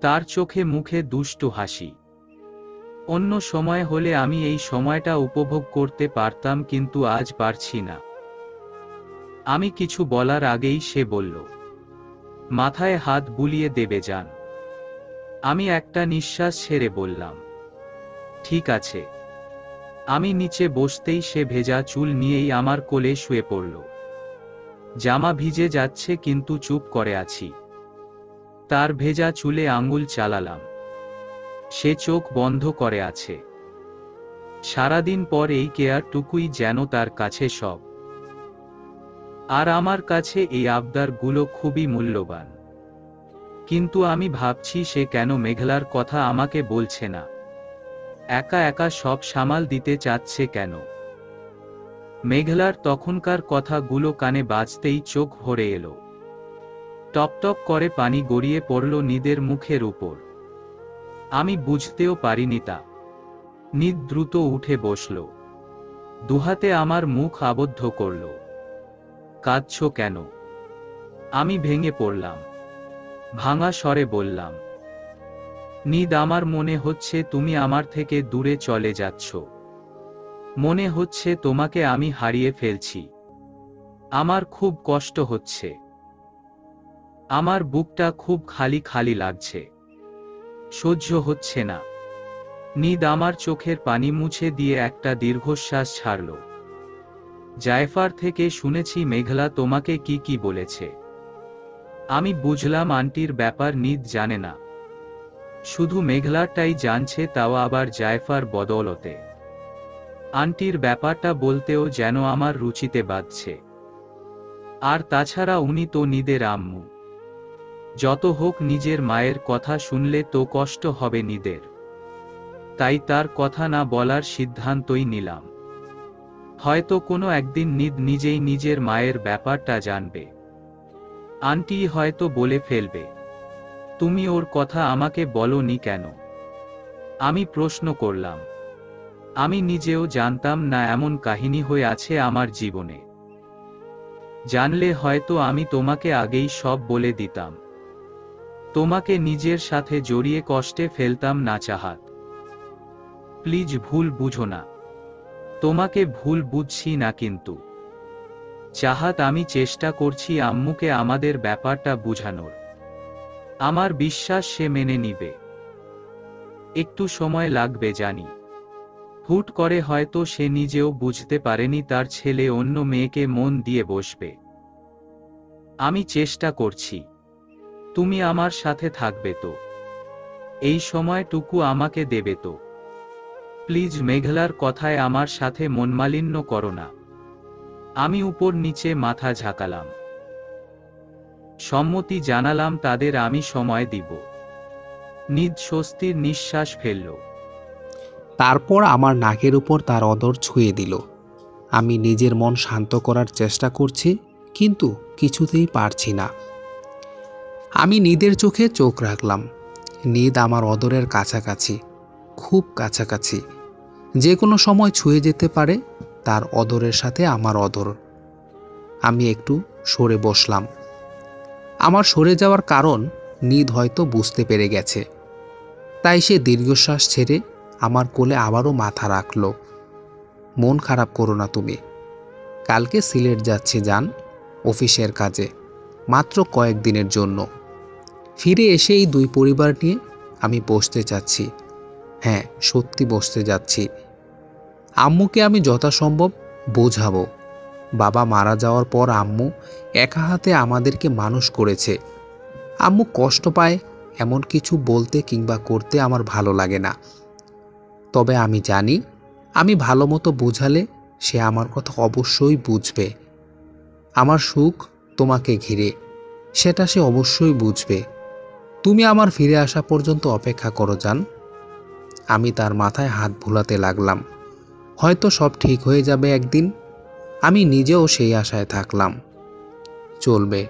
তার চোখে মুখে দুষ্টু হাসি। অন্য সময় হলে আমি এই সময়টা উপভোগ করতে পারতাম, কিন্তু আজ পারছি না। আমি কিছু বলার আগেই সে বলল, মাথায় হাত বুলিয়ে দেবে যান। আমি একটা নিঃশ্বাস ছেড়ে বললাম, ঠিক আছে। আমি নিচে বসতেই সে ভেজা চুল নিয়েই আমার কোলে শুয়ে পড়ল। জামা ভিজে যাচ্ছে কিন্তু চুপ করে আছি। তার ভেজা চুলে আঙুল চালালাম। সে চোখ বন্ধ করে আছে। সারাদিন পর এই কেয়ারটুকুই যেন তার কাছে সব। আর আমার কাছে এই আবদারগুলো খুবই মূল্যবান। কিন্তু আমি ভাবছি সে কেন মেঘলার কথা আমাকে বলছে না। একা একা সব সামাল দিতে চাচ্ছে কেন? মেঘলার তখনকার কথাগুলো কানে বাজতেই চোখ ভরে এলো। টপটপ করে পানি গড়িয়ে পড়ল নিদের মুখের উপর। আমি বুঝতেও পারিনি তা। নিদ দ্রুত উঠে বসল। দুহাতে আমার মুখ আবদ্ধ করল। কাঁদছো কেন? আমি ভেঙে পড়লাম। ভাঙা স্বরে বললাম, নিদ আমার মনে হচ্ছে তুমি আমার থেকে দূরে চলে যাচ্ছ। মনে হচ্ছে তোমাকে আমি হারিয়ে ফেলছি। আমার খুব কষ্ট হচ্ছে। আমার বুকটা খুব খালি খালি লাগছে। সহ্য হচ্ছে না। নিদ আমার চোখের পানি মুছে দিয়ে একটা দীর্ঘশ্বাস ছাড়ল। জায়ফার থেকে শুনেছি মেঘলা তোমাকে কি কি বলেছে। আমি বুঝলাম আন্টির ব্যাপার নিদ জানে না। শুধু মেঘলাটাই জানছে, তাও আবার জায়ফার বদৌলতে। আন্টির ব্যাপারটা বলতেও যেন আমার রুচিতে বাজছে। আর তাছাড়া উনি তো নিদের আম্মু। যত হোক নিজের মায়ের কথা শুনলে তো কষ্ট হবে নিদের। তাই তার কথা না বলার সিদ্ধান্তই নিলাম। হয়তো কোনো একদিন নিদ নিজেই নিজের মায়ের ব্যাপারটা জানবে। আন্টি হয়তো বলে ফেলবে, তুমি ওর কথা আমাকে বলোনি কেন? আমি প্রশ্ন করলাম। আমি নিজেও জানতাম না এমন কাহিনী হয়ে আছে আমার জীবনে। জানলে হয়তো আমি তোমাকে আগেই সব বলে দিতাম। তোমাকে নিজের সাথে জড়িয়ে কষ্টে ফেলতাম না চাহাত। প্লিজ ভুল বুঝো না। তোমাকে ভুল বুঝছি না কিন্তু। চাহাত, আমি চেষ্টা করছি আম্মুকে আমাদের ব্যাপারটা বুঝানোর। আমার বিশ্বাস সে মেনে নিবে। একটু সময় লাগবে জানি। হুট করে হয়তো সে নিজেও বুঝতে পারেনি তার ছেলে অন্য মেয়েকে মন দিয়ে বসবে। আমি চেষ্টা করছি। তুমি আমার সাথে থাকবে তো? এই সময়টুকু আমাকে দেবে তো? প্লিজ মেঘলার কথায় আমার সাথে মনমালিন্য করো না। আমি উপর নিচে মাথা ঝাঁকালাম। সম্মতি জানালাম তাদের, আমি সময় দিব। নিদ স্বস্তির নিঃশ্বাস ফেলল। তারপর আমার নাকের উপর তার অদর ছুঁয়ে দিল। আমি নিজের মন শান্ত করার চেষ্টা করছি, কিন্তু কিছুতেই পারছি না। আমি নিদের চোখে চোখ রাখলাম। নিদ আমার অদরের কাছাকাছি, খুব কাছাকাছি। যে কোনো সময় ছুঁয়ে যেতে পারে। তার অদরের সাথে আমার অদর, আমি একটু সরে বসলাম। আমার সরে যাওয়ার কারণ নিধ হয়তো বুঝতে পেরে গেছে, তাই সে দীর্ঘশ্বাস ছেড়ে আমার কোলে আবারও মাথা রাখল। মন খারাপ করো না তুমি, কালকে সিলেট যাচ্ছি জান, অফিসের কাজে, মাত্র কয়েকদিনের জন্য। ফিরে এসে এই দুই পরিবার নিয়ে আমি বসতে চাচ্ছি। হ্যাঁ, সত্যি বসতে যাচ্ছি। আম্মুকে আমি যথাসম্ভব বোঝাবো। বাবা মারা যাওয়ার পর আম্মু একা হাতে আমাদেরকে মানুষ করেছে। আম্মু কষ্ট পায় এমন কিছু বলতে কিংবা করতে আমার ভালো লাগে না। তবে আমি জানি আমি ভালো মতো বোঝালে সে আমার কথা অবশ্যই বুঝবে। আমার সুখ তোমাকে ঘিরে, সেটা সে অবশ্যই বুঝবে। তুমি আমার ফিরে আসা পর্যন্ত অপেক্ষা করো জান। আমি তার মাথায় হাত বুলাতে লাগলাম। হয়তো সব ঠিক হয়ে যাবে একদিন। আমি নিজেও সেই আশায় থাকলাম। চলবে।